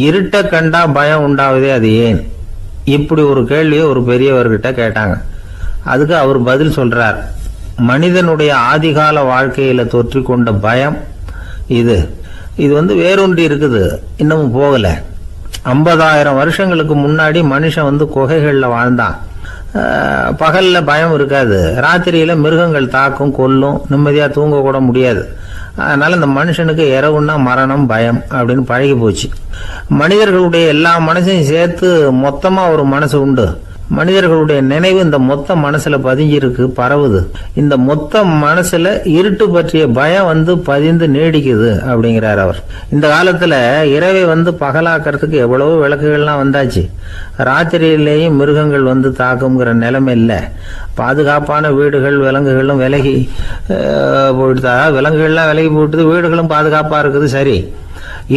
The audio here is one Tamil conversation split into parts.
இருட்ட கண்டா பயம் உண்டாவதே அது ஏன்? இப்படி ஒரு கேள்வியை ஒரு பெரியவர்கிட்ட கேட்டாங்க. அதுக்கு அவர் பதில் சொல்றார். மனிதனுடைய ஆதிகால வாழ்க்கையில தொற்றிக்கொண்ட பயம் இது இது வேரூன்றி இருக்குது, இன்னமும் போகல. 50,000 வருஷங்களுக்கு முன்னாடி மனுஷன் குகைகள்ல வாழ்ந்தான். பகல்ல பயம் இருக்காது, ராத்திரியில மிருகங்கள் தாக்கும் கொல்லும், நிம்மதியா தூங்க கூட முடியாது. அதனால இந்த மனுஷனுக்கு இரவுன்னா மரணம் பயம் அப்படின்னு பழகி போச்சு. மனிதர்களுடைய எல்லா மனசையும் சேர்த்து மொத்தமா ஒரு மனசு உண்டு. மனிதர்களுடைய நினைவு இந்த மொத்த மனசுல பதிஞ்சிருக்கு, பரவுது. இந்த மொத்த மனசுல இருட்டு பற்றிய பயம் பதிந்து நீடிக்குது அப்படிங்கிறார் அவர். இந்த காலத்துல இரவை பகலாக்கிறதுக்கு எவ்வளவோ விளக்குகள்லாம் வந்தாச்சு. ராத்திரியிலேயும் மிருகங்கள் தாக்குங்கிற நிலைமை இல்லை. பாதுகாப்பான வீடுகள் விலங்குகளும் விலகி போயிட்டு, விலங்குகள்லாம் விலகி போயிட்டு, வீடுகளும் பாதுகாப்பா இருக்குது. சரி,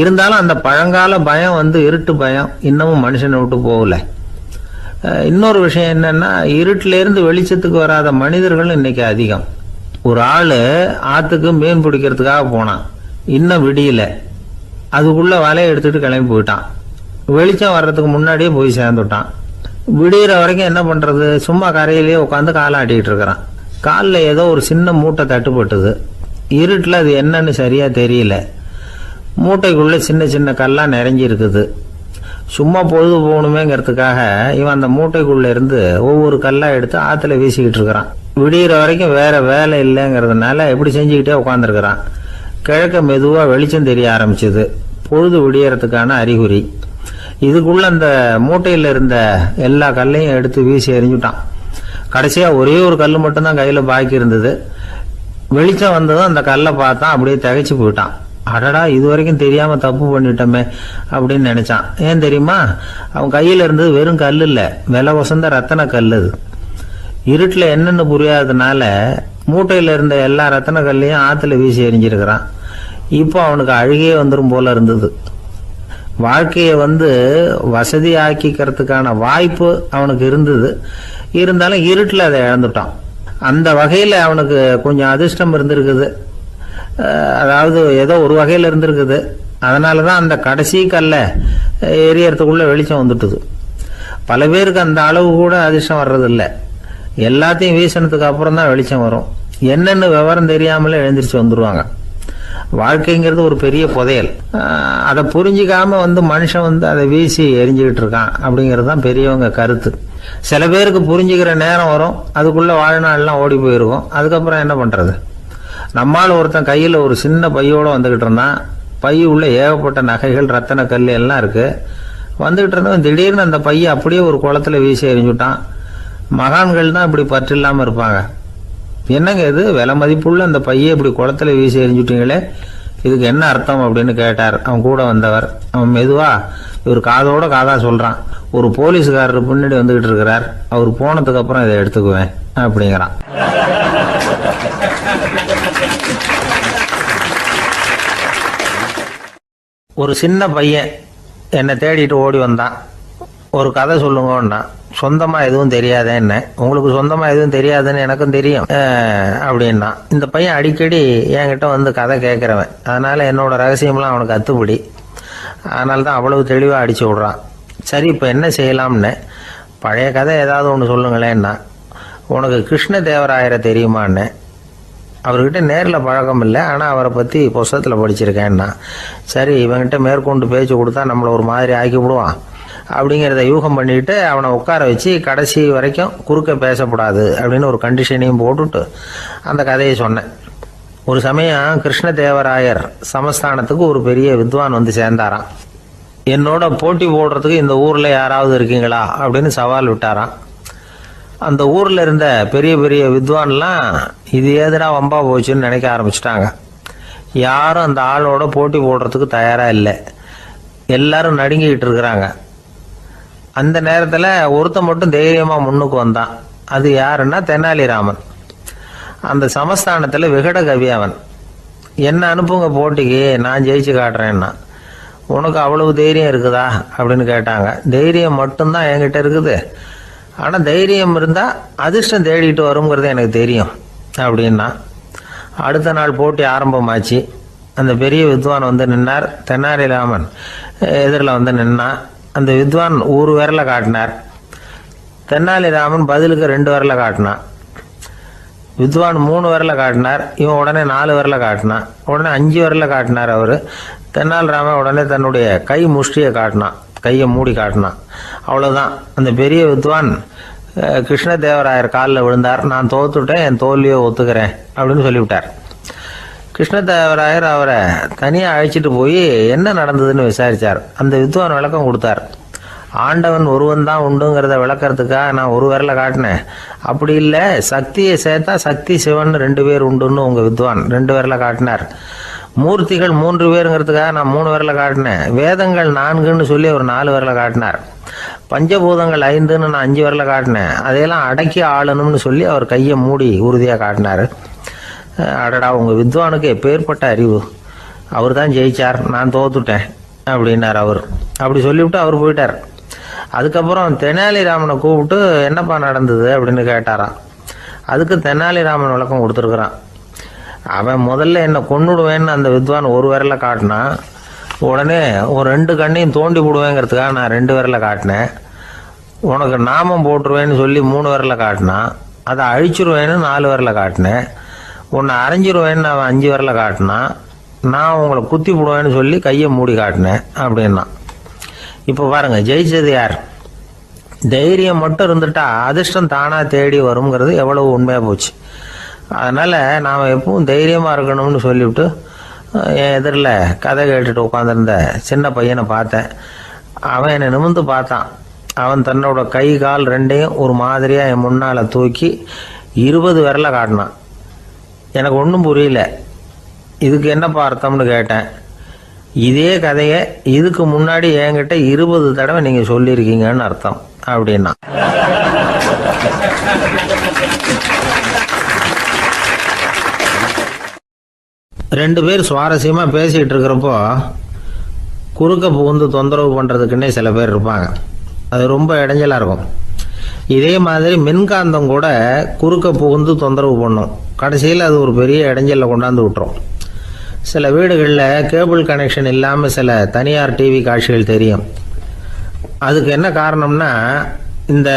இருந்தாலும் அந்த பழங்கால பயம் இருட்டு பயம் இன்னமும் மனுஷனை விட்டு போகல. இன்னொரு விஷயம் என்னன்னா, இருட்டில இருந்து வெளிச்சத்துக்கு வராத மனிதர்கள் இன்னைக்கு அதிகம். ஒரு ஆளு ஆத்துக்கு மீன் பிடிக்கிறதுக்காக போனான், இன்னும் விடியல. அதுக்குள்ள வலையை எடுத்துட்டு கிளம்பி போயிட்டான். வெளிச்சம் வர்றதுக்கு முன்னாடியே போய் சேர்ந்துட்டான். விடிகிற வரைக்கும் என்ன பண்றது? சும்மா கரையிலேயே உட்காந்து காலாட்டிட்டு இருக்கிறான். காலில் ஏதோ ஒரு சின்ன மூட்டை தட்டுப்பட்டுது. இருட்டில் அது என்னன்னு சரியா தெரியல. மூட்டைக்குள்ள சின்ன சின்ன கல்லா நிறைஞ்சி இருக்குது. சும்மா பொழுது போகணுமேங்கிறதுக்காக இவன் அந்த மூட்டைக்குள்ள இருந்து ஒவ்வொரு கல்லா எடுத்து ஆத்துல வீசிக்கிட்டு இருக்கிறான். விடிகிற வரைக்கும் வேற வேலை இல்லைங்கிறதுனால எப்படி செஞ்சுக்கிட்டே உட்காந்துருக்கிறான். கிழக்க மெதுவா வெளிச்சம் தெரிய ஆரம்பிச்சது. பொழுது விடியறதுக்கான அறிகுறி. இதுக்குள்ள அந்த மூட்டையில இருந்த எல்லா கல்லையும் எடுத்து வீசி எறிஞ்சுட்டான். கடைசியா ஒரே ஒரு கல் மட்டும்தான் கையில பாக்கி இருந்தது. வெளிச்சம் வந்ததும் அந்த கல்லை பார்த்தான், அப்படியே திகைச்சு போயிட்டான். அடடா, இது வரைக்கும் தெரியாம தப்பு பண்ணிட்டோமே அப்படின்னு நினைச்சான். ஏன் தெரியுமா? அவன் கையில இருந்தது வெறும் கல் இல்ல, விலை வசந்த ரத்தன கல். அது இருட்டுல என்னன்னு புரியாததுனால மூட்டையில இருந்த எல்லா ரத்தன கல்லையும் ஆத்துல வீசி எறிஞ்சிருக்கிறான். இப்போ அவனுக்கு அழுகையே வந்துடும் போல இருந்தது. வாழ்க்கையை வசதி ஆக்கிக்கிறதுக்கான வாய்ப்பு அவனுக்கு இருந்தது. இருந்தாலும் இருட்டுல அதை இழந்துட்டான். அந்த வகையில அவனுக்கு கொஞ்சம் அதிர்ஷ்டம் இருந்திருக்குது. அதாவது ஏதோ ஒரு வகையில இருந்திருக்குது. அதனாலதான் அந்த கடைசி கல்ல எரியறதுக்குள்ள வெளிச்சம் வந்துட்டுது. பல பேருக்கு அந்த அளவு கூட அதிர்ஷ்டம் வர்றது இல்லை. எல்லாத்தையும் வீசினதுக்கு அப்புறம் தான் வெளிச்சம் வரும். என்னன்னு விவரம் தெரியாமலே எழுந்திரிச்சு வந்துருவாங்க. வாழ்க்கைங்கிறது ஒரு பெரிய புதையல். அதை புரிஞ்சிக்காம மனுஷன் அதை வீசி எரிஞ்சுக்கிட்டு இருக்கான் அப்படிங்கிறது தான் பெரியவங்க கருத்து. சில பேருக்கு புரிஞ்சுக்கிற நேரம் வரும், அதுக்குள்ள வாழ்நாள்லாம் ஓடி போயிருக்கும். அதுக்கப்புறம் என்ன பண்றது? நம்மால் ஒருத்தன் கையில ஒரு சின்ன பையோட வந்துகிட்டு இருந்தான். பை உள்ள ஏகப்பட்ட நகைகள், ரத்தன கல் எல்லாம் இருக்கு. வந்துகிட்டு இருந்தவன் திடீர்னு அந்த பையை அப்படியே ஒரு குளத்துல வீசி எறிஞ்சுட்டான். மகான்கள் தான் இப்படி பற்று இல்லாம இருப்பாங்க. என்னங்க இது, விலை மதிப்புள்ள அந்த பையை இப்படி குளத்துல வீசி எறிஞ்சுட்டீங்களே, இதுக்கு என்ன அர்த்தம் அப்படின்னு கேட்டார் அவன் கூட வந்தவர். அவன் மெதுவா இவர் காதோட காதா சொல்றான். ஒரு போலீஸ்காரர் பின்னாடி வந்துகிட்டு இருக்கிறார், அவர் போனதுக்கு அப்புறம் இதை எடுத்துக்குவேன் அப்படிங்கிறான். ஒரு சின்ன பையன் என்னை தேடிட்டு ஓடி வந்தான். ஒரு கதை சொல்லுங்கன்னா, சொந்தமா எதுவும் தெரியாத என்ன, உங்களுக்கு சொந்தமா எதுவும் தெரியாதுன்னு எனக்கும் தெரியும் அப்படின்னா. இந்த பையன் அடிக்கடி என்கிட்ட கதை கேட்கிறவன். அதனால என்னோட ரகசியம்லாம் அவனுக்கு அத்துப்படி. அதனால தான் அவ்வளவு தெளிவா அடிச்சு விடுறான். சரி, இப்ப என்ன செய்யலாம்னு, பழைய கதை ஏதாவது ஒன்று சொல்லுங்களேன்னா. உனக்கு கிருஷ்ணதேவராயரை தெரியுமான்னு. அவர்கிட்ட நேரில் பழக்கம் இல்லை, ஆனால் அவரை பற்றி புஸ்தகத்தில் படிச்சிருக்கேன்னா. சரி, இவங்கிட்ட மேற்கொண்டு பேச்சு கொடுத்தா நம்மளை ஒரு மாதிரி ஆக்கி விடுவான் அப்படிங்கிறத யூகம் பண்ணிட்டு அவனை உட்கார வச்சு கடைசி வரைக்கும் குறுக்க பேசக்கூடாது அப்படின்னு ஒரு கண்டிஷனையும் போட்டுட்டு அந்த கதையை சொன்னேன். ஒரு சமயம் கிருஷ்ணதேவராயர் சமஸ்தானத்துக்கு ஒரு பெரிய வித்வான் சேர்ந்தாராம். என்னோட போட்டி போடுறதுக்கு இந்த ஊர்ல யாராவது இருக்கீங்களா அப்படின்னு சவால் விட்டாராம். அந்த ஊர்ல இருந்த பெரிய பெரிய வித்வான்லாம் இது ஏதுடா வம்பா போச்சுன்னு நினைக்க ஆரம்பிச்சிட்டாங்க. யாரும் அந்த ஆளோட போட்டி போடுறதுக்கு தயாரா இல்லை. எல்லாரும் நடுங்கிக்கிட்டு இருக்கிறாங்க. அந்த நேரத்துல ஒருத்த மட்டும் தைரியமா முன்னுக்கு வந்தான். அது யாருன்னா தெனாலிராமன். அந்த சமஸ்தானத்துல விகட கவி அவன். என்ன அனுப்புங்க போட்டிக்கு, நான் ஜெயிச்சு காட்டுறேன்னா. உனக்கு அவ்வளவு தைரியம் இருக்குதா அப்படின்னு கேட்டாங்க. தைரியம் மட்டும்தான் என்கிட்ட இருக்குது, ஆனா தைரியம் இருந்தா அதிர்ஷ்டம் தேடிட்டு வருங்கிறது எனக்கு தெரியும் அப்படின்னா. அடுத்த நாள் போட்டி ஆரம்பமாச்சு. அந்த பெரிய வித்வான் வந்து நின்னார். தெனாலிராமன் எதிரில் வந்து நின்னான். அந்த வித்வான் ஒரு விரலை காட்டினார். தெனாலிராமன் பதிலுக்கு 2 விரலை காட்டினான். வித்வான் 3 விரலை காட்டினார். இவன் உடனே 4 விரலை காட்டினான். உடனே 5 விரலை காட்டினார் அவர். தெனாலிராமன் உடனே தன்னுடைய கை முஷ்டியை காட்டினான், கையை மூடி காட்டினான். அவ்வளோதான். அந்த பெரிய வித்வான் கிருஷ்ணதேவராயர் காலில் விழுந்தார். நான் தோத்துட்டேன், என் தோல்வியை ஒத்துக்கிறேன் அப்படின்னு சொல்லிவிட்டார். கிருஷ்ணதேவராயர் அவரை தனியாக அழைச்சிட்டு போய் என்ன நடந்ததுன்னு விசாரித்தார். அந்த வித்வான் விளக்கம் கொடுத்தார். ஆண்டவன் ஒருவன் தான் உண்டுங்கிறத விளக்கறதுக்காக நான் ஒரு விரலை காட்டினேன். அப்படி இல்லை, சக்தியை சேர்த்தா சக்தி சிவன் 2 பேர் உண்டுன்னு உங்கள் வித்வான் 2 விரலை காட்டினார். மூர்த்திகள் 3 பேருங்கிறதுக்காக நான் 3 விரலை காட்டினேன். வேதங்கள் 4ன்னு சொல்லி ஒரு 4 விரலை காட்டினார். பஞ்சபூதங்கள் 5ன்னு நான் 5 விரலை காட்டினேன். அதையெல்லாம் அடக்கி ஆளணும்னு சொல்லி அவர் கையை மூடி உறுதியாக காட்டினார். அடடா, உங்கள் வித்வானுக்கு எப்பேற்பட்ட அறிவு! அவர் தான் ஜெயிச்சார், நான் தோத்துட்டேன் அப்படின்னார் அவர். அப்படி சொல்லிவிட்டு அவர் போயிட்டார். அதுக்கப்புறம் தெனாலிராமனை கூப்பிட்டு என்னப்பா நடந்தது அப்படின்னு கேட்டாராம். அதுக்கு தெனாலிராமன் விளக்கம் கொடுத்துருக்குறான். அவன் முதல்ல என்னை கொன்னுடுவேன்னு அந்த வித்வான் ஒரு விரலை காட்டினான். உடனே ஒரு 2 கண்ணையும் தோண்டி விடுவேங்கிறதுக்காக நான் 2 விரலை காட்டினேன். உனக்கு நாமம் போட்டுருவேன்னு சொல்லி 3 விரலை காட்டினான். அதை அழிச்சிருவேன்னு 4 விரலை காட்டினேன். உன்னை அரைஞ்சிருவேன்னு அவன் 5 விரலை காட்டினான். நான் உங்களை குத்தி போடுவேன்னு சொல்லி கையை மூடி காட்டினேன் அப்படின்னா. இப்போ பாருங்க, ஜெயிச்சது யார்? தைரியம் மட்டும் இருந்துட்டா அதிர்ஷ்டம் தானாக தேடி வருங்கிறது எவ்வளவு உண்மையாக போச்சு. அதனால் நாம் எப்பவும் தைரியமாக இருக்கணும்னு சொல்லிவிட்டு என் எதிரில் கதை கேட்டுட்டு உட்காந்துருந்த சின்ன பையனை பார்த்தேன். அவன் என்னை நிமிர்ந்து பார்த்தான். அவன் தன்னோட கை கால் 2ஐயும் ஒரு மாதிரியாக என் முன்னால் தூக்கி 20 விரலை காட்டினான். எனக்கு ஒன்றும் புரியல. இதுக்கு என்னப்பா அர்த்தம்னு கேட்டேன். இதே கதையை இதுக்கு முன்னாடி என்கிட்ட 20 தடவை நீங்கள் சொல்லியிருக்கீங்கன்னு அர்த்தம் அப்படின்னா. ரெண்டு பேர் சுவாரஸ்யமாக பேசிக்கிட்டு இருக்கிறப்போ குறுக்க புகுந்து தொந்தரவு பண்ணுறதுக்குன்னே சில பேர் இருப்பாங்க. அது ரொம்ப இடைஞ்சலாக இருக்கும். இதே மாதிரி மின்காந்தம் கூட குறுக்க புகுந்து தொந்தரவு பண்ணும். கடைசியில் அது ஒரு பெரிய இடைஞ்சலில் கொண்டாந்து விட்டுரும். சில வீடுகளில் கேபிள் கனெக்ஷன் இல்லாமல் சில தனியார் டிவி காட்சிகள் தெரியும். அதுக்கு என்ன காரணம்னா இந்த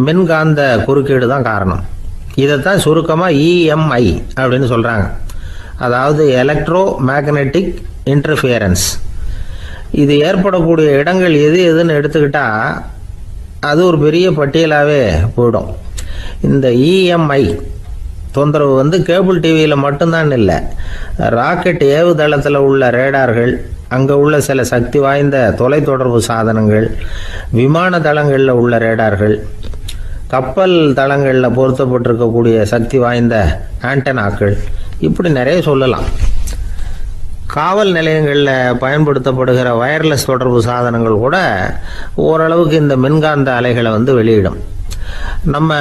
மின்காந்த குறுக்கீடு தான் காரணம். இதைத்தான் சுருக்கமாக இஎம்ஐ அப்படின்னு சொல்கிறாங்க. அதாவது எலக்ட்ரோ மேக்னெட்டிக் இன்டர்ஃபியரன்ஸ். இது ஏற்படக்கூடிய இடங்கள் எது எதுன்னு எடுத்துக்கிட்டால் அது ஒரு பெரிய பட்டியலாகவே போயிடும். இந்த இஎம்ஐ தொந்தரவு கேபிள் டிவியில் மட்டும்தான் இல்லை, ராக்கெட் ஏவுதளத்தில் உள்ள ரேடார்கள், அங்கே உள்ள சில சக்தி வாய்ந்த தொலைத்தொடர்பு சாதனங்கள், விமான தளங்களில் உள்ள ரேடார்கள், கப்பல் தளங்களில் பொருத்தப்பட்டிருக்கக்கூடிய சக்தி வாய்ந்த ஆண்டனாக்கள், இப்படி நிறைய சொல்லலாம். காவல் நிலையங்களில் பயன்படுத்தப்படுகிற வயர்லெஸ் தொடர்பு சாதனங்கள் கூட ஓரளவுக்கு இந்த மின்காந்த அலைகளை வெளியிடும். நம்ம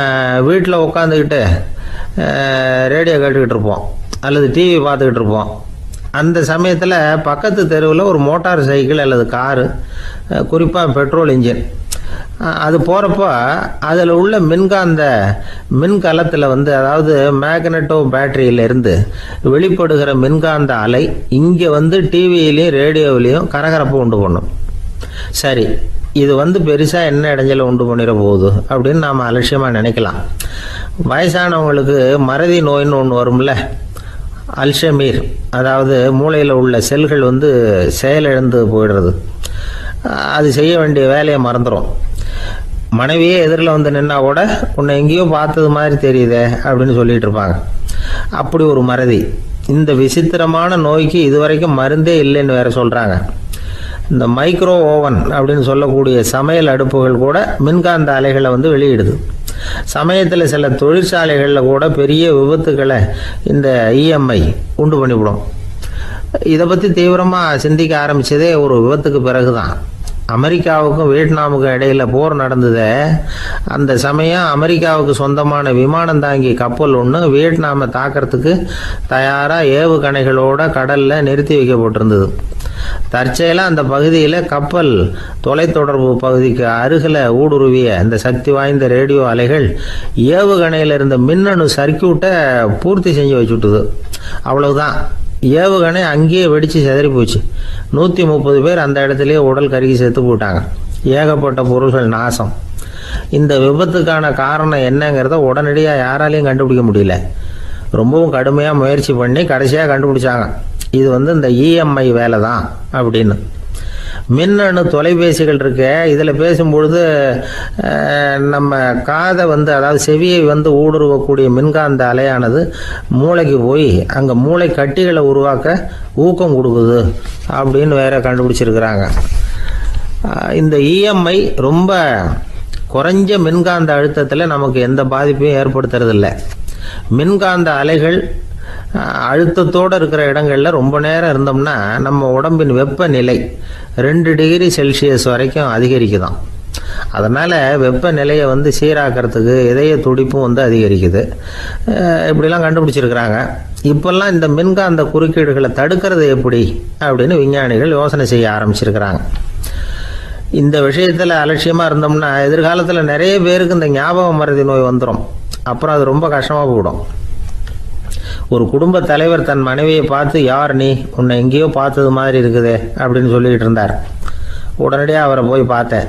வீட்டில் உட்காந்துக்கிட்டு ரேடியோ கேட்டுக்கிட்டு இருப்போம் அல்லது டிவி பார்த்துக்கிட்டு இருப்போம். அந்த சமயத்தில் பக்கத்து தெருவில் ஒரு மோட்டார் சைக்கிள் அல்லது காரு, குறிப்பாக பெட்ரோல் இன்ஜின், அது போகிறப்போ அதில் உள்ள மின்கலத்தில் அதாவது மேக்னட்டோ பேட்டரியிலிருந்து வெளிப்படுகிற மின்காந்த அலை இங்கே டிவியிலையும் ரேடியோவிலையும் கரகரப்பு உண்டு பண்ணும். சரி, இது பெருசாக என்ன இடைஞ்சலை உண்டு பண்ணிட போகுது அப்படின்னு நாம் அலட்சியமாக நினைக்கலாம். வயசானவங்களுக்கு மறதி நோயின்னு ஒன்று வரும்ல, அல்ஷமீர், அதாவது மூளையில் உள்ள செல்கள் செயலிழந்து போயிடுறது. அது செய்ய வேண்டிய வேலையை மறந்துடும். மனைவியே எதிரில் நின்னா கூட உன்னை எங்கேயோ பார்த்தது மாதிரி தெரியுதே அப்படின்னு சொல்லிட்டு இருப்பாங்க. அப்படி ஒரு மறதி. இந்த விசித்திரமான நோய்க்கு இதுவரைக்கும் மருந்தே இல்லைன்னு வேற சொல்கிறாங்க. இந்த மைக்ரோ ஓவன் அப்படின்னு சொல்லக்கூடிய சமையல் அடுப்புகள் கூட மின்காந்த அலைகளை வெளியிடுது. சமயத்தில் சில தொழிற்சாலைகளில் கூட பெரிய விபத்துக்களை இந்த இஎம்ஐ உண்டு பண்ணிவிடும். இதை பற்றி தீவிரமாக சிந்திக்க ஆரம்பித்ததே ஒரு விபத்துக்கு பிறகு தான். அமெரிக்காவுக்கும் வியட்நாமுக்கும் இடையில் போர் நடந்தது. அந்த சமயம் அமெரிக்காவுக்கு சொந்தமான விமானம் தாங்கி கப்பல் ஒன்று வியட்நாமை தாக்கிறதுக்கு தயாராக ஏவுகணைகளோட கடலில் நிறுத்தி வைக்கப்பட்டிருந்தது. தற்செயலாக அந்த பகுதியில் கப்பல் தொலைத்தொடர்பு பகுதிக்கு அருகில் ஊடுருவிய இந்த சக்தி வாய்ந்த ரேடியோ அலைகள் ஏவுகணையில் இருந்த மின்னணு சர்க்கியூட்டை பூர்த்தி செஞ்சு வச்சுட்டுது. அவ்வளவுதான். ஏவுகணை அங்கேயே வெடித்து சிதறி போச்சு. 130 பேர் அந்த இடத்துலயே உடல் கருகி செத்து போட்டாங்க. ஏகப்பட்ட பொருள்கள் நாசம். இந்த விபத்துக்கான காரணம் என்னங்கிறத உடனடியாக யாராலையும் கண்டுபிடிக்க முடியல. ரொம்பவும் கடுமையாக முயற்சி பண்ணி கடைசியாக கண்டுபிடிச்சாங்க, இது இந்த இஎம்ஐ வேலை தான் அப்படின்னு. மின்னணு தொலைபேசிகள் இருக்க, இதில் பேசும்பொழுது நம்ம காதை அதாவது செவியை ஊடுருவக்கூடிய மின்காந்த அலையானது மூளைக்கு போய் அங்கே மூளை கட்டிகளை உருவாக்க ஊக்கம் கொடுக்குது அப்படின்னு வேற கண்டுபிடிச்சிருக்கிறாங்க. இந்த இஎம்ஐ ரொம்ப குறைஞ்ச மின்காந்த அழுத்தத்தில் நமக்கு எந்த பாதிப்பையும் ஏற்படுத்துறதில்லை. மின்காந்த அலைகள் அழுத்தத்தோடு இருக்கிற இடங்களில் ரொம்ப நேரம் இருந்தோம்னா நம்ம உடம்பின் வெப்பநிலை 2 டிகிரி செல்சியஸ் வரைக்கும் அதிகரிக்குதாம். அதனால் வெப்பநிலையை சீராக்கிறதுக்கு இதய துடிப்பும் அதிகரிக்குது. இப்படிலாம் கண்டுபிடிச்சிருக்கிறாங்க. இப்போல்லாம் இந்த மின்காந்த குறுக்கீடுகளை தடுக்கிறது எப்படி அப்படின்னு விஞ்ஞானிகள் யோசனை செய்ய ஆரம்பிச்சிருக்கிறாங்க. இந்த விஷயத்தில் அலட்சியமாக இருந்தோம்னா எதிர்காலத்தில் நிறைய பேருக்கு இந்த ஞாபக மறதி நோய் வந்துடும். அப்புறம் அது ரொம்ப கஷ்டமாக போயிடும். ஒரு குடும்ப தலைவர் தன் மனைவியை பார்த்து, யார் நீ, உன்னை எங்கேயோ பார்த்தது மாதிரி இருக்குதே அப்படின்னு சொல்லிக்கிட்டு இருந்தார். உடனடியாக அவரை போய் பார்த்தேன்.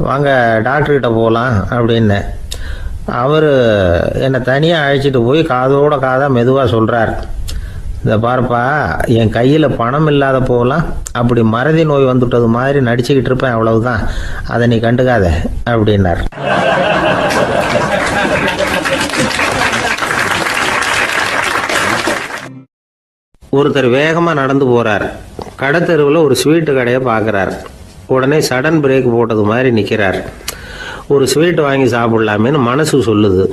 வாங்க டாக்டர்கிட்ட போகலாம் அப்படின்னு. அவர் என்னை தனியாக அழைச்சிட்டு போய் காதோட காதாக மெதுவாக சொல்கிறார், இதை பாருப்பா, என் கையில் பணம் இல்லாத போகலாம், அப்படி மறதி நோய் வந்துட்டது மாதிரி நடிச்சுக்கிட்டு இருப்பேன், அவ்வளவுதான், அதை நீ கண்டுக்காத அப்படின்னார். ஒருத்தர் வேகமாக நடந்து போகிறார். கடத்தெருவில் ஒரு ஸ்வீட்டு கடையை பார்க்குறார். உடனே சடன் பிரேக் போட்டது மாதிரி நிற்கிறார். ஒரு ஸ்வீட் வாங்கி சாப்பிட்லாமேன்னு மனசு சொல்லுது.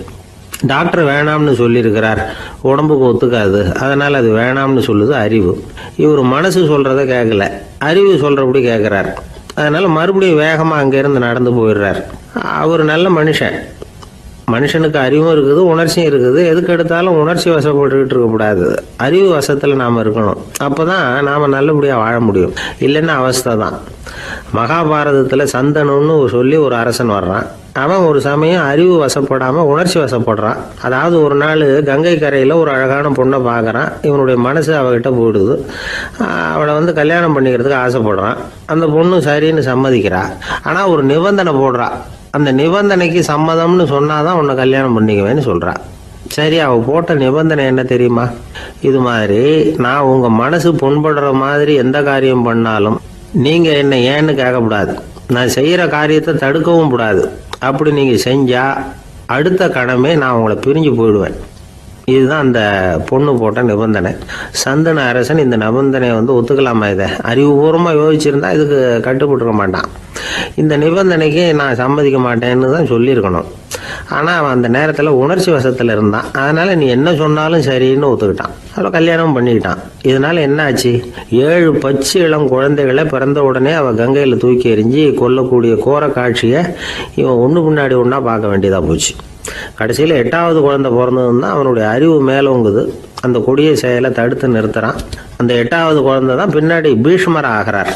டாக்டர் வேணாம்னு சொல்லியிருக்கிறார், உடம்புக்கு ஒத்துக்காது, அதனால் அது வேணாம்னு சொல்லுது அறிவு. இவர் மனசு சொல்கிறத கேட்கல, அறிவு சொல்கிறபடி கேட்குறார். அதனால் மறுபடியும் வேகமாக அங்கேருந்து நடந்து போயிடுறார். அவர் நல்ல மனுஷன். மனுஷனுக்கு அறிவும் இருக்குது, உணர்ச்சியும் இருக்குது. எதுக்கு எடுத்தாலும் உணர்ச்சி வசப்பட்டுக்கிட்டு இருக்கக்கூடாது, அறிவு வசத்தில் நாம் இருக்கணும். அப்போ தான் நாம் நல்லபடியாக வாழ முடியும். இல்லைன்னா அவஸ்தை தான். மகாபாரதத்தில் சந்தனுன்னு சொல்லி ஒரு அரசன் வர்றான். அவன் ஒரு சமயம் அறிவு வசப்படாமல் உணர்ச்சி வசப்படுறான். அதாவது ஒரு நாள் கங்கை கரையில் ஒரு அழகான பொண்ணை பார்க்குறான். இவனுடைய மனசு அவகிட்ட போயிடுது. அவளை கல்யாணம் பண்ணிக்கிறதுக்கு ஆசைப்படுறான். அந்த பொண்ணு சரின்னு சம்மதிக்கிறா. ஆனால் ஒரு நிபந்தனை போடுறா. அந்த நிபந்தனைக்கு சம்மதம்னு சொன்னாதான் உன்னை கல்யாணம் பண்ணிக்குவேன்னு சொல்றா. சரி, அவ போட்ட நிபந்தனை என்ன தெரியுமா? இது மாதிரி, நான் உங்க மனசு புண்படுற மாதிரி எந்த காரியம் பண்ணாலும் நீங்க என்ன ஏன்னு கேட்கக்கூடாது, நான் செய்யற காரியத்தை தடுக்கவும் கூடாது. அப்படி நீங்க செஞ்சா அடுத்த கணமே நான் உங்களை பிரிஞ்சு போயிடுவேன். இதுதான் அந்த பொண்ணு போட்ட நிபந்தனை. சந்தன அரசன் இந்த நிபந்தனையை ஒத்துக்கலாமா? இதை அறிவுபூர்வமாக யோசிச்சிருந்தா இதுக்கு கட்டுப்பட்டுருக்க மாட்டான். இந்த நிபந்தனைக்கு நான் சம்மதிக்க மாட்டேன்னு தான் சொல்லியிருக்கணும். ஆனால் அவன் அந்த நேரத்தில் உணர்ச்சி வசத்தில் இருந்தான். அதனால் நீ என்ன சொன்னாலும் சரின்னு ஒத்துக்கிட்டான். அவளை கல்யாணம் பண்ணிக்கிட்டான். இதனால் என்ன ஆச்சு? 7 பச்சை இளம் குழந்தைகளை பிறந்த உடனே அவள் கங்கையில் தூக்கி எறிஞ்சி கொல்லக்கூடிய கோர காட்சியை இவன் ஒன்று பின்னாடி ஒன்றா பார்க்க வேண்டியதாக போச்சு. கடைசியில் 8வது குழந்தை பிறந்ததுன்னா அவனுடைய அறிவு மேலோங்குது. அந்த கொடிய செயலை தடுத்து நிறுத்துறான். அந்த 8வது குழந்தை தான் பின்னாடி பீஷ்மர் ஆகிறார்.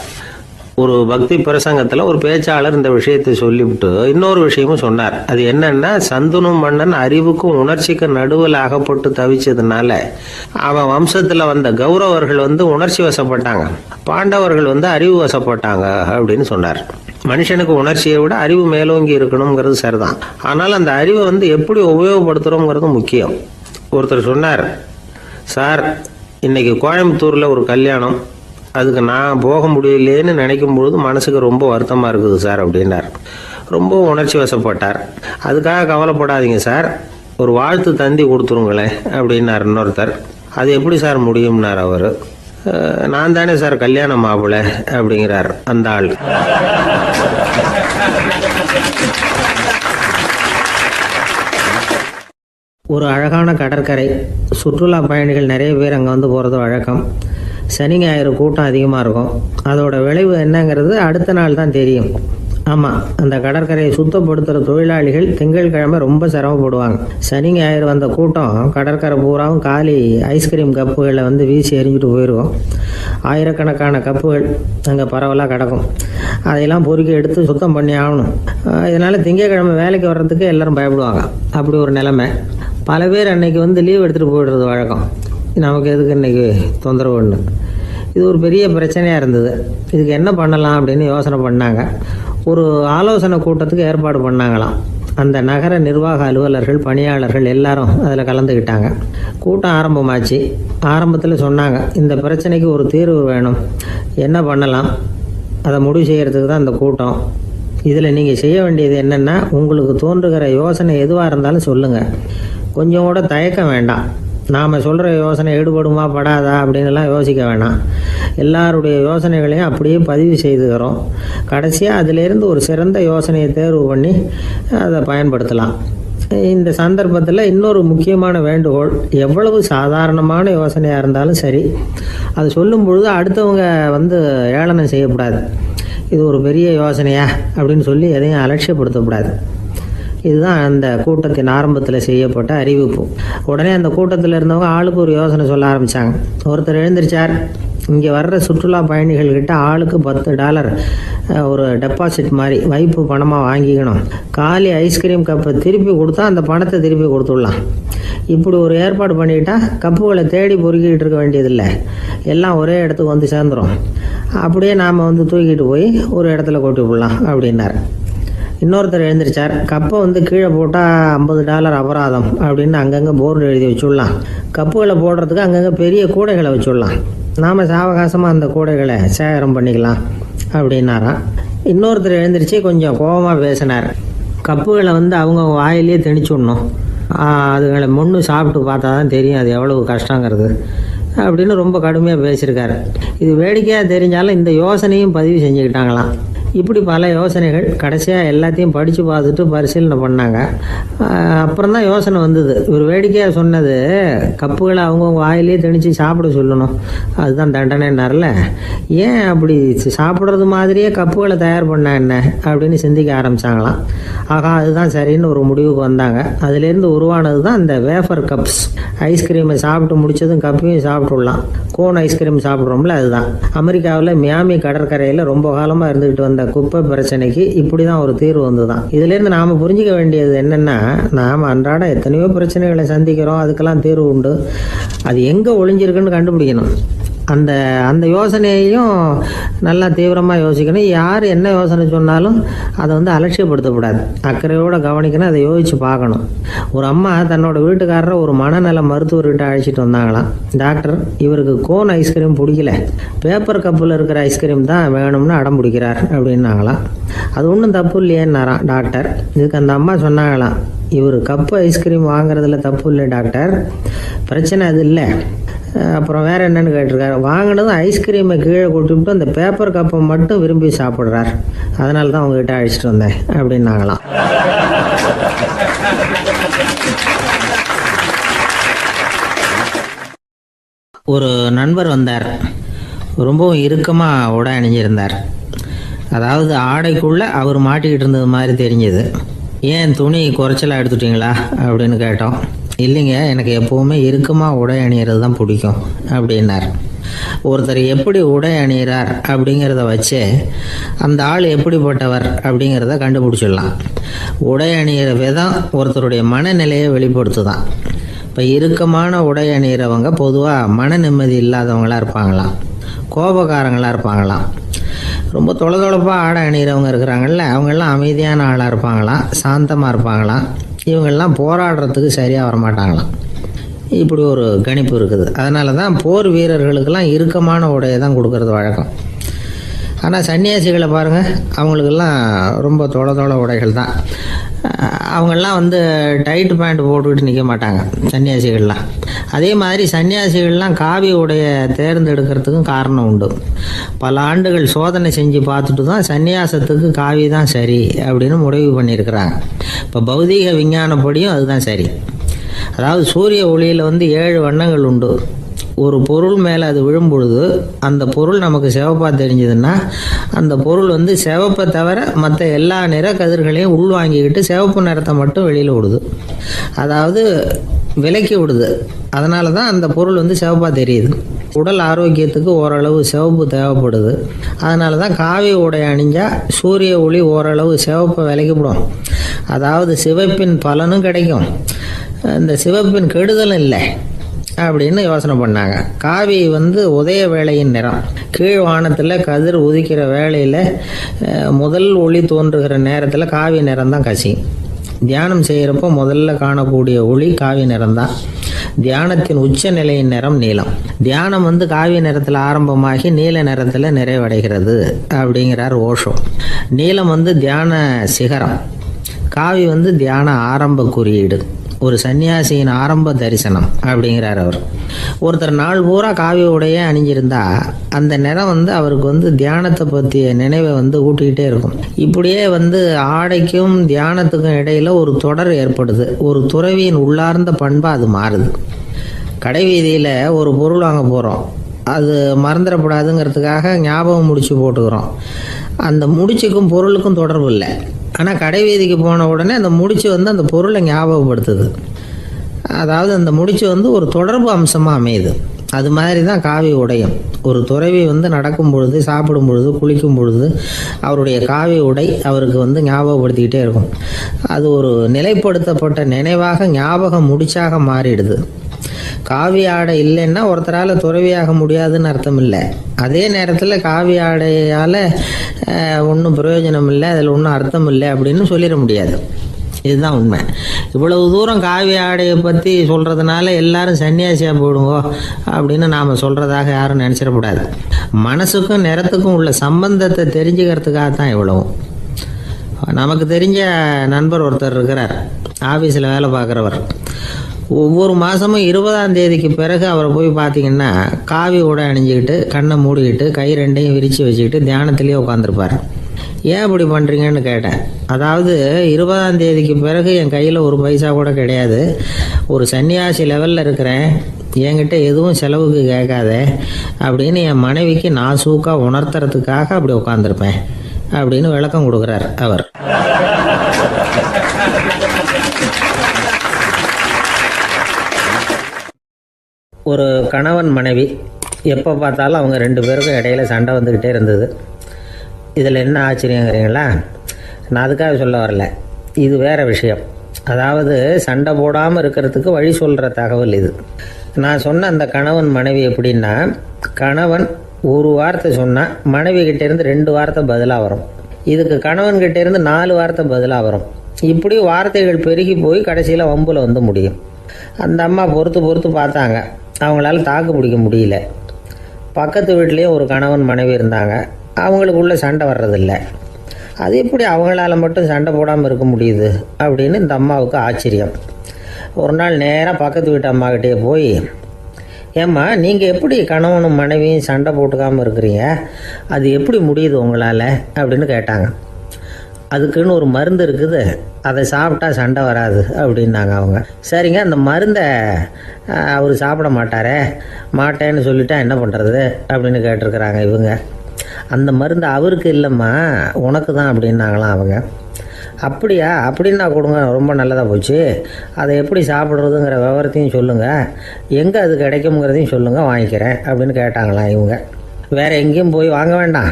ஒரு பக்தி பிரசங்கத்தில் ஒரு பேச்சாளர் இந்த விஷயத்தை சொல்லிவிட்டு இன்னொரு விஷயமும் சொன்னார். அது என்னன்னா, சந்தனு மன்னன் அறிவுக்கும் உணர்ச்சிக்கும் நடுவில் அகப்பட்டு தவிச்சதுனால அவன் வம்சத்தில் வந்த கௌரவர்கள் உணர்ச்சி வசப்பட்டாங்க, பாண்டவர்கள் அறிவு வசப்பட்டாங்க அப்படின்னு சொன்னார். மனுஷனுக்கு உணர்ச்சியை விட அறிவு மேலோங்கி இருக்கணுங்கிறது சரிதான். ஆனால் அந்த அறிவை எப்படி உபயோகப்படுத்துகிறோங்கிறது முக்கியம். ஒருத்தர் சொன்னார், சார், இன்னைக்கு கோயம்புத்தூரில் ஒரு கல்யாணம், அதுக்கு நான் போக முடியலேன்னு நினைக்கும் பொழுது மனசுக்கு ரொம்ப வருத்தமாக இருக்குது சார் அப்படின்னார். ரொம்ப உணர்ச்சி வசப்பட்டார். அதுக்காக கவலைப்படாதீங்க சார், ஒரு வாழ்த்து தந்தி கொடுத்துருங்களேன் அப்படின்னார் இன்னொருத்தர். அது எப்படி சார் முடியும்னார் அவர். நான் தானே சார் கல்யாண மாப்பிள்ளை அப்படிங்கிறார் அந்த ஆள். ஒரு அழகான கடற்கரை. சுற்றுலா பயணிகள் நிறைய பேர் அங்கே போகிறது வழக்கம். சனி ஞாயிறு கூட்டம் அதிகமாக இருக்கும். அதோட விளைவு என்னங்கிறது அடுத்த நாள் தான் தெரியும். ஆமாம், அந்த கடற்கரையை சுத்தப்படுத்துகிற தொழிலாளிகள் திங்கட்கிழமை ரொம்ப சிரமப்படுவாங்க. சனி ஞாயிறு வந்த கூட்டம் கடற்கரை பூராவும் காலி ஐஸ்கிரீம் கப்புகளை வீசி எறிஞ்சிட்டு போயிருக்கும். ஆயிரக்கணக்கான கப்புகள் அங்கே பரவலாக கிடக்கும். அதையெல்லாம் பொறுக்கி எடுத்து சுத்தம் பண்ணி ஆகணும். இதனால் திங்கட்கிழமை வேலைக்கு வர்றதுக்கு எல்லோரும் பயப்படுவாங்க. அப்படி ஒரு நிலைமை. பல பேர் அன்னைக்கு லீவ் எடுத்துகிட்டு போயிடுறது வழக்கம். நமக்கு எதுக்கு இன்றைக்கி தொந்தரவுன்னு. இது ஒரு பெரிய பிரச்சனையாக இருந்தது. இதுக்கு என்ன பண்ணலாம் அப்படின்னு யோசனை பண்ணாங்க. ஒரு ஆலோசனை கூட்டத்துக்கு ஏற்பாடு பண்ணாங்களாம். அந்த நகர நிர்வாக அலுவலர்கள், பணியாளர்கள் எல்லாரும் அதில் கலந்துக்கிட்டாங்க. கூட்டம் ஆரம்பமாச்சு. ஆரம்பத்தில் சொன்னாங்க, இந்த பிரச்சனைக்கு ஒரு தீர்வு வேணும், என்ன பண்ணலாம், அதை முடிவு செய்கிறதுக்கு தான் இந்த கூட்டம். இதில் நீங்கள் செய்ய வேண்டியது என்னென்னா, உங்களுக்கு தோன்றுகிற யோசனை எதுவாக இருந்தாலும் சொல்லுங்கள். கொஞ்சம் கூட தயக்கம் வேண்டாம். நாம் சொல்கிற யோசனை ஈடுபடுமா படாதா அப்படின்லாம் யோசிக்க வேணாம். எல்லாருடைய யோசனைகளையும் அப்படியே பதிவு செய்துக்கிறோம். கடைசியாக அதிலேருந்து ஒரு சிறந்த யோசனையை தேர்வு பண்ணி அதை பயன்படுத்தலாம். இந்த சந்தர்ப்பத்தில் இன்னொரு முக்கியமான வேண்டுகோள், எவ்வளவு சாதாரணமான யோசனையாக இருந்தாலும் சரி, அது சொல்லும் பொழுது அடுத்தவங்க ஏளனம் செய்யக்கூடாது. இது ஒரு பெரிய யோசனையா அப்படின்னு சொல்லி எதையும் அலட்சியப்படுத்தக்கூடாது. இதுதான் அந்த கூட்டத்தின் ஆரம்பத்தில் செய்யப்பட்ட அறிவிப்பு. உடனே அந்த கூட்டத்தில் இருந்தவங்க ஆளுக்கு ஒரு யோசனை சொல்ல ஆரம்பித்தாங்க. ஒருத்தர் எழுந்திருச்சார், இங்கே வர்ற சுற்றுலா பயணிகள்கிட்ட ஆளுக்கு $10 ஒரு டெபாசிட் மாதிரி வைப்பு பணமாக வாங்கிக்கணும். காலி ஐஸ்கிரீம் கப்பை திருப்பி கொடுத்தா அந்த பணத்தை திருப்பி கொடுத்துடலாம். இப்படி ஒரு ஏற்பாடு பண்ணிக்கிட்டா கப்புகளை தேடி பொறுக்கிட்டு இருக்க வேண்டியதில்லை, எல்லாம் ஒரே இடத்துக்கு வந்து சேர்ந்துடும். அப்படியே நாம் தூக்கிட்டு போய் ஒரு இடத்துல கொட்டி விடலாம் அப்படின்னார். இன்னொருத்தர் எழுந்திரிச்சார், கப்பை கீழே போட்டால் $50 அபராதம் அப்படின்னு அங்கங்கே போர்டு எழுதி வச்சுடலாம். கப்புகளை போடுறதுக்கு அங்கங்கே பெரிய கூடைகளை வச்சுடலாம். நாம் சாவகாசமாக அந்த கூடைகளை சேகரம் பண்ணிக்கலாம் அப்படின்னாராம். இன்னொருத்தர் எழுந்திரிச்சு கொஞ்சம் கோபமாக பேசினார். கப்புகளை அவங்க வாயிலே திணிச்சுடணும், அதுகளை முன்னு சாப்பிட்டு பார்த்தா தான் தெரியும் அது எவ்வளவு கஷ்டங்கிறது அப்படின்னு ரொம்ப கடுமையாக பேசியிருக்காரு. இது வேடிக்கையாக தெரிஞ்சாலும் இந்த யோசனையும் பதிவு செஞ்சுக்கிட்டாங்களாம். இப்படி பல யோசனைகள். கடைசியாக எல்லாத்தையும் படித்து பார்த்துட்டு பரிசீலனை பண்ணாங்க. அப்புறம் தான் யோசனை வந்தது. ஒரு வேடிக்கையாக சொன்னது, கப்புகளை அவங்கவுங்க வாயிலே திணிச்சு சாப்பிட சொல்லணும், அதுதான் தண்டனைன்னார்ல. ஏன் அப்படி சாப்பிட்றது மாதிரியே கப்புகளை தயார் பண்ண என்ன அப்படின்னு சிந்திக்க ஆரம்பித்தாங்களாம். ஆகா, அதுதான் சரின்னு ஒரு முடிவுக்கு வந்தாங்க. அதுலேருந்து உருவானது தான் இந்த வேஃபர் கப்ஸ். ஐஸ்கிரீமை சாப்பிட்டு முடித்ததும் கப்பையும் சாப்பிட்டுடலாம். கோன் ஐஸ்கிரீம் சாப்பிட்றோம்ல, அதுதான். அமெரிக்காவில் மியாமி கடற்கரையில் ரொம்ப காலமாக இருந்துக்கிட்டு வந்த குப்பை பிரச்சனைக்கு இப்படி தான் ஒரு தீர்வு வந்துதான். இதுலேருந்து நாம் புரிஞ்சிக்க வேண்டியது என்னென்னா, நாம் அன்றாட எத்தனையோ பிரச்சனைகளை சந்திக்கிறோம், அதுக்கெல்லாம் தீர்வு உண்டு. அது எங்கே ஒளிஞ்சிருக்குன்னு கண்டுபிடிக்கணும். அந்த யோசனையையும் நல்லா தீவிரமாக யோசிக்கணும். யார் என்ன யோசனை சொன்னாலும் அதை அலட்சியப்படுத்தக்கூடாது, அக்கறையோடு கவனிக்கணும், அதை யோசித்து பார்க்கணும். ஒரு அம்மா தன்னோட வீட்டுக்காரரை ஒரு மனநல மருத்துவர்கிட்ட அழைச்சிட்டு வந்தாங்களாம். டாக்டர், இவருக்கு கோன் ஐஸ்கிரீம் பிடிக்கல, பேப்பர் கப்பில் இருக்கிற ஐஸ்கிரீம் தான் வேணும்னு அடம் பிடிக்கிறார் அப்படின்னாங்களாம். அது ஒன்றும் தப்பு இல்லையேன்னாராம் டாக்டர். இதுக்கு அந்த அம்மா சொன்னாங்களாம், இவர் கப்பு ஐஸ்கிரீம் வாங்குறதுல தப்பு இல்லை டாக்டர், பிரச்சனை அது இல்லை. அப்புறம் வேறு என்னென்னு கேட்டிருக்காரு. வாங்கினதும் ஐஸ்கிரீமை கீழே கொட்டிவிட்டு அந்த பேப்பர் கப்பை மட்டும் விரும்பி சாப்பிட்றார், அதனால தான் உங்ககிட்ட அழைச்சிட்டு வந்தேன் அப்படின்னாங்களாம். ஒரு நண்பர் வந்தார். ரொம்பவும் இறுக்கமாக உடை அணிஞ்சிருந்தார். அதாவது ஆடைக்குள்ளே அவர் மாட்டிக்கிட்டு இருந்தது மாதிரி தெரிஞ்சது. ஏன் துணி குறைச்சலாக எடுத்துட்டிங்களா அப்படின்னு கேட்டோம். இல்லைங்க, எனக்கு எப்போவுமே இறுக்கமாக உடை அணிகிறது தான் பிடிக்கும் அப்படின்னார். ஒருத்தர் எப்படி உடை அணிகிறார் அப்படிங்கிறத வச்சு அந்த ஆள் எப்படிப்பட்டவர் அப்படிங்கிறத கண்டுபிடிச்சிடலாம். உடை அணிகிற விதம் ஒருத்தருடைய மனநிலையை வெளிப்படுத்துதான். இப்போ இறுக்கமான உடை அணிகிறவங்க பொதுவாக மன நிம்மதி இல்லாதவங்களாக இருப்பாங்களாம், கோபக்காரங்களாக இருப்பாங்களாம். ரொம்ப தொலைதொலைப்பாக ஆடை அணிகிறவங்க இருக்கிறாங்கல்ல, அவங்கெல்லாம் அமைதியான ஆளாக இருப்பாங்களாம், சாந்தமாக இருப்பாங்களாம். இவங்கெல்லாம் போராடுறதுக்கு சரியாக வரமாட்டாங்களாம். இப்படி ஒரு கணிப்பு இருக்குது. அதனால தான் போர் வீரர்களுக்கெல்லாம் இறுக்கமான உடையை தான் கொடுக்கறது வழக்கம். ஆனால் சன்னியாசிகளை பாருங்கள், அவங்களுக்கெல்லாம் ரொம்ப தொலை உடைகள் தான். அவங்கெல்லாம் டைட் பேண்ட் போட்டுக்கிட்டு நிற்க மாட்டாங்க சன்னியாசிகள்லாம். அதே மாதிரி சன்னியாசிகள்லாம் காவி உடையை தேர்ந்தெடுக்கிறதுக்கும் காரணம் உண்டு. பல ஆண்டுகள் சோதனை செஞ்சு பார்த்துட்டு தான் சன்னியாசத்துக்கு காவி தான் சரி அப்படின்னு முடிவு பண்ணியிருக்கிறாங்க. இப்போ பௌதீக விஞ்ஞானப்படியும் அதுதான் சரி. அதாவது சூரிய ஒளியில் 7 வண்ணங்கள் உண்டு. ஒரு பொருள் மேலே அது விழும் பொழுது அந்த பொருள் நமக்கு சிவப்பாக தெரிஞ்சதுன்னா அந்த பொருள் சிவப்பை தவிர மற்ற எல்லா நிற கதிர்களையும் உள்வாங்கிக்கிட்டு சிவப்பு நிறத்தை மட்டும் வெளியில் விடுது, அதாவது விலக்கி விடுது. அதனால தான் அந்த பொருள் சிவப்பாக தெரியுது. உடல் ஆரோக்கியத்துக்கு ஓரளவு சிவப்பு தேவைப்படுது. அதனால தான் காவி உடை அணிஞ்சால் சூரிய ஒளி ஓரளவு சிவப்பை விலக்கிவிடும். அதாவது சிவப்பின் பலனும் கிடைக்கும், இந்த சிவப்பின் கெடுதலும் இல்லை. அப்படின்னு யோசனை பண்ணாங்க. காவி உதய வேளையின் நிறம். கீழ் வானத்தில் கதிர் உதிக்கிற வேளையில் முதல் ஒளி தோன்றுகிற நேரத்தில் காவி நிறம் தான் கசியும். தியானம் செய்கிறப்போ முதல்ல காணக்கூடிய ஒளி காவி நிறம் தான். தியானத்தின் உச்ச நிலையின் நிறம் நீலம். தியானம் காவி நிறத்தில் ஆரம்பமாகி நீல நிறத்தில் நிறைவடைகிறது அப்படிங்கிறார் ஓஷோ. நீலம் தியான சிகரம். காவி தியான ஆரம்ப குறியீடு, ஒரு சன்னியாசியின் ஆரம்ப தரிசனம் அப்படிங்கிறார் அவர். ஒருத்தர் நாள் பூரா காவி உடைய அணிஞ்சிருந்தா அந்த நிறம் அவருக்கு தியானத்தை பற்றிய நினைவை ஊட்டிக்கிட்டே இருக்கும். இப்படியே ஆடைக்கும் தியானத்துக்கும் இடையில ஒரு தொடர் ஏற்படுது. ஒரு துறவியின் உள்ளார்ந்த பண்பா அது மாறுது. கடை வீதியில் ஒரு பொருள் வாங்க போகிறோம், அது மறந்துடக்கூடாதுங்கிறதுக்காக ஞாபகம் முடிச்சு போட்டுக்கிறோம். அந்த முடிச்சுக்கும் பொருளுக்கும் தொடர்பு இல்லை. ஆனால் கடை வீதிக்கு போன உடனே அந்த முடிச்சு அந்த பொருளை ஞாபகப்படுத்துது. அதாவது அந்த முடிச்சு ஒரு தொடர்பு அம்சமாக அமையுது. அது மாதிரி தான் காவி உடையும். ஒரு துறவி நடக்கும் பொழுது, சாப்பிடும் பொழுது, குளிக்கும் பொழுது அவருடைய காவி உடை அவருக்கு ஞாபகப்படுத்திக்கிட்டே இருக்கும். அது ஒரு நிலைப்படுத்தப்பட்ட நினைவாக ஞாபகம் முடிச்சாக மாறிடுது. காவி ஆடை இல்லைன்னா ஒருத்தரால் துறவியாக முடியாதுன்னு அர்த்தம் இல்லை. அதே நேரத்தில் காவி ஆடையால் ஒன்றும் பிரயோஜனம் இல்லை, அதில் ஒன்றும் அர்த்தம் இல்லை அப்படின்னு சொல்லிட முடியாது. இதுதான் உண்மை. இவ்வளவு தூரம் காவி ஆடையை பற்றி சொல்கிறதுனால எல்லாரும் சன்னியாசியாக போயிடுங்கோ அப்படின்னு நாம் சொல்கிறதாக யாரும் நினச்சிடக்கூடாது. மனசுக்கும் நிறத்துக்கும் உள்ள சம்பந்தத்தை தெரிஞ்சுக்கிறதுக்காக தான் இவ்வளவும். நமக்கு தெரிஞ்ச நண்பர் ஒருத்தர் இருக்கிறார், ஆஃபீஸில் வேலை பார்க்குறவர். ஒவ்வொரு மாதமும் 20ஆம் தேதிக்கு பிறகு அவரை போய் பார்த்தீங்கன்னா காவி உடை அணிஞ்சிக்கிட்டு, கண்ணை மூடிக்கிட்டு, கை ரெண்டையும் விரித்து வச்சுக்கிட்டு தியானத்திலேயே உட்காந்துருப்பார். ஏன் இப்படி பண்ணுறீங்கன்னு கேட்டேன். அதாவது 20ஆம் தேதிக்கு பிறகு என் கையில் ஒரு பைசா கூட கிடையாது, ஒரு சன்னியாசி லெவலில் இருக்கிறேன், என்கிட்ட எதுவும் செலவுக்கு கேட்காத அப்படின்னு என் மனைவிக்கு நான் சூக்காக உணர்த்துறதுக்காக அப்படி உட்காந்துருப்பேன் அப்படின்னு விளக்கம் கொடுக்குறார் அவர். ஒரு கணவன் மனைவி எப்போ பார்த்தாலும் அவங்க 2 பேருக்கும் இடையில சண்டை வந்துக்கிட்டே இருந்தது. இதில் என்ன ஆச்சரியங்கிறீங்களா? நான் அதுக்காக சொல்ல வரல, இது வேறு விஷயம். அதாவது சண்டை போடாமல் இருக்கிறதுக்கு வழி சொல்கிற தகவல் இது. நான் சொன்ன அந்த கணவன் மனைவி எப்படின்னா, கணவன் ஒரு வார்த்தை சொன்னால் மனைவி கிட்டேருந்து 2 வார்த்தை பதிலாக வரும். இதுக்கு கணவன்கிட்டேருந்து 4 வார்த்தை பதிலாக வரும். இப்படி வார்த்தைகள் பெருகி போய் கடைசியில் வம்பில் முடியும். அந்த அம்மா பொறுத்து பார்த்தாங்க, அவங்களால தாக்கு பிடிக்க முடியல. பக்கத்து வீட்லேயே ஒரு கணவன் மனைவி இருந்தாங்க, அவங்களுக்குள்ள சண்டை வர்றதில்லை. அது எப்படி அவங்களால மட்டும் சண்டை போடாமல் இருக்க முடியுது அப்படின்னு இந்த அம்மாவுக்கு ஆச்சரியம். ஒரு நாள் நேராக பக்கத்து வீட்டு அம்மாக்கிட்டே போய், ஏம்மா நீங்கள் எப்படி கணவனும் மனைவியும் சண்டை போட்டுக்காமல் இருக்கிறீங்க, அது எப்படி முடியுது உங்களால் அப்படின்னு கேட்டாங்க. அதுக்குன்னு ஒரு மருந்து இருக்குது, அதை சாப்பிட்டா சண்டை வராது அப்படின்னாங்க அவங்க. சரிங்க, அந்த மருந்தை அவர் சாப்பிட மாட்டேன்னு சொல்லிட்டா என்ன பண்ணுறது அப்படின்னு கேட்டிருக்கிறாங்க இவங்க. அந்த மருந்து அவருக்கு இல்லைம்மா, உனக்கு தான் அப்படின்னாங்களாம் அவங்க. அப்படியா, அப்படின்னா கொடுங்க, ரொம்ப நல்லதாக போச்சு. அதை எப்படி சாப்பிட்றதுங்கிற விவரத்தையும் சொல்லுங்கள், எங்கே அது கிடைக்குங்கிறதையும் சொல்லுங்கள், வாங்கிக்கிறேன் அப்படின்னு கேட்டாங்களாம் இவங்க. வேறு எங்கேயும் போய் வாங்க வேண்டாம்,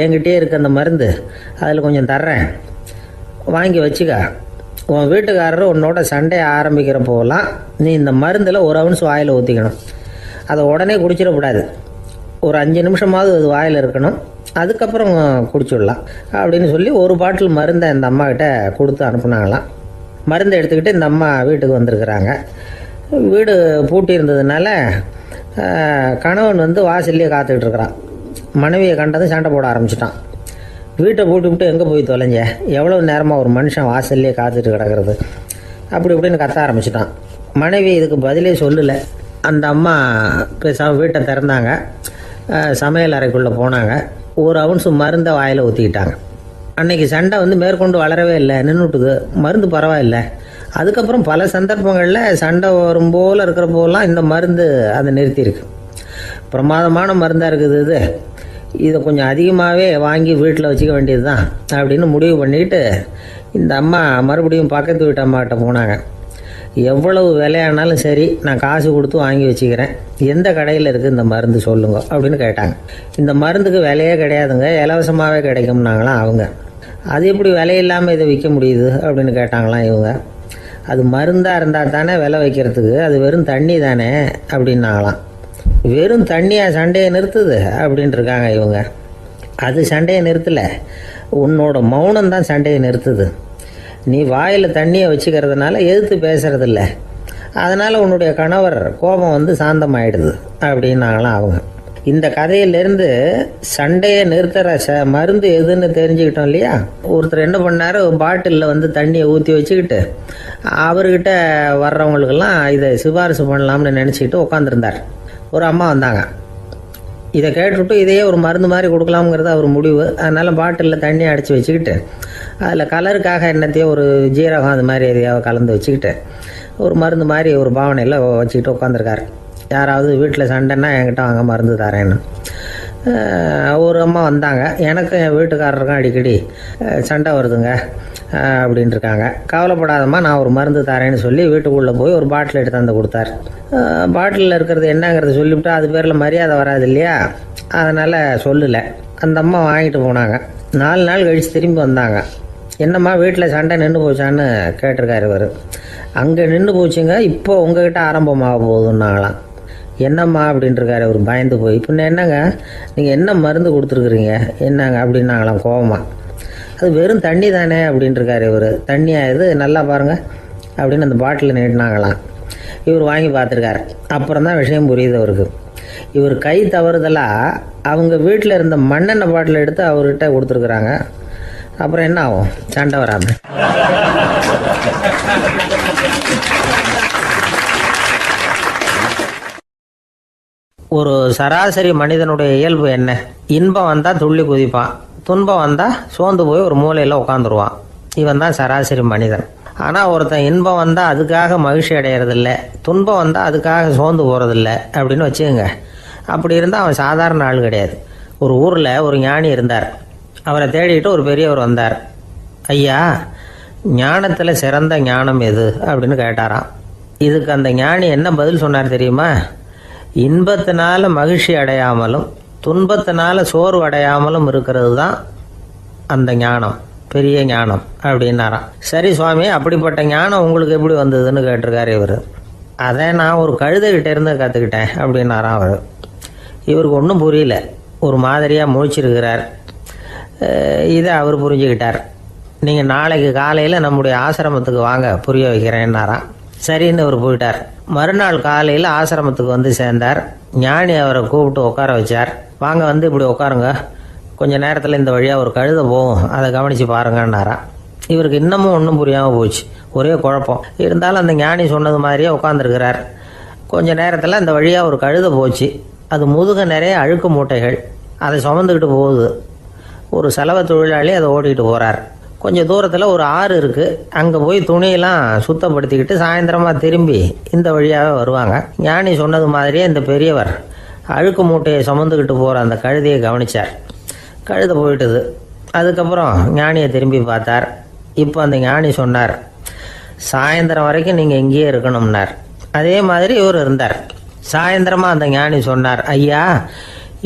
என்கிட்டே இருக்க அந்த மருந்து அதில் கொஞ்சம் தர்றேன், வாங்கி வச்சுக்க. உன் வீட்டுக்காரர் உன்னோட சண்டையை ஆரம்பிக்கிறப்போலாம் நீ இந்த மருந்தில் 1 ounce வாயில் ஊற்றிக்கணும். அதை உடனே குடிச்சிடக்கூடாது, ஒரு 5 நிமிஷமாவது அது வாயில் இருக்கணும், அதுக்கப்புறம் குடிச்சிடலாம் அப்படின்னு சொல்லி ஒரு பாட்டில் மருந்தை இந்த அம்மாக்கிட்ட கொடுத்து அனுப்புனாங்களாம். மருந்தை எடுத்துக்கிட்டு இந்த அம்மா வீட்டுக்கு வந்திருக்கிறாங்க. வீடு பூட்டி இருந்ததுனால கணவன் வாசல்லையே காத்துக்கிட்டு இருக்கிறான். மனைவியை கண்டதும் சண்டை போட ஆரம்பிச்சிட்டான். வீட்டை பூட்டி விட்டு எங்கே போய் தொலைஞ்ச, எவ்வளோ நேரமாக ஒரு மனுஷன் வாசல்லையே காத்துட்டு கிடக்கிறது அப்படி இப்படின்னு கத்த ஆரம்பிச்சிட்டான். மனைவி இதுக்கு பதிலே சொல்லலை. அந்த அம்மா பேசாமல் வீட்டை திறந்தாங்க, சமையல் அறைக்குள்ளே போனாங்க, 1 ounce மருந்தை வாயில் ஊற்றிக்கிட்டாங்க. அன்னைக்கு சண்டை மேற்கொண்டு வளரவே இல்லை, நின்றுட்டுது. மருந்து பரவாயில்லை. அதுக்கப்புறம் பல சந்தர்ப்பங்களில் சண்டை வரும் போல் இருக்கிற போலாம் இந்த மருந்து அதை நிறுத்தியிருக்கு. பிரமாதமான மருந்தாக இருக்குது இதை கொஞ்சம் அதிகமாகவே வாங்கி வீட்டில் வச்சுக்க வேண்டியது தான் அப்படின்னு முடிவு பண்ணிக்கிட்டு இந்த அம்மா மறுபடியும் பக்கத்து வீட்டு அம்மாக்கிட்ட போனாங்க. எவ்வளவு விலையானாலும் சரி, நான் காசு கொடுத்து வாங்கி வச்சுக்கிறேன், எந்த கடையில் இருக்குது இந்த மருந்து சொல்லுங்க அப்படின்னு கேட்டாங்க. இந்த மருந்துக்கு விலையே கிடையாதுங்க, இலவசமாகவே கிடைக்கும்னாங்களாம் அவங்க. அது எப்படி விலையில்லாமல் இதை விற்க முடியுது அப்படின்னு கேட்டாங்களாம் இவங்க. அது மருந்தாக இருந்தால் தானே விலை வைக்கிறதுக்கு, அது வெறும் தண்ணி தானே அப்படின்னாங்களாம். வெறும் தண்ணியாக சண்டையை நிறுத்துது அப்படின்ட்டு இருக்காங்க இவங்க. அது சண்டையை நிறுத்தலை, உன்னோட மௌனம் தான் சண்டையை நிறுத்துது. நீ வாயில் தண்ணியை வச்சுக்கிறதுனால எதிர்த்து பேசுறதில்ல, அதனால் உன்னுடைய கணவர் கோபம் வந்து சாந்தமாயிடுது அப்படின்னாங்களாம் அவங்க. இந்த கதையிலேருந்து சண்டையை நிறுத்துகிற மருந்து எதுன்னு தெரிஞ்சுக்கிட்டோம் இல்லையா. ஒருத்தர் என்ன பண்ணார், பாட்டிலில் வந்து தண்ணியை ஊற்றி வச்சுக்கிட்டு அவர்கிட்ட வர்றவங்களுக்கெல்லாம் இதை சிபாரிசு பண்ணலாம்னு நினச்சிக்கிட்டு உட்காந்துருந்தார். ஒரு அம்மா வந்தாங்க. இதை கேட்டுவிட்டு இதையே ஒரு மருந்து மாதிரி கொடுக்கலாம்ங்கிறது அவர் முடிவு. அதனால் பாட்டிலில் தண்ணியை அடித்து வச்சுக்கிட்டு அதில் கலருக்காக என்னத்தையோ ஒரு ஜீரகம் அது மாதிரி எதையாவது கலந்து வச்சுக்கிட்டு ஒரு மருந்து மாதிரி ஒரு பாவனையில் வச்சுக்கிட்டு உட்காந்துருக்காரு. யாராவது வீட்டில் சண்டைன்னா என்கிட்ட வாங்க மருந்து தரேன்னு. ஒரு அம்மா வந்தாங்க. எனக்கும் என் வீட்டுக்காரருக்கும் அடிக்கடி சண்டை வருதுங்க அப்படின்ட்டு இருக்காங்க. கவலைப்படாதம்மா, நான் ஒரு மருந்து தரேன்னு சொல்லி வீட்டுக்குள்ளே போய் ஒரு பாட்டில் எடுத்து வந்து கொடுத்தாரு. பாட்டிலில் இருக்கிறது என்னங்கிறத சொல்லிவிட்டா அது பேரில் மரியாதை வராது இல்லையா, அதனால் சொல்லலை. அந்த அம்மா வாங்கிட்டு போனாங்க. 4 நாள் கழித்து திரும்பி வந்தாங்க. என்னம்மா வீட்டில் சண்டை நின்று போச்சான்னு கேட்டிருக்காரு இவர். அங்கே நின்று போச்சுங்க, இப்போ உங்ககிட்ட ஆரம்பமாக போகுதுன்னாங்களாம். என்னம்மா அப்படின்ட்டுருக்காரு அவர் பயந்து போய். பின்ன என்னங்க நீங்கள் என்ன மருந்து கொடுத்துருக்குறீங்க என்னங்க அப்படின்னாங்களாம் கோபமாக. அது வெறும் தண்ணி தானே அப்படின்ட்டுருக்காரு இவர். தண்ணியாக இது நல்லா பாருங்கள் அப்படின்னு அந்த பாட்டிலில் நீட்டினாங்களாம். இவர் வாங்கி பார்த்துருக்காரு. அப்புறம் தான் விஷயம் புரியுது அவருக்கு. இவர் கை தவறுதலாக அவங்க வீட்டில் இருந்த மண்ணெண்ணெய் பாட்டில் எடுத்து அவர்கிட்ட கொடுத்துருக்குறாங்க. அப்புறம் என்ன ஆகும், சண்டை வராமல். ஒரு சராசரி மனிதனுடைய இயல்பு என்ன? இன்பம் வந்தால் துள்ளி குதிப்பான், துன்பம் வந்தால் சோர்ந்து போய் ஒரு மூலையில் உட்காந்துருவான். இவன் தான் சராசரி மனிதன். ஆனால் ஒருத்தன் இன்பம் வந்தால் அதுக்காக மகிழ்ச்சி அடையிறதில்ல, துன்பம் வந்தால் அதுக்காக சோர்ந்து போகிறதில்ல அப்படின்னு வச்சுக்கோங்க. அப்படி இருந்தால் அவன் சாதாரண ஆள் கிடையாது. ஒரு ஊரில் ஒரு ஞானி இருந்தார். அவரை தேடிட்டு ஒரு பெரியவர் வந்தார். ஐயா, ஞானத்தில் சிறந்த ஞானம் எது அப்படின்னு கேட்டாராம். இதுக்கு அந்த ஞானி என்ன பதில் சொன்னார் தெரியுமா? இன்பத்தினால மகிழ்ச்சி அடையாமலும் துன்பத்தினால சோர்வு அடையாமலும் இருக்கிறது தான் அந்த ஞானம், பெரிய ஞானம் அப்படின்னாராம். சரி சுவாமி, அப்படிப்பட்ட ஞானம் உங்களுக்கு எப்படி வந்ததுன்னு கேட்டிருக்காரு இவர். அதை நான் ஒரு கழுதைகிட்ட இருந்து கற்றுக்கிட்டேன் அப்படின்னாராம் அவர். இவருக்கு ஒன்றும் புரியல, ஒரு மாதிரியாக முழிச்சிருக்கிறார். இதை அவர் புரிஞ்சுக்கிட்டார். நீங்கள் நாளைக்கு காலையில் நம்முடைய ஆசிரமத்துக்கு வாங்க, புரிய வைக்கிறேன்னாராம். சரின்னு அவர் போயிட்டார். மறுநாள் காலையில் ஆசிரமத்துக்கு வந்து சேர்ந்தார். ஞானி அவரை கூப்பிட்டு உட்கார வச்சார். வாங்க வந்து இப்படி உட்காருங்க, கொஞ்சம் நேரத்தில் இந்த வழியாக ஒரு கழுதை போகும், அதை கவனித்து பாருங்கன்னாராம். இவருக்கு இன்னமும் ஒன்றும் புரியாமல் போச்சு, ஒரே குழப்பம். இருந்தாலும் அந்த ஞானி சொன்னது மாதிரியே உட்காந்துருக்கிறார். கொஞ்சம் நேரத்தில் அந்த வழியாக ஒரு கழுதை போச்சு. அது முதுக நிறைய அழுக்கு மூட்டைகள், அதை சுமந்துக்கிட்டு போகுது. ஒரு செலவு தொழிலாளி அதை ஓட்டிகிட்டு போகிறார். கொஞ்சம் தூரத்தில் ஒரு ஆறு இருக்குது. அங்கே போய் துணியெல்லாம் சுத்தப்படுத்திக்கிட்டு சாயந்தரமாக திரும்பி இந்த வழியாகவே வருவாங்க. ஞானி சொன்னது மாதிரியே இந்த பெரியவர் அழுக்கு மூட்டையை சுமந்துக்கிட்டு போகிற அந்த கழுதையை கவனித்தார். கழுதை போயிட்டுது. அதுக்கப்புறம் ஞானியை திரும்பி பார்த்தார். இப்போ அந்த ஞானி சொன்னார், சாயந்தரம் வரைக்கும் நீங்கள் இங்கேயே இருக்கணும்னார். அதே மாதிரி இவர் இருந்தார். சாயந்தரமாக அந்த ஞானி சொன்னார், ஐயா,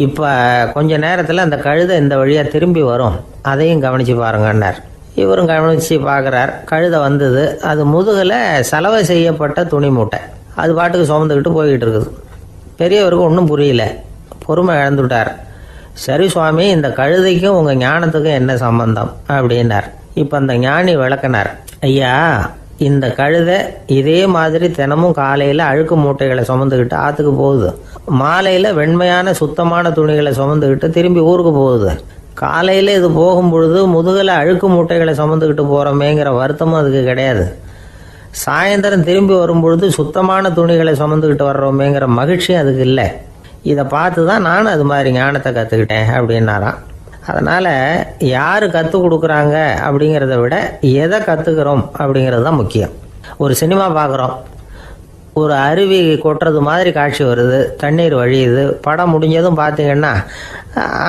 இப்போ கொஞ்ச நேரத்தில் அந்த கழுதை இந்த வழியாக திரும்பி வரும், அதையும் கவனித்து பாருங்கன்னார். இவரும் கவனித்து பார்க்குறார். கழுதை வந்தது. அது முதுகில் சலவை செய்யப்பட்ட துணி மூட்டை, அது பாட்டுக்கு சுமந்துக்கிட்டு போய்கிட்டு இருக்குது. பெரியவருக்கு ஒன்றும் புரியல, பொறுமை இழந்துவிட்டார். சரி சுவாமி, இந்த கழுதைக்கும் உங்கள் ஞானத்துக்கும் என்ன சம்பந்தம் அப்படின்னார். இப்போ அந்த ஞானி விளக்கினார். ஐயா, இந்த கழுதை இதே மாதிரி தினமும் காலையில் அழுக்கு மூட்டைகளை சுமந்துக்கிட்டு ஆற்றுக்கு போகுது, மாலையில் வெண்மையான சுத்தமான துணிகளை சுமந்துக்கிட்டு திரும்பி ஊருக்கு போகுது. காலையில் இது போகும் பொழுது முதுகில் அழுக்கு மூட்டைகளை சுமந்துக்கிட்டு போகிறோமேங்கிற வருத்தமும் அதுக்கு கிடையாது. சாயந்தரம் திரும்பி வரும்பொழுது சுத்தமான துணிகளை சுமந்துக்கிட்டு வர்றோமேங்கிற மகிழ்ச்சியும் அதுக்கு இல்லை. இதை பார்த்து தான் நானும் அது மாதிரி ஞானத்தை கற்றுக்கிட்டேன் அப்படின்னாராம். அதனால் யார் கற்றுக் கொடுக்குறாங்க அப்படிங்கிறத விட எதை கற்றுக்கிறோம் அப்படிங்கிறது தான் முக்கியம். ஒரு சினிமா பார்க்குறோம், ஒரு அருவி கொட்டுறது மாதிரி காட்சி வருது, தண்ணீர் வழியுது. படம் முடிஞ்சதும் பார்த்தீங்கன்னா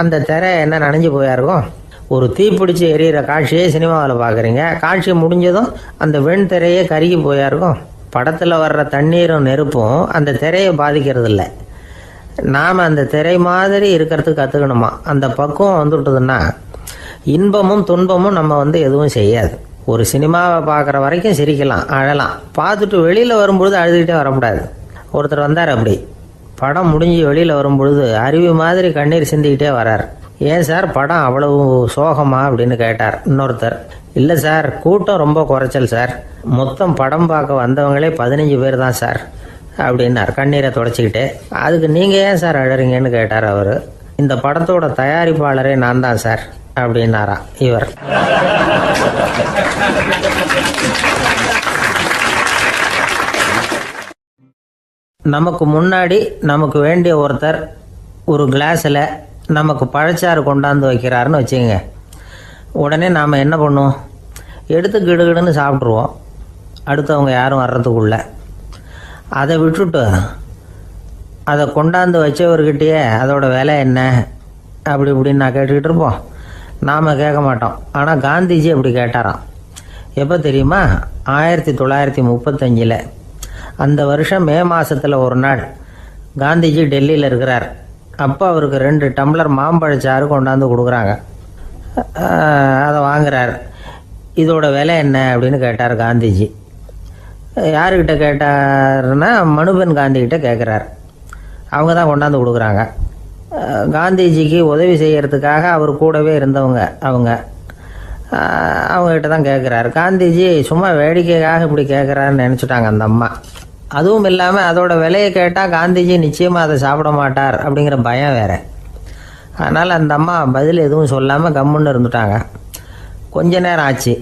அந்த திரை என்ன நனைஞ்சு போயாருக்கும். ஒரு தீப்பிடிச்சு எரியிற காட்சியே சினிமாவில் பார்க்குறீங்க, காட்சி முடிஞ்சதும் அந்த வெண் திரையே கருகி போயாருக்கும். படத்தில் வர்ற தண்ணீரும் நெருப்பும் அந்த திரையை பாதிக்கிறது இல்லை. நாம் அந்த திரை மாதிரி இருக்கிறதுக்கு கற்றுக்கணுமா. அந்த பக்குவம் வந்துவிட்டதுன்னா இன்பமும் துன்பமும் நம்ம எதுவும் செய்யாது. ஒரு சினிமாவை பார்க்குற வரைக்கும் சிரிக்கலாம், அழலாம். பார்த்துட்டு வெளியில் வரும்பொழுது அழுதுகிட்டே வரக்கூடாது. ஒருத்தர் வந்தார், அப்படி படம் முடிஞ்சு வெளியில் வரும்பொழுது அருவி மாதிரி கண்ணீர் சிந்திக்கிட்டே வரார். ஏன் சார் படம் அவ்வளவு சோகமா அப்படின்னு கேட்டார். இன்னொருத்தர், இல்லை சார் கூட்டம் ரொம்ப குறைச்சல் சார், மொத்தம் படம் பார்க்க வந்தவங்களே 15 பேர் தான் சார் அப்படின்னார் கண்ணீரை தொடச்சிக்கிட்டே. அதுக்கு நீங்கள் ஏன் சார் அழறீங்கன்னு கேட்டார் அவர். இந்த படத்தோட தயாரிப்பாளரே நான் தான் சார் அப்படின்னாரா இவர். நமக்கு முன்னாடி நமக்கு வேண்டிய ஒருத்தர் ஒரு கிளாஸில் நமக்கு பழச்சாறு கொண்டாந்து வைக்கிறாருன்னு வச்சுக்கோங்க. உடனே நாம் என்ன பண்ணுவோம்? எடுத்து கிடுகிடுன்னு சாப்பிட்ருவோம் அடுத்தவங்க யாரும் வர்றதுக்குள்ள. அதை விட்டுட்டு அதை கொண்டாந்து வச்சவர்கிட்டயே அதோட விலை என்ன அப்படி இப்படின்னு நான் கேட்டுக்கிட்டு இருப்போம். நாம் கேட்க மாட்டோம். ஆனால் காந்திஜி அப்படி கேட்டாராம். எப்போ தெரியுமா? 1935. அந்த வருஷம் மே மாதத்தில் ஒரு நாள் காந்திஜி டெல்லியில் இருக்கிறார். அப்போ அவருக்கு 2 டம்ளர் மாம்பழச்சாறு கொண்டாந்து கொடுக்குறாங்க. அதை வாங்குறார். இதோட விலை என்ன அப்படின்னு கேட்டார் காந்திஜி. யாருக்கிட்ட கேட்டார்னா மனுபென் காந்திகிட்ட கேட்குறார். அவங்க தான் கொண்டாந்து கொடுக்குறாங்க. காந்திஜிக்கு உதவி செய்கிறதுக்காக அவர் கூடவே இருந்தவங்க அவங்ககிட்ட தான் கேட்குறாரு. காந்திஜி சும்மா வேடிக்கைக்காக இப்படி கேட்குறாருன்னு நினச்சிட்டாங்க அந்த அம்மா. அதுவும் இல்லாமல் அதோட விலையை கேட்டால் காந்திஜி நிச்சயமாக அதை சாப்பிட மாட்டார் அப்படிங்கிற பயம் வேறு. அதனால் அந்த அம்மா பதில் எதுவும் சொல்லாமல் கம்முன்னு இருந்துட்டாங்க. கொஞ்ச நேரம் ஆச்சு.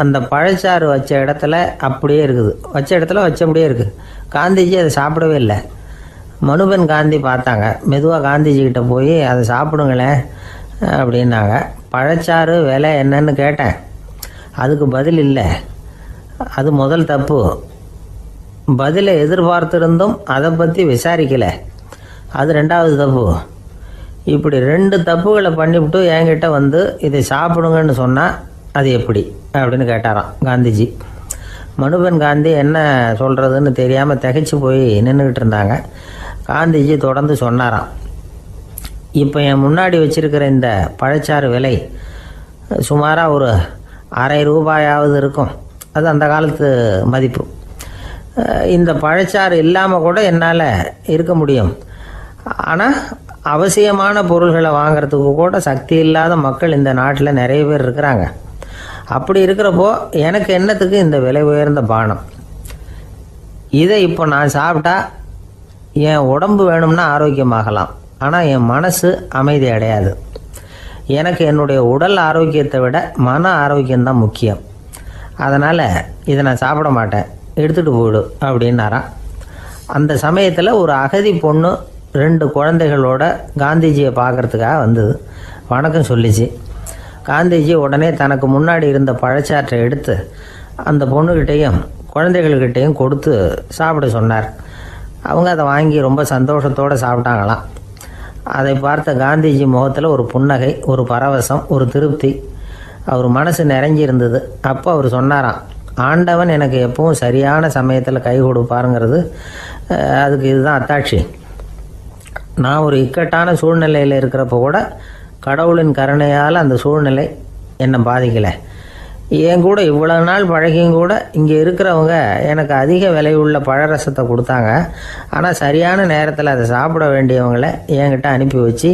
அந்த பழச்சாறு வச்ச இடத்துல அப்படியே இருக்குது, வச்ச இடத்துல வச்சபடியே இருக்குது. காந்திஜி அதை சாப்பிடவே இல்லை. மனுபென் காந்தி பார்த்தாங்க. மெதுவாக காந்திஜிக்கிட்ட போய் அதை சாப்பிடுங்களேன் அப்படின்னாங்க. பழச்சாறு விலை என்னன்னு கேட்டேன். அதுக்கு பதில் இல்லை. அது முதல் தப்பு. பதிலை எதிர்பார்த்திருந்தும் அதை பற்றி விசாரிக்கலை. அது 2வது தப்பு. இப்படி 2 தப்புகளை பண்ணிவிட்டு என்கிட்ட வந்து இதை சாப்பிடுங்கன்னு சொன்னால் அது எப்படி அப்படின்னு கேட்டாராம் காந்திஜி. மனுபென் காந்தி என்ன சொல்கிறதுன்னு தெரியாமல் திகைச்சு போய் நின்றுக்கிட்டு இருந்தாங்க. காந்திஜி தொடர்ந்து சொன்னாராம். இப்போ என் முன்னாடி வச்சிருக்கிற இந்த பழச்சாறு விலை சுமாராக ஒரு ₹1/2 இருக்கும். அது அந்த காலத்து மதிப்பு. இந்த பழச்சாறு இல்லாமல் கூட என்னால் இருக்க முடியும். ஆனால் அவசியமான பொருள்களை வாங்கிறதுக்கு கூட சக்தி இல்லாத மக்கள் இந்த நாட்டில் நிறைய பேர் இருக்கிறாங்க. அப்படி இருக்கிறப்போ எனக்கு என்னத்துக்கு இந்த விலை உயர்ந்த பானம்? இதை இப்போ நான் சாப்பிட்டா என் உடம்பு வேணும்னா ஆரோக்கியமாகலாம், ஆனால் என் மனசு அமைதி அடையாது. எனக்கு என்னுடைய உடல் ஆரோக்கியத்தை விட மன ஆரோக்கியம்தான் முக்கியம். அதனால் இதை நான் சாப்பிட மாட்டேன், எடுத்துகிட்டு போயிடு அப்படின்னாராம். அந்த சமயத்தில் ஒரு அகதி பொண்ணு 2 குழந்தைகளோட காந்திஜியை பார்க்குறதுக்காக வந்தது. வணக்கம் சொல்லிச்சு. காந்திஜி உடனே தனக்கு முன்னாடி இருந்த பழச்சாற்றை எடுத்து அந்த பொண்ணுக்கிட்டையும் குழந்தைகள்கிட்டையும் கொடுத்து சாப்பிட சொன்னார். அவங்க அதை வாங்கி ரொம்ப சந்தோஷத்தோடு சாப்பிட்டாங்களாம். அதை பார்த்த காந்திஜி முகத்தில் ஒரு புன்னகை, ஒரு பரவசம், ஒரு திருப்தி. அவர் மனசு நிறைஞ்சி இருந்தது. அப்போ அவர் சொன்னாராம், ஆண்டவன் எனக்கு எப்பவும் சரியான சமயத்தில் கை கொடுப்பாருங்கிறது அதுக்கு இதுதான் அத்தாட்சி. நான் ஒரு இக்கட்டான சூழ்நிலையில் இருக்கிறப்ப கூட கடவுளின் கருணையால் அந்த சூழ்நிலை என்னை பாதிக்கலை. என் கூட இவ்வளோ நாள் பழகியும் கூட இங்கே இருக்கிறவங்க எனக்கு அதிக விலையுள்ள பழரசத்தை கொடுத்தாங்க. ஆனால் சரியான நேரத்தில் அதை சாப்பிட வேண்டியவங்களை என்கிட்ட அனுப்பி வச்சு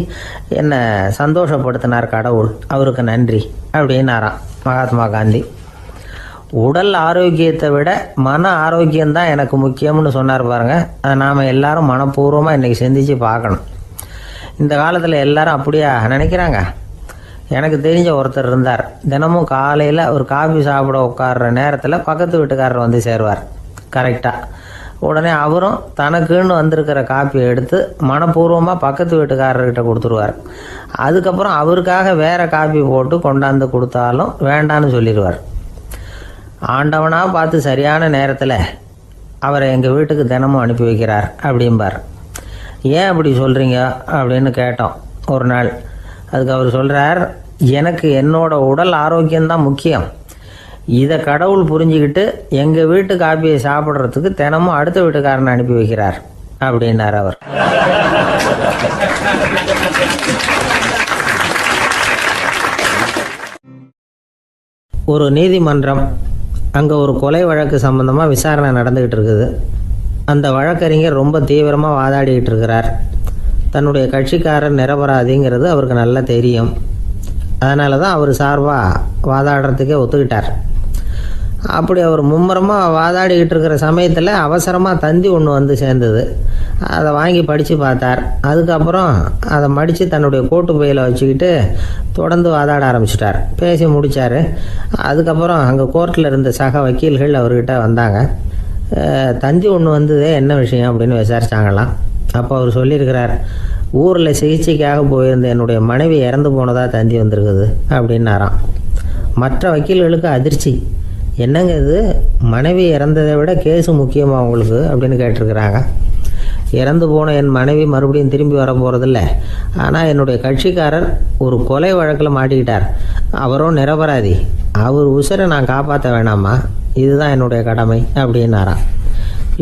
என்னை சந்தோஷப்படுத்தினார் கடவுள், அவருக்கு நன்றி அப்படின்னாராம் மகாத்மா காந்தி. உடல் ஆரோக்கியத்தை விட மன ஆரோக்கியம்தான் எனக்கு முக்கியம்னு சொன்னார் பாருங்க. அதை நாம் எல்லாரும் மனப்பூர்வமாக இன்றைக்கி சிந்திச்சு பார்க்கணும். இந்த காலத்தில் எல்லாரும் அப்படியா நினைக்கிறாங்க? எனக்கு தெரிஞ்ச ஒருத்தர் இருந்தார். தினமும் காலையில் ஒரு காஃபி சாப்பிட உட்கார்ற நேரத்தில் பக்கத்து வீட்டுக்காரர் வந்து சேருவார் கரெக்டாக. உடனே அவரும் தனக்குன்னு வந்திருக்கிற காப்பியை எடுத்து மனப்பூர்வமாக பக்கத்து வீட்டுக்காரர்கிட்ட கொடுத்துருவார். அதுக்கப்புறம் அவருக்காக வேறு காப்பி போட்டு கொண்டாந்து கொடுத்தாலும் வேண்டான்னு சொல்லிடுவார். ஆண்டவனாக பார்த்து சரியான நேரத்தில் அவரை எங்கள் வீட்டுக்கு தினமும் அனுப்பி வைக்கிறார் அப்படிம்பார். ஏன் அப்படி சொல்கிறீங்க அப்படின்னு கேட்டோம் ஒரு நாள். அதுக்கு அவர் சொல்கிறார், எனக்கு என்னோட உடல் ஆரோக்கியம்தான் முக்கியம். இதை கடவுள் புரிஞ்சுக்கிட்டு எங்கள் வீட்டு காப்பியை சாப்பிட்றதுக்கு தினமும் அடுத்த வீட்டுக்காரனை அனுப்பி வைக்கிறார் அப்படின்னார் அவர். ஒரு நீதிமன்றம், அங்கே ஒரு கொலை வழக்கு சம்பந்தமாக விசாரணை நடந்துக்கிட்டு இருக்குது. அந்த வழக்கறிஞர் ரொம்ப தீவிரமாக வாதாடிக்கிட்டு இருக்கிறார். தன்னுடைய கட்சிக்காரர் நிரபராதிங்கிறது அவருக்கு நல்லா தெரியும். அதனால தான் அவர் சார்பாக வாதாடுறதுக்கே ஒத்துக்கிட்டார். அப்படி அவர் மும்முரமாக வாதாடிக்கிட்டு இருக்கிற சமயத்தில் அவசரமாக தந்தி ஒன்று வந்து சேர்ந்தது. அதை வாங்கி படித்து பார்த்தார். அதுக்கப்புறம் அதை மடித்து தன்னுடைய கோட்டு பையில் வச்சுக்கிட்டு தொடர்ந்து வாதாட ஆரம்பிச்சிட்டார். பேசி முடித்தார். அதுக்கப்புறம் அங்கே கோர்ட்டில் இருந்த சக வக்கீல்கள் அவர்கிட்ட வந்தாங்க. தந்தி ஒன்று வந்ததே, என்ன விஷயம் அப்படின்னு விசாரிச்சாங்களாம். அப்போ அவர் சொல்லியிருக்கிறார், ஊரில் சிகிச்சைக்காக போயிருந்த என்னுடைய மனைவி இறந்து போனதாக தந்தி வந்திருக்குது அப்படின்னாராம். மற்ற வக்கீல்களுக்கு அதிர்ச்சி. என்னங்க இது, மனைவி இறந்ததை விட கேஸு முக்கியமாக உங்களுக்கு அப்படின்னு கேட்டிருக்கிறாங்க. இறந்து போன என் மனைவி மறுபடியும் திரும்பி வர போகிறதில்ல. ஆனால் என்னுடைய கட்சிக்காரர் ஒரு கொலை வழக்கில் மாட்டிக்கிட்டார். அவரும் நிரபராதி. அவர் உசுரை நான் காப்பாற்ற வேணாமா? இதுதான் என்னுடைய கடமை அப்படின்னாராம்.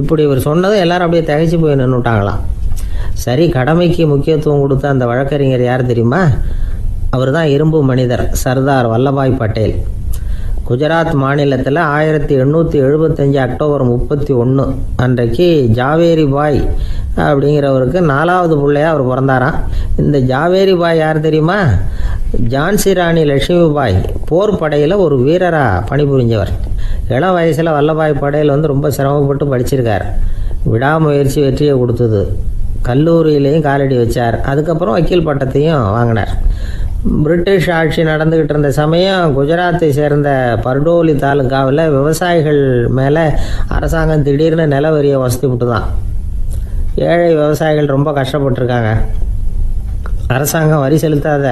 இப்படி இவர் சொன்னதும் எல்லாரும் அப்படியே திகைச்சு போய் நின்றுட்டாங்களாம். சரி, கடமைக்கு முக்கியத்துவம் கொடுத்த அந்த வழக்கறிஞர் யார் தெரியுமா? அவர் தான் இரும்பு மனிதர் சர்தார் வல்லபாய் பட்டேல். குஜராத் மாநிலத்தில் 1875 அக்டோபர் 31 அன்றைக்கு ஜாவேரி பாய் அப்படிங்கிறவருக்கு 4வது பிள்ளையாக அவர் பிறந்தாராம். இந்த ஜாவேரி பாய் யார் தெரியுமா? ஜான்சி ராணி லட்சுமி பாய் போர் படையில் ஒரு வீரராக பணிபுரிஞ்சவர். இளம் வயசில் வல்லபாய் பட்டேல் ரொம்ப சிரமப்பட்டு படிச்சிருக்கார். விடாமுயற்சி வெற்றியை கொடுத்தது. கல்லூரியிலையும் காலடி வச்சார். அதுக்கப்புறம் வக்கீல் பட்டத்தையும் வாங்கினார். பிரிட்டிஷ் ஆட்சி நடந்துக்கிட்டு இருந்த சமயம் குஜராத்தை சேர்ந்த பர்டோலி தாலுக்காவில் விவசாயிகள் மேலே அரசாங்கம் திடீர்னு நில வரியை வசதி விட்டு தான். ஏழை விவசாயிகள் ரொம்ப கஷ்டப்பட்டுருக்காங்க. அரசாங்கம் வரி செலுத்தாத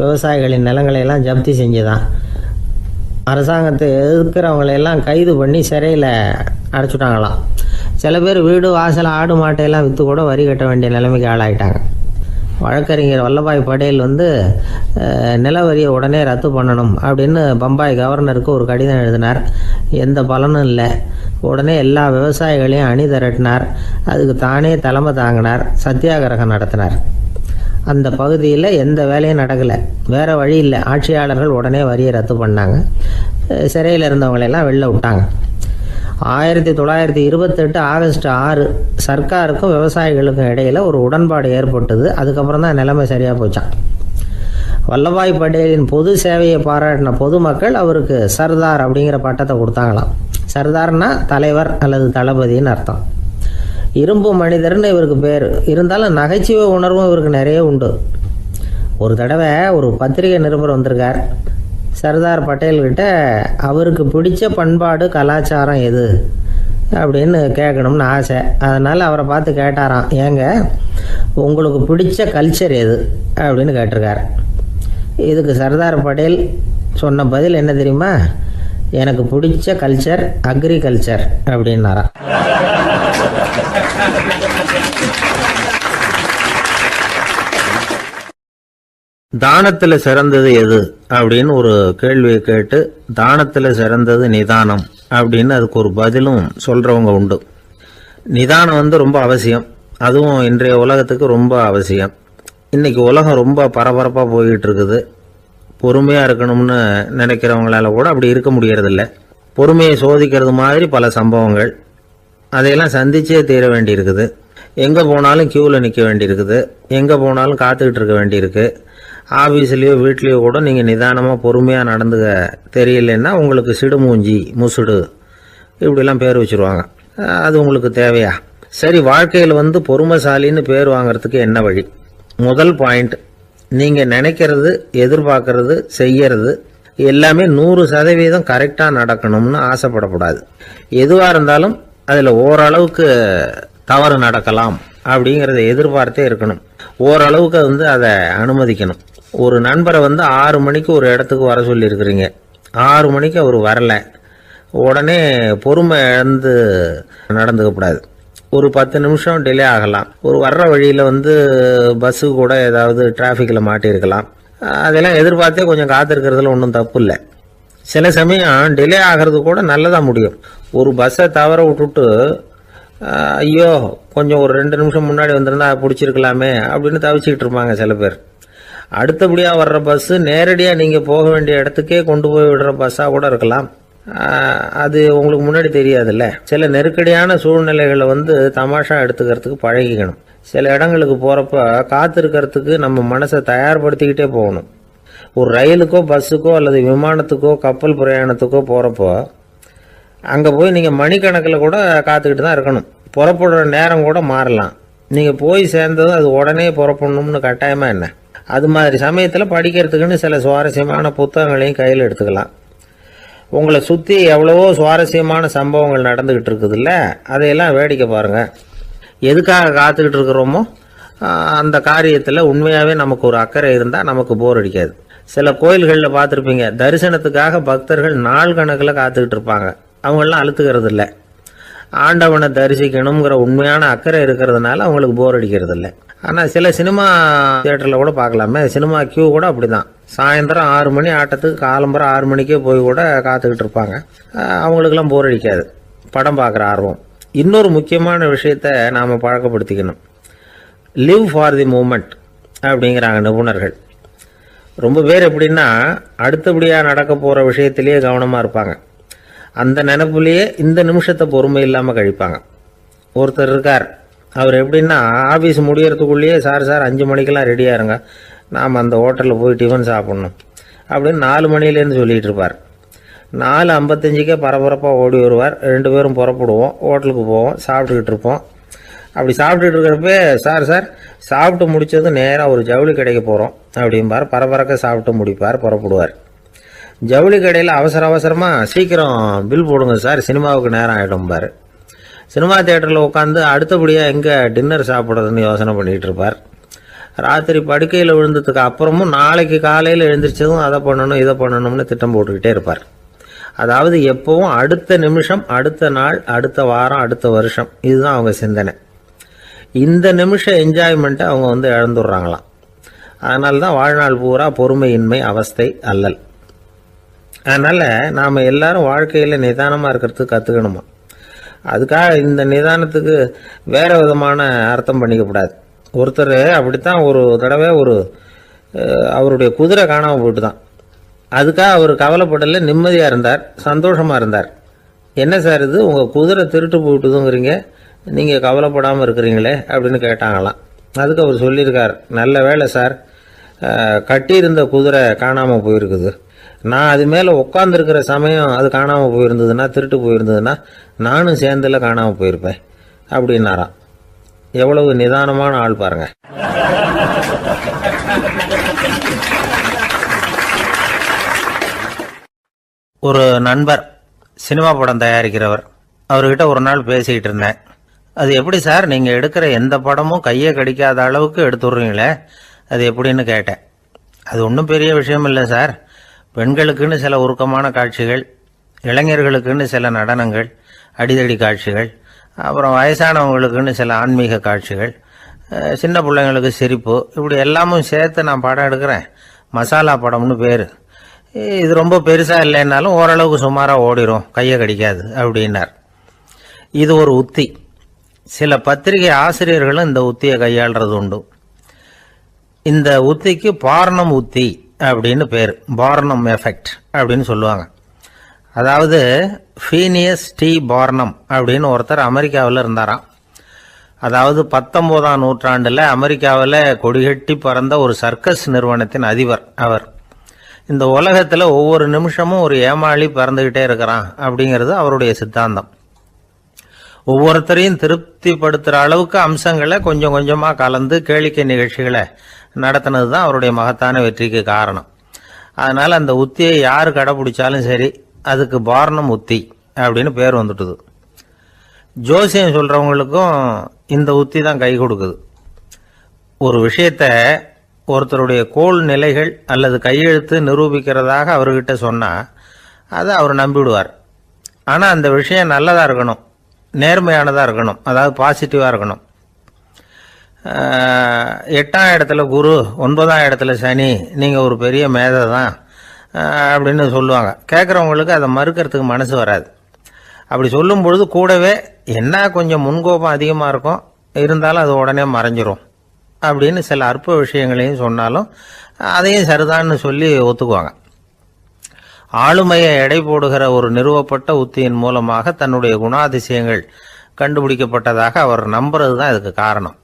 விவசாயிகளின் நிலங்களையெல்லாம் ஜப்தி செஞ்சுதான். அரசாங்கத்தை எதிர்க்கிறவங்களையெல்லாம் கைது பண்ணி சிறையில் அடைச்சுட்டாங்களாம். சில பேர் வீடு வாசல் ஆடு மாட்டையெல்லாம் விற்று கூட வரி கட்ட வேண்டிய நிலைமைக்கு ஆளாயிட்டாங்க. வழக்கறிஞர் வல்லபாய் பட்டேல் நில வரியை உடனே ரத்து பண்ணணும் அப்படின்னு பம்பாய் கவர்னருக்கு ஒரு கடிதம் எழுதினார். எந்த பலனும் இல்லை. உடனே எல்லா விவசாயிகளையும் அணி திரட்டினார். அதுக்கு தானே தலைமை தாங்கினார். சத்தியாகிரகம் நடத்தினார். அந்த பகுதியில் எந்த வேலையும் நடக்கலை. வேறு வழி இல்லை. ஆட்சியாளர்கள் உடனே வரியை ரத்து பண்ணாங்க. சிறையில் இருந்தவங்களெல்லாம் வெளில விட்டாங்க. 1928 ஆகஸ்ட் 6 சர்க்காருக்கும் விவசாயிகளுக்கும் இடையில் ஒரு உடன்பாடு ஏற்பட்டது. அதுக்கப்புறம் தான் நிலைமை சரியாக போச்சான். வல்லபாய் பட்டேலின் பொது சேவையை பாராட்டின பொதுமக்கள் அவருக்கு சர்தார் அப்படிங்கிற பட்டத்தை கொடுத்தாங்களாம். சர்தார்னா தலைவர் அல்லது தளபதின்னு அர்த்தம். இரும்பு மனிதர்னு இவருக்கு பேர். இருந்தாலும் நகைச்சுவை உணர்வும் இவருக்கு நிறைய உண்டு. ஒரு தடவை ஒரு பத்திரிகை நிருபர் வந்திருக்கார். சர்தார் பட்டேல்கிட்ட அவருக்கு பிடிச்ச பண்பாடு கலாச்சாரம் எது அப்படின்னு கேட்கணும்னு ஆசை. அதனால் அவரை பார்த்து கேட்டாராம், ஏங்க உங்களுக்கு பிடிச்ச கல்ச்சர் எது அப்படின்னு கேட்டிருக்கார். இதுக்கு சர்தார் பட்டேல் சொன்ன பதில் என்ன தெரியுமா? எனக்கு பிடிச்ச கல்ச்சர் அக்ரிகல்ச்சர் அப்படின்னாராம். தானத்துல சிறந்தது எது அப்படின்னு ஒரு கேள்வியை கேட்டு, தானத்துல சிறந்தது நிதானம் அப்படின்னு அதுக்கு ஒரு பதிலும் சொல்றவங்க உண்டு. நிதானம் ரொம்ப அவசியம். அதுவும் இன்றைய உலகத்துக்கு ரொம்ப அவசியம். இன்னைக்கு உலகம் ரொம்ப பரபரப்பா போய்கிட்டு இருக்குது. பொறுமையா இருக்கணும்னு நினைக்கிறவங்களால கூட அப்படி இருக்க முடியறதில்ல. பொறுமையை சோதிக்கிறது மாதிரி பல சம்பவங்கள். அதையெல்லாம் சந்திச்சே தீர வேண்டியிருக்குது. எங்க போனாலும் கியூவில் நிற்க வேண்டியிருக்குது. எங்க போனாலும் காத்துக்கிட்டு இருக்க வேண்டியிருக்கு. ஆஃபீஸ்லேயோ வீட்லேயோ கூட நீங்கள் நிதானமாக பொறுமையாக நடந்துக்க தெரியலன்னா உங்களுக்கு சிடுமூஞ்சி, முசுடு இப்படிலாம் பேர் வச்சுருவாங்க. அது உங்களுக்கு தேவையா? சரி, வாழ்க்கையில் பொறுமைசாலின்னு பேர் வாங்கிறதுக்கு என்ன வழி? முதல் பாயிண்ட், நீங்கள் நினைக்கிறது, எதிர்பார்க்கறது, செய்யறது எல்லாமே 100% கரெக்டாக நடக்கணும்னு ஆசைப்படக்கூடாது. எதுவாக இருந்தாலும் அதில் ஓரளவுக்கு தவறு நடக்கலாம் அப்படிங்கிறத எதிர்பார்த்தே இருக்கணும். ஓரளவுக்கு அதை அனுமதிக்கணும். ஒரு நண்பரை 6 மணிக்கு ஒரு இடத்துக்கு வர சொல்லியிருக்கிறீங்க. 6 மணிக்கு அவர் வரல. உடனே பொறுமை இழந்து நடந்துக்கக்கூடாது. ஒரு 10 நிமிஷம் டிலே ஆகலாம். ஒரு வர்ற வழியில் பஸ்ஸு கூட ஏதாவது டிராஃபிக்கில் மாட்டியிருக்கலாம். அதெல்லாம் எதிர்பார்த்தே கொஞ்சம் காத்திருக்கிறதுல ஒன்றும் தப்பு இல்லை. சில சமயம் டிலே ஆகிறது கூட நல்லதாக முடியும். ஒரு பஸ்ஸை தவற விட்டுட்டு, ஐயோ கொஞ்சம் ஒரு 2 நிமிஷம் முன்னாடி வந்திருந்தா பிடிச்சிருக்கலாமே அப்படின்னு தவிச்சிக்கிட்டு இருப்பாங்க சில பேர். அடுத்தபடியாக வர்ற பஸ்ஸு நேரடியாக நீங்கள் போக வேண்டிய இடத்துக்கே கொண்டு போய் விடுற பஸ்ஸாக கூட இருக்கலாம். அது உங்களுக்கு முன்னாடி தெரியாதுல்ல. சில நெருக்கடியான சூழ்நிலைகளை தமாஷா எடுத்துக்கிறதுக்கு பழகிக்கணும். சில இடங்களுக்கு போகிறப்ப காத்திருக்கிறதுக்கு நம்ம மனசை தயார்படுத்திக்கிட்டே போகணும். ஒரு ரயிலுக்கோ பஸ்ஸுக்கோ அல்லது விமானத்துக்கோ கப்பல் பிரயாணத்துக்கோ போகிறப்போ அங்கே போய் நீங்கள் மணிக்கணக்கில் கூட காத்துக்கிட்டு தான் இருக்கணும். புறப்படுற நேரம் கூட மாறலாம். நீங்கள் போய் சேர்ந்ததும் அது உடனே புறப்படணும்னு கட்டாயமாக என்ன? அது மாதிரி சமயத்தில் படிக்கிறதுக்குன்னு சில சுவாரஸ்யமான புத்தகங்களையும் கையில் எடுத்துக்கலாம். உங்களை சுற்றி எவ்வளவோ சுவாரஸ்யமான சம்பவங்கள் நடந்துக்கிட்டு இருக்குதுல்ல, அதையெல்லாம் வேடிக்கை பாருங்கள். எதுக்காக காத்துக்கிட்டு இருக்கிறோமோ அந்த காரியத்தில் உண்மையாகவே நமக்கு ஒரு அக்கறை இருந்தால் நமக்கு போர் அடிக்காது. சில கோயில்களில் பார்த்துருப்பீங்க, தரிசனத்துக்காக பக்தர்கள் நாள் கணக்கில் காத்துக்கிட்டு இருப்பாங்க. அவங்களெலாம் அழுத்துக்கிறது இல்லை. ஆண்டவனை தரிசிக்கணுங்கிற உண்மையான அக்கறை இருக்கிறதுனால அவங்களுக்கு போர் அடிக்கிறது இல்லை. ஆனால் சில சினிமா தியேட்டரில் கூட பார்க்கலாமே, சினிமா கியூ கூட அப்படி தான். சாயந்தரம் 6 மணி ஆட்டத்துக்கு காலம்பரம் 6 மணிக்கே போய் கூட காத்துக்கிட்டு இருப்பாங்க. அவங்களுக்கெல்லாம் போர் அடிக்காது, படம் பார்க்குற ஆர்வம். இன்னொரு முக்கியமான விஷயத்தை நாம் பழக்கப்படுத்திக்கணும். லிவ் ஃபார் தி மூமெண்ட் அப்படிங்கிறாங்க நிபுணர்கள். ரொம்ப பேர் எப்படின்னா அடுத்தபடியாக நடக்க போகிற விஷயத்திலேயே கவனமாக இருப்பாங்க. அந்த நினைப்புலேயே இந்த நிமிஷத்தை பொறுமை இல்லாமல் கழிப்பாங்க. ஒருத்தர் இருக்கார், அவர் எப்படின்னா ஆஃபீஸ் முடியறதுக்குள்ளேயே சார் 5 மணிக்கெல்லாம் ரெடியாக இருங்க, நாம் அந்த ஹோட்டலில் போய் டிஃபன் சாப்பிட்ணும் அப்படின்னு 4 மணிலேருந்து சொல்லிகிட்டு இருப்பார். 4:55 பரபரப்பாக ஓடி வருவார். 2 பேரும் புறப்படுவோம், ஹோட்டலுக்கு போவோம், சாப்பிட்டுக்கிட்டு இருப்போம். அப்படி சாப்பிட்டுட்டு இருக்கிறப்ப சார் சாப்பிட்டு முடித்ததும் நேராக ஒரு ஜவுளி கடைக்கு போகிறோம் அப்படிம்பார். பரபரக்க சாப்பிட்டு முடிப்பார், புறப்படுவார். ஜவுளி கடையில் அவசரமாக சீக்கிரம் பில் போடுங்க சார், சினிமாவுக்கு நேரம் ஆகிடும்பார். சினிமா தியேட்டரில் உட்காந்து அடுத்தபடியாக எங்கே டின்னர் சாப்பிட்றதுன்னு யோசனை பண்ணிகிட்டு இருப்பார். ராத்திரி படுக்கையில் விழுந்ததுக்கு அப்புறமும் நாளைக்கு காலையில் எழுந்திரிச்சதும் அதை பண்ணணும் இதை பண்ணணும்னு திட்டம் போட்டுக்கிட்டே இருப்பார். அதாவது எப்பவும் அடுத்த நிமிஷம், அடுத்த நாள், அடுத்த வாரம், அடுத்த வருஷம், இதுதான் அவங்க சிந்தனை. இந்த நிமிஷம் என்ஜாய்மெண்ட்டை அவங்க இழந்துடுறாங்களாம். அதனால தான் வாழ்நாள் பூரா பொறுமையின்மை, அவஸ்தை, அல்லல். அதனால் நாம் எல்லாரும் வாழ்க்கையில் நிதானமாக இருக்கிறதுக்கு கற்றுக்கணுமா. அதுக்காக இந்த நிதானத்துக்கு வேறு விதமான அர்த்தம் பண்ணிக்கக்கூடாது. ஒருத்தர் அப்படித்தான் ஒரு தடவை அவருடைய குதிரை காணாமல் போயிட்டு தான். அதுக்காக அவர் கவலைப்படலை, நிம்மதியாக இருந்தார், சந்தோஷமாக இருந்தார். என்ன சார் இது, உங்கள் குதிரை திருட்டு போயிட்டுதுங்கிறீங்க, நீங்கள் கவலைப்படாமல் இருக்கிறீங்களே அப்படின்னு கேட்டாங்களாம். அதுக்கு அவர் சொல்லியிருக்கார், நல்ல வேலை சார், கட்டியிருந்த குதிரை காணாமல் போயிருக்குது. நான் அது மேலே உட்காந்துருக்கிற சமயம் அது காணாமல் போயிருந்ததுன்னா, திருட்டு போயிருந்ததுன்னா நானும் சேர்ந்தில் காணாமல் போயிருப்பேன் அப்படின்னாராம். எவ்வளவு நிதானமான ஆள் பாருங்க. ஒரு நண்பர் சினிமா படம் தயாரிக்கிறவர், அவர்கிட்ட ஒரு நாள் பேசிக்கிட்டு இருந்தேன். அது எப்படி சார், நீங்கள் எடுக்கிற எந்த படமும் கையை கடிக்காத அளவுக்கு எடுத்துடுறீங்களே, அது எப்படின்னு கேட்டேன். அது ஒன்றும் பெரிய விஷயம் இல்லை சார், பெண்களுக்குன்னு சில உருக்கமான காட்சிகள், இளைஞர்களுக்குன்னு சில நடனங்கள், அடிதடி காட்சிகள், அப்புறம் வயசானவங்களுக்குன்னு சில ஆன்மீக காட்சிகள், சின்ன பிள்ளைங்களுக்கு சிரிப்பு, இப்படி எல்லாமும் சேர்த்து நான் படம் எடுக்கிறேன். மசாலா படம்னு பேர். இது ரொம்ப பெருசாக இல்லைன்னாலும் ஓரளவுக்கு சுமாராக ஓடிடும், கையை கடிக்காது அப்படின்னார். இது ஒரு உத்தி. சில பத்திரிகை ஆசிரியர்களும் இந்த உத்தியை கையாளுறது உண்டு. இந்த உத்திக்கு பார்னம் உத்தி அப்படின்னு பேர், பார்னம் எஃபெக்ட் அப்படின்னு சொல்லுவாங்க. அதாவது ஃபீனியஸ் டி பார்னம் அப்படின்னு ஒருத்தர் அமெரிக்காவில் இருந்தாராம். அதாவது 19ஆம் நூற்றாண்டில் அமெரிக்காவில் கொடிகட்டி பறந்த ஒரு சர்க்கஸ் நிறுவனத்தின் அதிபர் அவர். இந்த உலகத்தில் ஒவ்வொரு நிமிஷமும் ஒரு ஏமாளி பறந்துக்கிட்டே இருக்கிறான் அப்படிங்கிறது அவருடைய சித்தாந்தம். ஒவ்வொருத்தரையும் திருப்திப்படுத்துகிற அளவுக்கு அம்சங்களை கொஞ்சம் கொஞ்சமாக கலந்து கேளிக்கை நிகழ்ச்சிகளை நடத்தினது தான் அவருடைய மகத்தான வெற்றிக்கு காரணம். அதனால் அந்த உத்தியை யார் கடைப்பிடிச்சாலும் சரி, அதுக்கு பார்னம் உத்தி அப்படின்னு பேர் வந்துட்டுது. ஜோசியம் சொல்கிறவங்களுக்கும் இந்த உத்தி தான் கை கொடுக்குது. ஒரு விஷயத்தை ஒருத்தருடைய கோள் நிலைகள் அல்லது கையெழுத்து நிரூபிக்கிறதாக அவர்கிட்ட சொன்னால் அதை அவர் நம்பிவிடுவார். ஆனால் அந்த விஷயம் நல்லதாக இருக்கணும், நேர்மையானதாக இருக்கணும், அதாவது பாசிட்டிவாக இருக்கணும். 8ஆம் இடத்துல குரு, 9ஆம் இடத்துல சனி, நீங்கள் ஒரு பெரிய மேதை தான் அப்படின்னு சொல்லுவாங்க. கேட்குறவங்களுக்கு அதை மறுக்கிறதுக்கு மனசு வராது. அப்படி சொல்லும் பொழுது கூடவே என்ன கொஞ்சம் முன்கோபம் அதிகமாக இருக்கும், இருந்தாலும் அது உடனே மறைஞ்சிரும் அப்படின்னு சில அற்ப விஷயங்களையும் சொன்னாலும் அதையும் சரிதான்னு சொல்லி ஒத்துக்குவாங்க. ஆளுமையை எடை போடுகிற ஒரு நிறுவப்பட்ட உத்தியின் மூலமாக தன்னுடைய குணாதிசயங்கள் கண்டுபிடிக்கப்பட்டதாக அவர் நம்புறது தான் இதுக்கு காரணம்.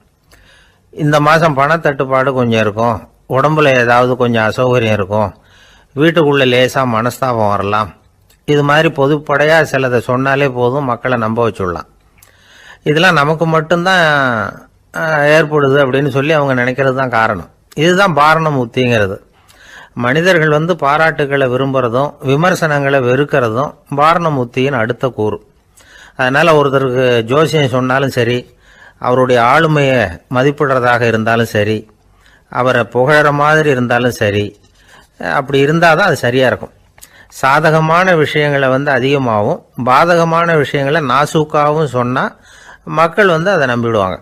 இந்த மாதம் பணத்தட்டுப்பாடு கொஞ்சம் இருக்கும், உடம்புல ஏதாவது கொஞ்சம் அசௌகரியம் இருக்கும், வீட்டுக்குள்ளே லேசாக மனஸ்தாபம் வரலாம், இது மாதிரி பொதுப்படையாக சிலதை சொன்னாலே போதும், மக்களை நம்ப வச்சுடலாம். இதெல்லாம் நமக்கு மட்டும்தான் ஏற்படுது அப்படின்னு சொல்லி அவங்க நினைக்கிறது தான் காரணம். இதுதான் பாரணம் உத்திங்கிறது. மனிதர்கள் பாராட்டுகளை விரும்புகிறதும் விமர்சனங்களை வெறுக்கிறதும் பாரணம் உத்தியின் அடுத்த கூறு. அதனால் ஒருத்தருக்கு ஜோசியம் சொன்னாலும் சரி, அவருடைய ஆளுமையை மதிப்பிடுறதாக இருந்தாலும் சரி, அவரை புகழற மாதிரி இருந்தாலும் சரி, அப்படி இருந்தால் தான் அது சரியாக இருக்கும். சாதகமான விஷயங்களை அதிகமாகவும் பாதகமான விஷயங்களை நாசூக்காகவும் சொன்னால் மக்கள் அதை நம்பிடுவாங்க.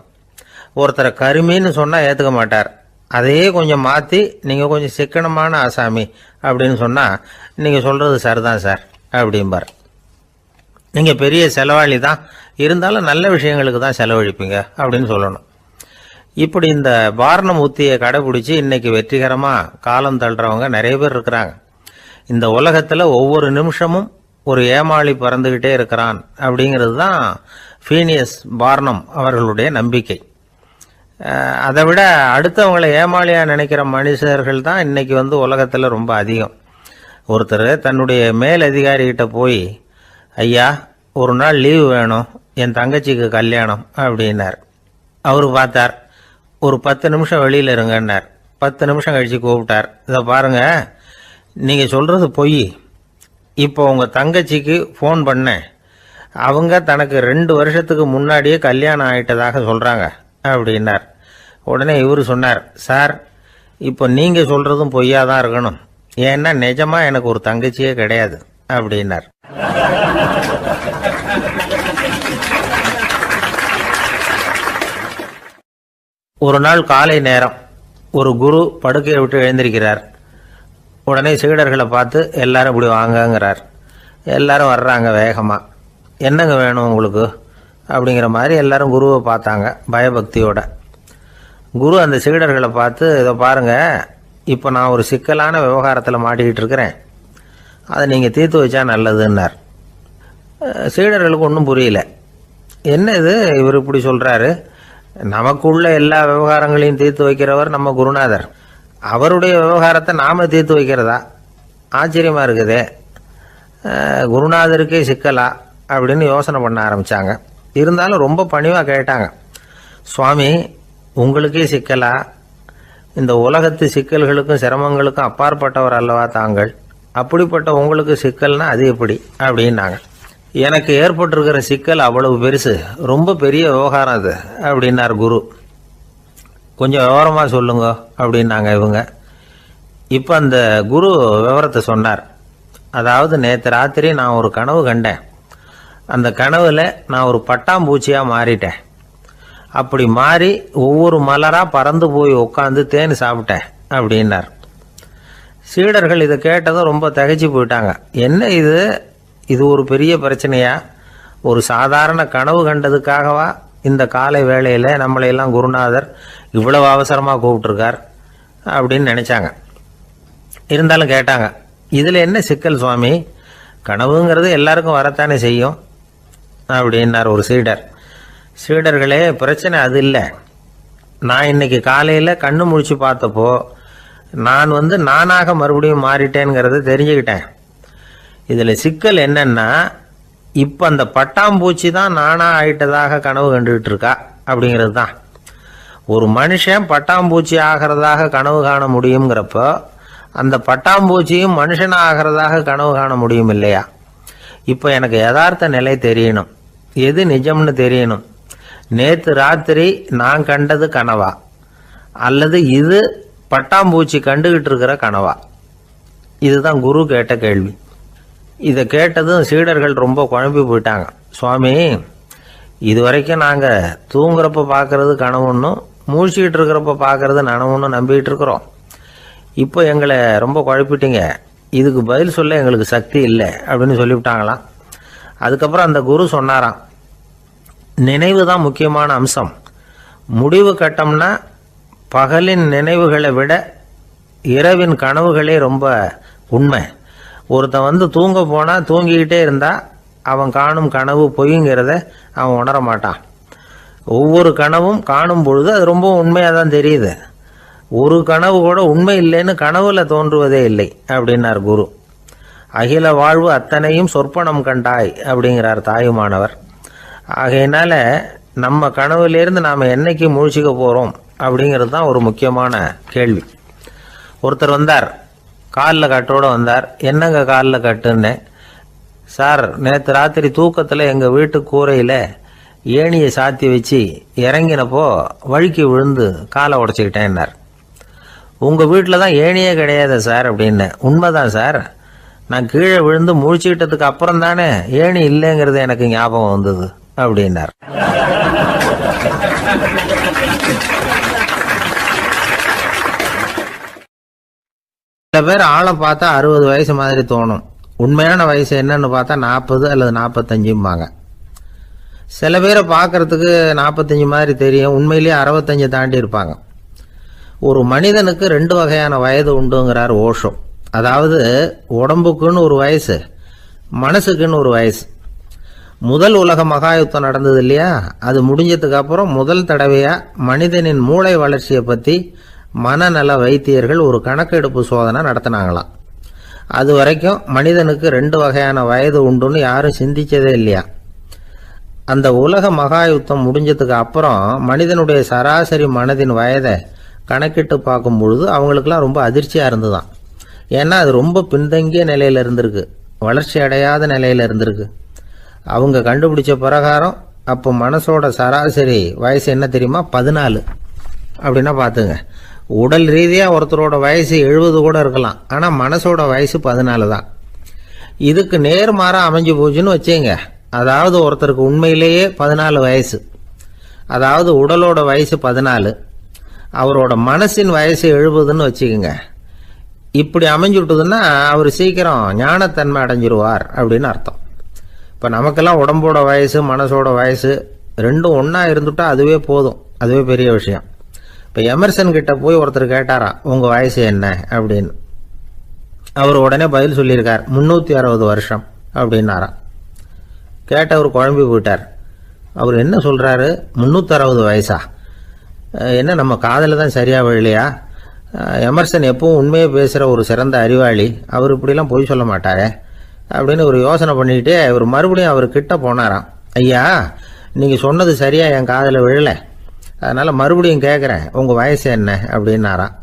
ஒருத்தரை கருமின்னு சொன்னால் ஏற்றுக்க மாட்டார். அதையே கொஞ்சம் மாற்றி நீங்கள் கொஞ்சம் சிக்கனமான ஆசாமி அப்படின்னு சொன்னால் நீங்கள் சொல்கிறது சரிதான் சார் அப்படிம்பார். நீங்கள் பெரிய செலவாளி தான், இருந்தாலும் நல்ல விஷயங்களுக்கு தான் செலவழிப்பீங்க அப்படின்னு சொல்லணும். இப்படி இந்த பாரணம் உத்தியை கடைபிடிச்சி இன்னைக்கு வெற்றிகரமாக காலம் தள்ளுறவங்க நிறைய பேர் இருக்கிறாங்க. இந்த உலகத்தில் ஒவ்வொரு நிமிஷமும் ஒரு ஏமாளி பறந்துக்கிட்டே இருக்கிறான் அப்படிங்கிறது தான் ஃபீனியஸ் பார்னம் அவர்களுடைய நம்பிக்கை. அதை விட அடுத்தவங்களை ஏமாளியாக நினைக்கிற மனுஷர்கள் தான் இன்னைக்கு உலகத்தில் ரொம்ப அதிகம். ஒருத்தர் தன்னுடைய மேல் அதிகாரிகிட்ட போய், ஐயா ஒரு நாள் லீவு வேணும், என் தங்கச்சிக்கு கல்யாணம் அப்படின்னார். அவர் பார்த்தார், ஒரு 10 நிமிஷம் வெளியில் இருங்கன்னார். 10 நிமிஷம் கழித்து கூப்பிட்டார், இதை பாருங்க, நீங்கள் சொல்கிறது பொய், இப்போ உங்கள் தங்கச்சிக்கு ஃபோன் பண்ணேன், அவங்க தனக்கு 2 வருஷத்துக்கு முன்னாடியே கல்யாணம் ஆகிட்டதாக சொல்கிறாங்க அப்படின்னார். உடனே இவர் சொன்னார், சார் இப்போ நீங்கள் சொல்கிறதும் பொய்யா தான் இருக்கணும், ஏன்னா நிஜமாக எனக்கு ஒரு தங்கச்சியே கிடையாது அப்படின்னார். ஒரு நாள் காலை நேரம் ஒரு குரு படுக்கையை விட்டு எழுந்திருக்கிறார். உடனே சீடர்களை பார்த்து எல்லாரும் இப்படி வாங்கங்கிறார். எல்லாரும் வர்றாங்க வேகமாக. என்னங்க வேணும் உங்களுக்கு அப்படிங்கிற மாதிரி எல்லாரும் குருவை பார்த்தாங்க பயபக்தியோட. குரு அந்த சீடர்களை பார்த்து, இதை பாருங்க, இப்போ நான் ஒரு சிக்கலான விவகாரத்தில் மாட்டிக்கிட்டு இருக்கிறேன், அதை நீங்கள் தீர்த்து வச்சா நல்லதுன்னார். சீடர்களுக்கு ஒன்றும் புரியல. என்ன இது இவர் இப்படி சொல்கிறாரு, நமக்குள்ள எல்லா விவகாரங்களையும் தீர்த்து வைக்கிறவர் நம்ம குருநாதர், அவருடைய விவகாரத்தை நாம் தீர்த்து வைக்கிறதா, ஆச்சரியமாக இருக்குதே, குருநாதருக்கே சிக்கலா அப்படின்னு யோசனை பண்ண ஆரம்பித்தாங்க. இருந்தாலும் ரொம்ப பணிவாக கேட்டாங்க, சுவாமி உங்களுக்கே சிக்கலா, இந்த உலகத்து சிக்கல்களுக்கும் சிரமங்களுக்கும் அப்பாற்பட்டவர் அல்லவா தாங்கள், அப்படிப்பட்ட உங்களுக்கு சிக்கல்னா அது எப்படி அப்படின்னாங்க. எனக்கு ஏற்பட்டிருக்கிற சிக்கல் அவ்வளவு பெருசு, ரொம்ப பெரிய விவகாரம் அது அப்படின்னார் குரு. கொஞ்சம் விவரமாக சொல்லுங்க அப்படின்னாங்க இவங்க. இப்போ அந்த குரு விவரத்தை சொன்னார். அதாவது நேற்று ராத்திரி நான் ஒரு கனவு கண்டேன், அந்த கனவில் நான் ஒரு பட்டாம்பூச்சியாக மாறிட்டேன், அப்படி மாறி ஒவ்வொரு மலராக பறந்து போய் உட்காந்து தேன் சாப்பிட்டேன் அப்படின்னார். சீடர்கள் இதை கேட்டதும் ரொம்ப திகைச்சு போயிட்டாங்க. என்ன இது ஒரு பெரிய பிரச்சனையா, ஒரு சாதாரண கனவு கண்டதுக்காகவா இந்த காலை வேளையில் நம்மளையெல்லாம் குருநாதர் இவ்வளவு அவசரமாக கூப்பிட்டுருக்கார் அப்படின்னு நினச்சாங்க. இருந்தாலும் கேட்டாங்க, இதில் என்ன சிக்கல் சுவாமி, கனவுங்கிறது எல்லாருக்கும் வரத்தானே செய்யும் அப்படின்னார் ஒரு சீடர். சீடர்களே, பிரச்சனை அது இல்லை, நான் இன்னைக்கு காலையில் கண்ணு முழிச்சு பார்த்தப்போ நான் நானாக மறுபடியும் மாறிட்டேங்கிறத தெரிஞ்சுக்கிட்டேன். இதில் சிக்கல் என்னன்னா, இப்போ அந்த பட்டாம்பூச்சி தான் நானாக ஆயிட்டதாக கனவு கண்டுகிட்டு இருக்கா அப்படிங்கிறது தான். ஒரு மனுஷன் பட்டாம்பூச்சி ஆகிறதாக கனவு காண முடியுங்கிறப்போ அந்த பட்டாம்பூச்சியும் மனுஷனாக ஆகிறதாக கனவு காண முடியும் இல்லையா? இப்போ எனக்கு யதார்த்த நிலை தெரியணும், எது நிஜம்னு தெரியணும். நேற்று ராத்திரி நான் கண்டது கனவா, அல்லது இது பட்டாம்பூச்சி கண்டுகிட்டு இருக்கிற கனவா? இதுதான் குரு கேட்ட கேள்வி. இதை கேட்டதும் சீடர்கள் ரொம்ப குழம்பி போயிட்டாங்க. சுவாமி, இது வரைக்கும் நாங்கள் தூங்குறப்ப பார்க்கறது கனவுன்னும் மூழ்கிட்டு இருக்கிறப்ப பார்க்கறது நனவுன்னு நம்பிக்கிட்டு இருக்கிறோம், இப்போ எங்களை ரொம்ப குழப்பிட்டீங்க, இதுக்கு பதில் சொல்ல எங்களுக்கு சக்தி இல்லை அப்படின்னு சொல்லிவிட்டாங்களாம். அதுக்கப்புறம் அந்த குரு சொன்னாராம், நினைவு தான் முக்கியமான அம்சம். முடிவு கட்டம்னா பகலின் நினைவுகளை விட இரவின் கனவுகளே ரொம்ப உண்மை. ஒருத்தன் வந்து தூங்க போனால் தூங்கிக்கிட்டே இருந்தால் அவன் காணும் கனவு பொய்ங்கிறத அவன் உணர மாட்டான். ஒவ்வொரு கனவும் காணும் பொழுது அது ரொம்ப உண்மையாக தான் தெரியுது. ஒரு கனவு கூட உண்மை இல்லைன்னு கனவுல தோன்றுவதே இல்லை அப்படின்னார் குரு. அகில வாழ்வு அத்தனையும் சொற்பனம் கண்டாய் அப்படிங்கிறார் தாயுமானவர். ஆகையினால நம்ம கனவுலேருந்து நாம் என்னைக்கு முழிச்சிக்க போகிறோம் அப்படிங்கிறது தான் ஒரு முக்கியமான கேள்வி. ஒருத்தர் வந்தார், காலில் கட்டோடு வந்தார். என்னங்க காலில் கட்டுன்னு? சார், நேற்று ராத்திரி தூக்கத்தில் எங்கள் வீட்டு கூரையில் ஏணியை சாத்தி வச்சு இறங்கினப்போ வழுக்கி விழுந்து காலை உடச்சிக்கிட்டேன்னார். உங்கள் வீட்டில் தான் ஏணியே கிடையாது சார் அப்படின்னு. உண்மைதான் சார், நான் கீழே விழுந்து முழிச்சுக்கிட்டதுக்கு அப்புறம் தானே ஏணி இல்லைங்கிறது எனக்கு ஞாபகம் வந்தது அப்படின்னார். சில பேர் ஆளை பார்த்தா 60 வயசு மாதிரி தோணும். உண்மையான வயசு என்னன்னு பார்த்தா 40 அல்லது 45 சில பேரை பார்க்கறதுக்கு 45 மாதிரி தெரியும், உண்மையிலேயே 65 தாண்டி இருப்பாங்க. ஒரு மனிதனுக்கு 2 வகையான வயது உண்டுங்கிறார் ஓஷோ. அதாவது உடம்புக்குன்னு ஒரு வயசு, மனசுக்குன்னு ஒரு வயசு. முதல் உலக மகாயுத்தம் நடந்தது இல்லையா, அது முடிஞ்சதுக்கு அப்புறம் முதல் தடவையா மனிதனின் மூளை வளர்ச்சியை பற்றி மனநல வைத்தியர்கள் ஒரு கணக்கெடுப்பு சோதனை நடத்தினாங்களாம். அது வரைக்கும் மனிதனுக்கு 2 வகையான வயது உண்டுன்னு யாரும் சிந்திச்சதே இல்லையா. அந்த உலக மகாயுத்தம் முடிஞ்சதுக்கு அப்புறம் மனிதனுடைய சராசரி மனதின் வயதை கணக்கிட்டு பார்க்கும் பொழுது அவங்களுக்கெல்லாம் ரொம்ப அதிர்ச்சியாக இருந்துதான். ஏன்னா அது ரொம்ப பின்தங்கிய நிலையில் இருந்திருக்கு, வளர்ச்சி அடையாத நிலையில் இருந்திருக்கு. அவங்க கண்டுபிடிச்ச பிரகாரம் அப்போ மனசோட சராசரி வயசு என்ன தெரியுமா? 14. அப்படின்னா பார்த்துங்க, உடல் ரீதியாக ஒருத்தரோட வயசு 70 கூட இருக்கலாம், ஆனால் மனசோட வயசு 14 தான். இதுக்கு நேர்மாறாக அமைஞ்சு போச்சுன்னு வச்சுங்க. அதாவது ஒருத்தருக்கு உண்மையிலேயே 14 வயசு, அதாவது உடலோட வயசு 14, அவரோட மனசின் வயசு 70ன்னு வச்சுக்கோங்க. இப்படி அமைஞ்சுட்டுதுன்னா அவர் சீக்கிரம் ஞானத்தன்மை அடைஞ்சிருவார் அப்படின்னு அர்த்தம். இப்போ நமக்கெல்லாம் உடம்போட வயசு மனசோட வயசு ரெண்டும் ஒன்றா இருந்துட்டா அதுவே போதும், அதுவே பெரிய விஷயம். இப்போ எமர்சன் கிட்ட போய் ஒருத்தர் கேட்டாராம், உங்கள் வயசு என்ன அப்படின்னு. அவர் உடனே பதில் சொல்லியிருக்கார், 360 வருஷம் அப்படின்னாராம். கேட்டவர் குழம்பி போயிட்டார். அவர் என்ன சொல்கிறாரு, 360 வயசா? என்ன நம்ம காதில் தான் சரியாக விழலையா? எமர்சன் எப்பவும் உண்மையை பேசுகிற ஒரு சிறந்த அறிவாளி, அவர் இப்படிலாம் பொய் சொல்ல மாட்டாரே அப்படின்னு ஒரு யோசனை பண்ணிக்கிட்டே இவர் மறுபடியும் அவர் கிட்ட போனாராம். ஐயா, நீங்கள் சொன்னது சரியாக என் காதில் விழலை, அதனால் மறுபடியும் கேட்குறேன், உங்கள் வயசு என்ன அப்படின்னாராம்.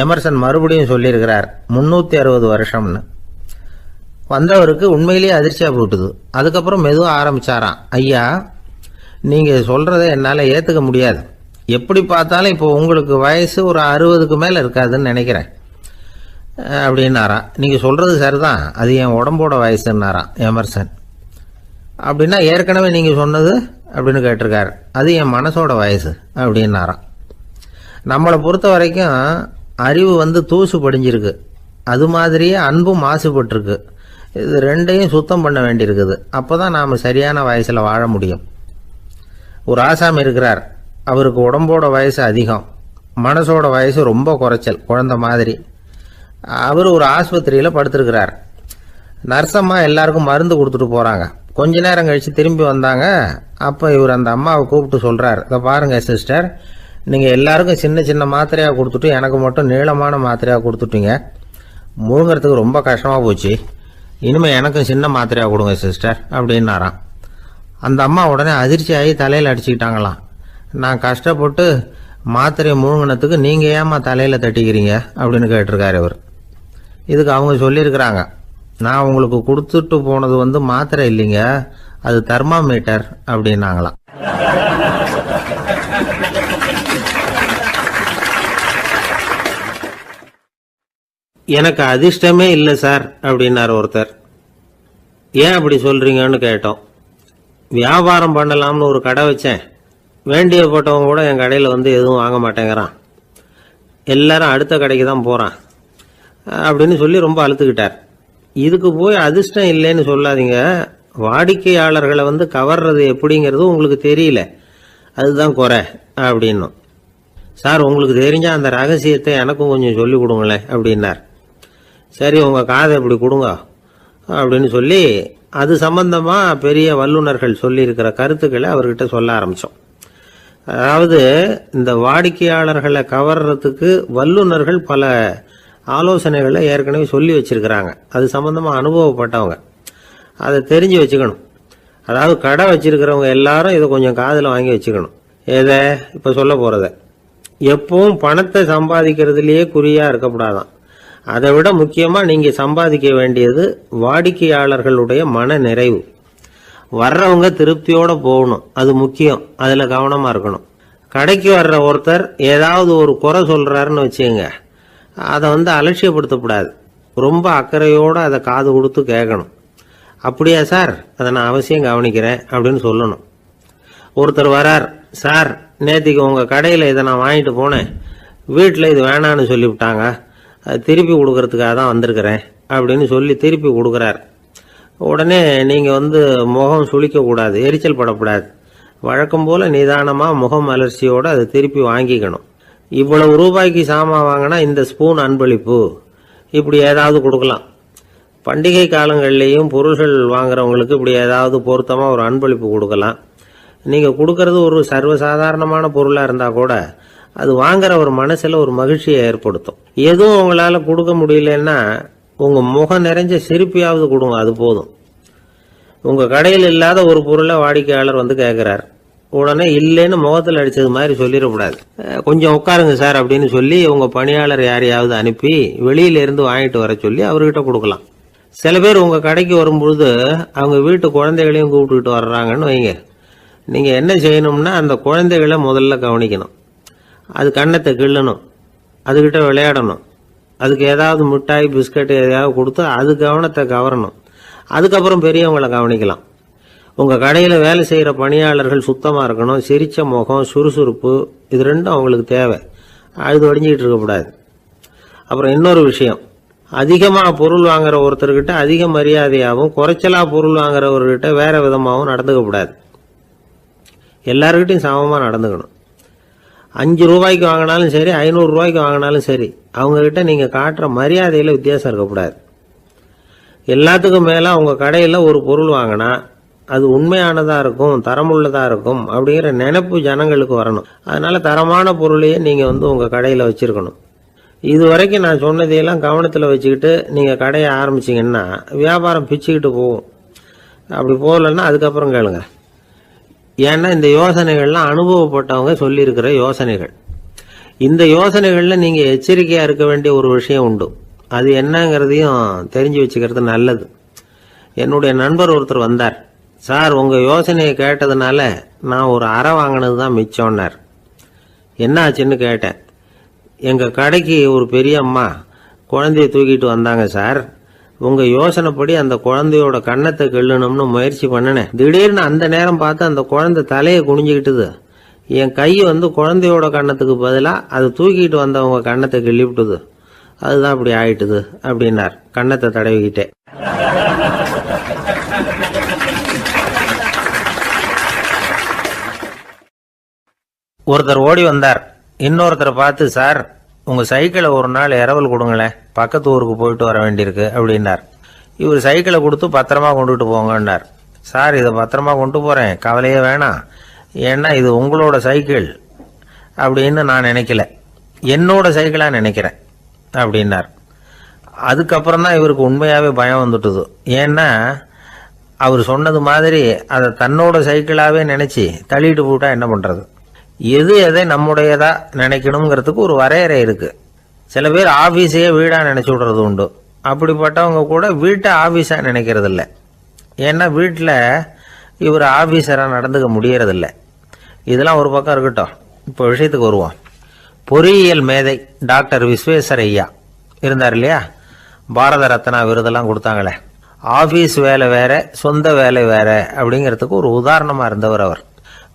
எமர்சன் மறுபடியும் சொல்லியிருக்கிறார், 360 வருஷம்னு. வந்தவருக்கு உண்மையிலேயே அதிர்ச்சியாக போட்டுது. அதுக்கப்புறம் மெதுவாக ஆரம்பித்தாராம், ஐயா, நீங்கள் சொல்கிறத என்னால் ஏற்றுக்க முடியாது. எப்படி பார்த்தாலும் இப்போ உங்களுக்கு வயசு ஒரு 60க்கு மேலே இருக்காதுன்னு நினைக்கிறேன் அப்படின்னாராம். நீங்கள் சொல்கிறது சரிதான், அது என் உடம்போட வயசுன்னாராம் எமர்சன். அப்படின்னா ஏற்கனவே நீங்கள் சொன்னது அப்படின்னு கேட்டிருக்காரு, அது என் மனசோட வயசு அப்படின்னாராம். நம்மளை பொறுத்த வரைக்கும் அறிவு தூசு படிஞ்சிருக்கு, அது மாதிரியே அன்பும் மாசுபட்டிருக்கு. இது ரெண்டையும் சுத்தம் பண்ண வேண்டியிருக்குது. அப்போ தான் நாம் சரியான வயசில் வாழ முடியும். ஒரு ஆசாமி இருக்கிறார், அவருக்கு உடம்போட வயசு அதிகம், மனசோட வயசு ரொம்ப குறைச்சல், குழந்தை மாதிரி. அவர் ஒரு ஆஸ்பத்திரியில் படுத்திருக்கிறார். நர்சம்மா எல்லாருக்கும் மருந்து கொடுத்துட்டு போகிறாங்க. கொஞ்ச நேரம் கழித்து திரும்பி வந்தாங்க. அப்போ இவர் அந்த அம்மாவை கூப்பிட்டு சொல்கிறார், இதை பாருங்கள் சிஸ்டர், நீங்கள் எல்லாருக்கும் சின்ன சின்ன மாத்திரையாக கொடுத்துட்டு எனக்கு மட்டும் நீளமான மாத்திரையாக கொடுத்துட்டீங்க. முழுங்கிறதுக்கு ரொம்ப கஷ்டமாக போச்சு. இனிமேல் எனக்கும் சின்ன மாத்திரையாக கொடுங்க சிஸ்டர் அப்படின்னாராம். அந்த அம்மா உடனே அதிர்ச்சியாகி தலையில் அடிச்சுக்கிட்டாங்களாம். நான் கஷ்டப்பட்டு மாத்திரையை முழுங்கினத்துக்கு நீங்கள் ஏமா தலையில் தட்டிக்கிறீங்க அப்படின்னு கேட்டிருக்காரு இவர். இதுக்கு அவங்க சொல்லியிருக்கிறாங்க, நான் உங்களுக்கு கொடுத்துட்டு போனது மாத்திரை இல்லைங்க, அது தெர்மாமீட்டர் அப்படின்னாங்களாம். எனக்கு அதிர்ஷ்டமே இல்லை சார் அப்படின்னார் ஒருத்தர். ஏன் அப்படி சொல்றீங்கன்னு கேட்டோம். வியாபாரம் பண்ணலாம்னு ஒரு கடை வச்சேன், வேண்டியப்பட்டவங்க கூட என் கடையில் எதுவும் வாங்க மாட்டேங்கிறான், எல்லாரும் அடுத்த கடைக்கு தான் போகிறான் அப்படின்னு சொல்லி ரொம்ப அழுத்துக்கிட்டார். இதுக்கு போய் அதிர்ஷ்டம் இல்லைன்னு சொல்லாதீங்க, வாடிக்கையாளர்களை கவர்றது எப்படிங்கிறது உங்களுக்கு தெரியல, அதுதான் குறை அப்படின்னும். சார் உங்களுக்கு தெரிஞ்ச அந்த ரகசியத்தை எனக்கும் கொஞ்சம் சொல்லி கொடுங்களேன் அப்படின்னார். சரி உங்கள் காதை இப்படி கொடுங்க அப்படின்னு சொல்லி அது சம்பந்தமாக பெரிய வல்லுநர்கள் சொல்லியிருக்கிற கருத்துக்களை அவர்கிட்ட சொல்ல ஆரம்பித்தோம். அதாவது இந்த வாடிக்கையாளர்களை கவர்றதுக்கு வல்லுநர்கள் பல ஆலோசனைகளை ஏற்கனவே சொல்லி வச்சிருக்கிறாங்க. அது சம்பந்தமாக அனுபவப்பட்டவங்க, அதை தெரிஞ்சு வச்சுக்கணும். அதாவது கடை வச்சிருக்கிறவங்க எல்லாரும் இதை கொஞ்சம் காதில் வாங்கி வச்சுக்கணும். எதை இப்போ சொல்ல போகிறத எப்பவும் பணத்தை சம்பாதிக்கிறதுலேயே குறியாக இருக்கக்கூடாதான். அதை விட முக்கியமாக நீங்கள் சம்பாதிக்க வேண்டியது வாடிக்கையாளர்களுடைய மன நிறைவு. வர்றவங்க திருப்தியோடு போகணும், அது முக்கியம். அதில் கவனமாக இருக்கணும். கடைக்கு வர்ற ஒருத்தர் ஏதாவது ஒரு குறை சொல்கிறாருன்னு வச்சுங்க, அதை அலட்சியப்படுத்தக்கூடாது. ரொம்ப அக்கறையோடு அதை காது கொடுத்து கேட்கணும். அப்படியா சார், அதை நான் அவசியம் கவனிக்கிறேன் அப்படின்னு சொல்லணும். ஒருத்தர் வரார், சார் நேற்றுக்கு உங்கள் கடையில் இதை நான் வாங்கிட்டு போனேன், வீட்டில் இது வேணான்னு சொல்லிவிட்டாங்க, அது திருப்பி கொடுக்கறதுக்காக தான் வந்திருக்கிறேன் அப்படின்னு சொல்லி திருப்பி கொடுக்குறார். உடனே நீங்கள் முகம் சுளிக்கக்கூடாது, எரிச்சல் படக்கூடாது. வழக்கம் போல் நிதானமாக முகம் அலர்ச்சியோடு அதை திருப்பி வாங்கிக்கணும். இவ்வளவு ரூபாய்க்கு சாமான் வாங்கினா இந்த ஸ்பூன் அன்பளிப்பு, இப்படி ஏதாவது கொடுக்கலாம். பண்டிகை காலங்கள்லேயும் பொருள்கள் வாங்குறவங்களுக்கு இப்படி ஏதாவது பொருத்தமாக ஒரு அன்பளிப்பு கொடுக்கலாம். நீங்கள் கொடுக்கறது ஒரு சர்வசாதாரணமான பொருளாக இருந்தால் கூட அது வாங்குற ஒரு மனசில் ஒரு மகிழ்ச்சியை ஏற்படுத்தும். எதுவும் உங்களால் கொடுக்க முடியலன்னா உங்கள் முகம் நிறைஞ்ச சிரிப்பியாவது கொடுங்க, அது போதும். உங்கள் கடையில் இல்லாத ஒரு பொருளை வாடிக்கையாளர் கேட்குறார், உடனே இல்லைன்னு முகத்தில் அடித்தது மாதிரி சொல்லிடக்கூடாது. கொஞ்சம் உட்காருங்க சார் அப்படின்னு சொல்லி உங்கள் பணியாளர் யாரையாவது அனுப்பி வெளியிலேருந்து வாங்கிட்டு வர சொல்லி அவர்கிட்ட கொடுக்கலாம். சில பேர் உங்கள் கடைக்கு வரும்பொழுது அவங்க வீட்டு குழந்தைகளையும் கூப்பிட்டுக்கிட்டு வர்றாங்கன்னு வைங்க. நீங்கள் என்ன செய்யணும்னா அந்த குழந்தைகளை முதல்ல கவனிக்கணும். அது கண்ணத்தை கிள்ளணும், அதுகிட்ட விளையாடணும், அதுக்கு ஏதாவது மிட்டாய் பிஸ்கட் எதையாவது கொடுத்து அது கவனத்தை கவரணும். அதுக்கப்புறம் பெரியவங்களை கவனிக்கலாம். உங்கள் கடையில் வேலை செய்கிற பணியாளர்கள் சுத்தமாக இருக்கணும், சிரிச்ச முகம், சுறுசுறுப்பு, இது ரெண்டும் அவங்களுக்கு தேவை. அழுது வடிஞ்சிக்கிட்டு இருக்கக்கூடாது. அப்புறம் இன்னொரு விஷயம், அதிகமாக பொருள் வாங்குற ஒருத்தர்கிட்ட அதிக மரியாதையாகவும் குறைச்சலாக பொருள் வாங்குறவர்கிட்ட வேற விதமாகவும் நடந்துக்கக்கூடாது. எல்லாருக்கிட்டையும் சமமாக நடந்துக்கணும். 5 ரூபாய்க்கு வாங்கினாலும் சரி, 500 ரூபாய்க்கு வாங்கினாலும் சரி, அவங்கக்கிட்ட நீங்கள் காட்டுற மரியாதையில் வித்தியாசம் இருக்கக்கூடாது. எல்லாத்துக்கும் மேலே உங்கள் கடையில் ஒரு பொருள் வாங்கினா அது உண்மையானதாக இருக்கும், தரமுள்ளதாக இருக்கும் அப்படிங்கிற நினைப்பு ஜனங்களுக்கு வரணும். அதனால் தரமான பொருளையே நீங்கள் உங்கள் கடையில் வச்சுருக்கணும். இது வரைக்கும் நான் சொன்னதையெல்லாம் கவனத்தில் வச்சுக்கிட்டு நீங்கள் கடையை ஆரம்பிச்சிங்கன்னா வியாபாரம் பிச்சுக்கிட்டு போகும். அப்படி போகலன்னா அதுக்கப்புறம் கேளுங்க. ஏன்னா இந்த யோசனைகள்லாம் அனுபவப்பட்டவங்க சொல்லியிருக்கிற யோசனைகள். இந்த யோசனைகளில் நீங்கள் எச்சரிக்கையாக இருக்க வேண்டிய ஒரு விஷயம் உண்டு. அது என்னங்கிறதையும் தெரிஞ்சு வச்சுக்கிறது நல்லது. என்னுடைய நண்பர் ஒருத்தர் வந்தார். சார் உங்கள் யோசனையை கேட்டதுனால நான் ஒரு அறை வாங்கினது தான் மிச்சம்னார். என்ன ஆச்சுன்னு கேட்டேன். எங்கள் கடைக்கு ஒரு பெரிய அம்மா குழந்தைய தூக்கிட்டு வந்தாங்க சார். உங்கள் யோசனைப்படி அந்த குழந்தையோட கண்ணத்தை கிள்ளணும்னு முயற்சி பண்ணினேன். திடீர்னு அந்த நேரம் பார்த்து அந்த குழந்தை தலையை குனிஞ்சிக்கிட்டுது. என் கை குழந்தையோட கண்ணத்துக்கு பதிலாக அதை தூக்கிட்டு வந்தவங்க கண்ணத்தை கிள்ளிவிட்டுது. அதுதான் அப்படி ஆயிட்டுது அப்படின்னார், கண்ணத்தை தடவிக்கிட்டே. ஒருத்தர் ஓடி வந்தார். இன்னொருத்தரை பார்த்து, சார் உங்கள் சைக்கிளை ஒரு நாள் இரவல் கொடுங்களேன், பக்கத்து ஊருக்கு போயிட்டு வர வேண்டியிருக்கு அப்படின்னார். இவர் சைக்கிளை கொடுத்து பத்திரமா கொண்டுட்டு போங்கன்னார். சார் இதை பத்திரமா கொண்டு போகிறேன், கவலையே வேணாம், ஏன்னா இது உங்களோட சைக்கிள் அப்படின்னு நான் நினைக்கல, என்னோட சைக்கிளாக நினைக்கிறேன் அப்படின்னார். அதுக்கப்புறம் தான் இவருக்கு உண்மையாகவே பயம் வந்துட்டுது. ஏன்னா அவர் சொன்னது மாதிரி அதை தன்னோட சைக்கிளாகவே நினச்சி தள்ளிட்டு போட்டா என்ன பண்ணுறது? எது எதை நம்முடையதா நினைக்கணுங்கிறதுக்கு ஒரு வரையறை இருக்குது. சில பேர் ஆஃபீஸையே வீடாக நினச்சி விடுறது உண்டு. அப்படிப்பட்டவங்க கூட வீட்டை ஆஃபீஸாக நினைக்கிறது இல்லை. ஏன்னா வீட்டில் இவர் ஆஃபீஸராக நடந்துக்க முடியறதில்ல. இதெல்லாம் ஒரு பக்கம் இருக்கட்டும். இப்போ விஷயத்துக்கு வருவோம். பொறியியல் மேதை டாக்டர் விஸ்வேஸ்வர ஐயா இருந்தார் இல்லையா, பாரத ரத்னா விருதெல்லாம் கொடுத்தாங்களே. ஆஃபீஸ் வேலை வேற, சொந்த வேலை வேற அப்படிங்கிறதுக்கு ஒரு உதாரணமாக இருந்தவர் அவர்.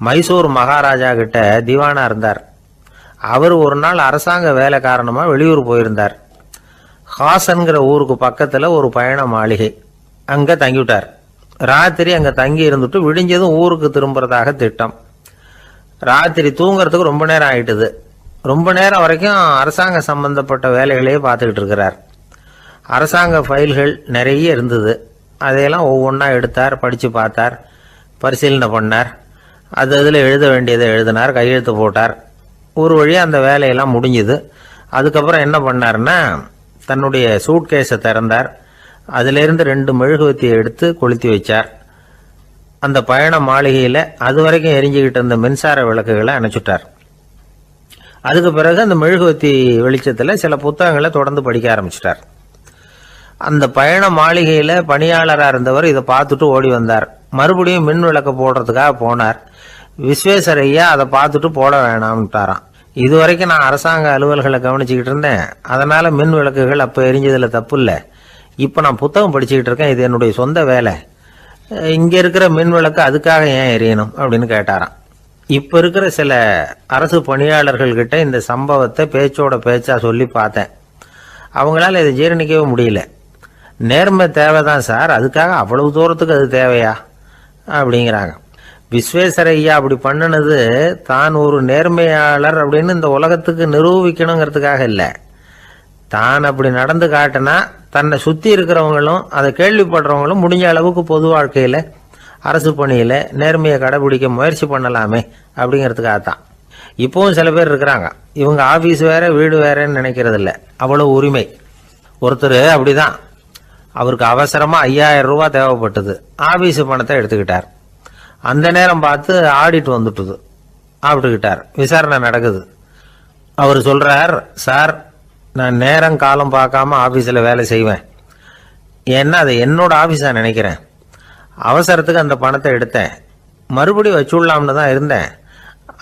மைசூர் மகாராஜா கிட்ட திவானா இருந்தார். அவர் ஒரு நாள் அரசாங்க வேலை காரணமாக வெளியூர் போயிருந்தார். ஹாசன்கிற ஊருக்கு பக்கத்தில் ஒரு பயண மாளிகை, அங்கே தங்கிவிட்டார். ராத்திரி அங்கே தங்கி இருந்துட்டு விடிஞ்சதும் ஊருக்கு திரும்புறதாக திட்டம். ராத்திரி தூங்குறதுக்கு ரொம்ப நேரம் ஆயிட்டுது. ரொம்ப நேரம் வரைக்கும் அரசாங்க சம்பந்தப்பட்ட வேலைகளையே பார்த்துக்கிட்டு இருக்கிறார். அரசாங்க ஃபைல்கள் நிறைய இருந்தது. அதையெல்லாம் ஒவ்வொன்றா எடுத்தார், படித்து பார்த்தார், பரிசீலனை பண்ணார். அதில் எழுத வேண்டியதை எழுதினார், கையெழுத்து போட்டார். ஒரு வழியாக அந்த வேலையெல்லாம் முடிஞ்சுது. அதுக்கப்புறம் என்ன பண்ணார்னா, தன்னுடைய சூட்கேஸை திறந்தார். அதிலிருந்து 2 மெழுகுவத்தியை எடுத்து கொளுத்தி வச்சார். அந்த பயண மாளிகையில் அது வரைக்கும் எரிஞ்சுக்கிட்டு இருந்த மின்சார விளக்குகளை அணைச்சுட்டார். அதுக்கு பிறகு அந்த மெழுகுவத்தி வெளிச்சத்தில் சில புத்தகங்களை தொடர்ந்து படிக்க ஆரம்பிச்சிட்டார். அந்த பயண மாளிகையில் பணியாளராக இருந்தவர் இதை பார்த்துட்டு ஓடி வந்தார். மறுபடியும் மின் விளக்க போடுறதுக்காக போனார். விஸ்வேஸ்வரையா அதை பார்த்துட்டு போட வேணாம்ட்டாராம். இதுவரைக்கும் நான் அரசாங்க அலுவல்களை கவனிச்சுக்கிட்டு இருந்தேன், அதனால மின் விளக்குகள் அப்போ எரிஞ்சதில் தப்பு இல்லை. இப்போ நான் புத்தகம் படிச்சுக்கிட்டு இருக்கேன், இது என்னுடைய சொந்த வேலை. இங்கே இருக்கிற மின் விளக்கு அதுக்காக ஏன் எரியணும் அப்படின்னு கேட்டாராம். இப்போ இருக்கிற சில அரசு பணியாளர்கள்கிட்ட இந்த சம்பவத்தை பேச்சோட பேச்சா சொல்லி பார்த்தேன். அவங்களால இதை ஜீரணிக்கவே முடியல. நேர்மை தேவைதான் சார், அதுக்காக அவ்வளவு தூரத்துக்கு அது தேவையா அப்படிங்கிறாங்க. விஸ்வேஸ்வரையா அப்படி பண்ணினது தான் ஒரு நேர்மையாளர் அப்படின்னு இந்த உலகத்துக்கு நிரூபிக்கணுங்கிறதுக்காக இல்லை. தான் அப்படி நடந்து காட்டினா தன்னை சுற்றி இருக்கிறவங்களும் அதை கேள்விப்படுறவங்களும் முடிஞ்ச அளவுக்கு பொது வாழ்க்கையில் அரசு பணியில் நேர்மையை கடைபிடிக்க முயற்சி பண்ணலாமே அப்படிங்கிறதுக்காகத்தான். இப்போவும் சில பேர் இருக்கிறாங்க, இவங்க ஆஃபீஸ் வேற வீடு வேறன்னு நினைக்கிறது இல்லை, அவ்வளோ உரிமை. ஒருத்தர் அப்படிதான், அவருக்கு அவசரமாக 5000 ரூபா தேவைப்பட்டது. ஆஃபீஸு பணத்தை எடுத்துக்கிட்டார். அந்த நேரம் பார்த்து ஆடிட் வந்துட்டுது. ஆப்பிட்டுக்கிட்டார். விசாரணை நடக்குது. அவர் சொல்கிறார், சார் நான் நேரம் காலம் பார்க்காம ஆஃபீஸில் வேலை செய்வேன், ஏன்னா அதை என்னோட ஆஃபீஸாக நினைக்கிறேன். அவசரத்துக்கு அந்த பணத்தை எடுத்தேன், மறுபடியும் வச்சுடலாம்னு தான் இருந்தேன்,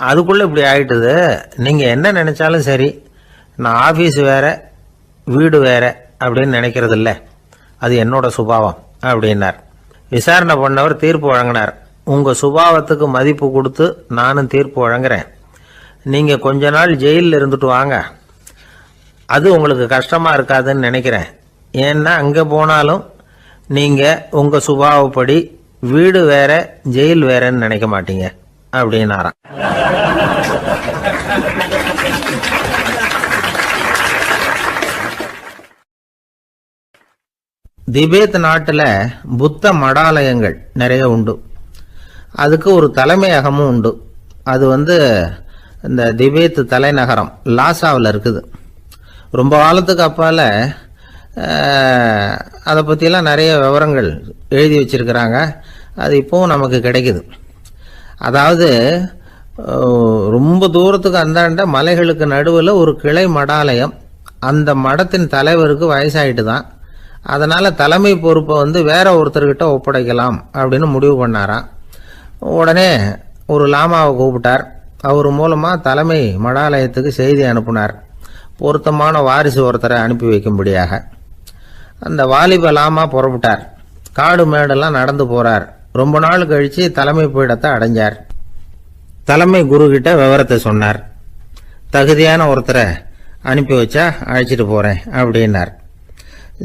அதுக்குள்ளே இப்படி ஆயிட்டுது. நீங்கள் என்ன நினச்சாலும் சரி, நான் ஆஃபீஸ் வேற வீடு வேற அப்படின்னு நினைக்கிறது இல்லை, அது என்னோட சுபாவம் அப்படின்னார். விசாரணை பண்ணவர் தீர்ப்பு வழங்கினார். உங்கள் சுபாவத்துக்கு மதிப்பு கொடுத்து நானும் தீர்ப்பு வழங்குறேன். நீங்கள் கொஞ்ச நாள் ஜெயிலில் இருந்துட்டு வாங்க, அது உங்களுக்கு கஷ்டமாக இருக்காதுன்னு நினைக்கிறேன். ஏன்னா அங்கே போனாலும் நீங்கள் உங்கள் சுபாவப்படி வீடு வேற ஜெயில் வேறன்னு நினைக்க மாட்டீங்க அப்படின்னாராம். திபேத் நாட்டில் புத்த மடாலயங்கள் நிறைய உண்டு. அதுக்கு ஒரு தலைமையகமும் உண்டு. அது இந்த திபேத் தலைநகரம் லாசாவில் இருக்குது. ரொம்ப காலத்துக்கு அப்பால் அதை பற்றிலாம் நிறைய விவரங்கள் எழுதி வச்சிருக்கிறாங்க. அது இப்போவும் நமக்கு கிடைக்குது. அதாவது ரொம்ப தூரத்துக்கு அந்தாண்ட மலைகளுக்கு நடுவில் ஒரு கிளை மடாலயம். அந்த மடத்தின் தலைவருக்கு வயசாயிட்டு தான், அதனால் தலைமை பொறுப்பை வேற ஒருத்தர்கிட்ட ஒப்படைக்கலாம் அப்படின்னு முடிவு பண்ணாராம். உடனே ஒரு லாமாவை கூப்பிட்டார். அவர் மூலமாக தலைமை மடாலயத்துக்கு செய்தி அனுப்புனார், பொருத்தமான வாரிசு ஒருத்தரை அனுப்பி வைக்கும்படியாக. அந்த வாலிப லாமா புறப்பட்டார். காடு மேடெல்லாம் நடந்து போகிறார். ரொம்ப நாள் கழித்து தலைமை பீடத்தை அடைஞ்சார். தலைமை குரு கிட்ட விவரத்தை சொன்னார். தகுதியான ஒருத்தரை அனுப்பி வச்சா அழைச்சிட்டு போகிறேன் அப்படின்னார்.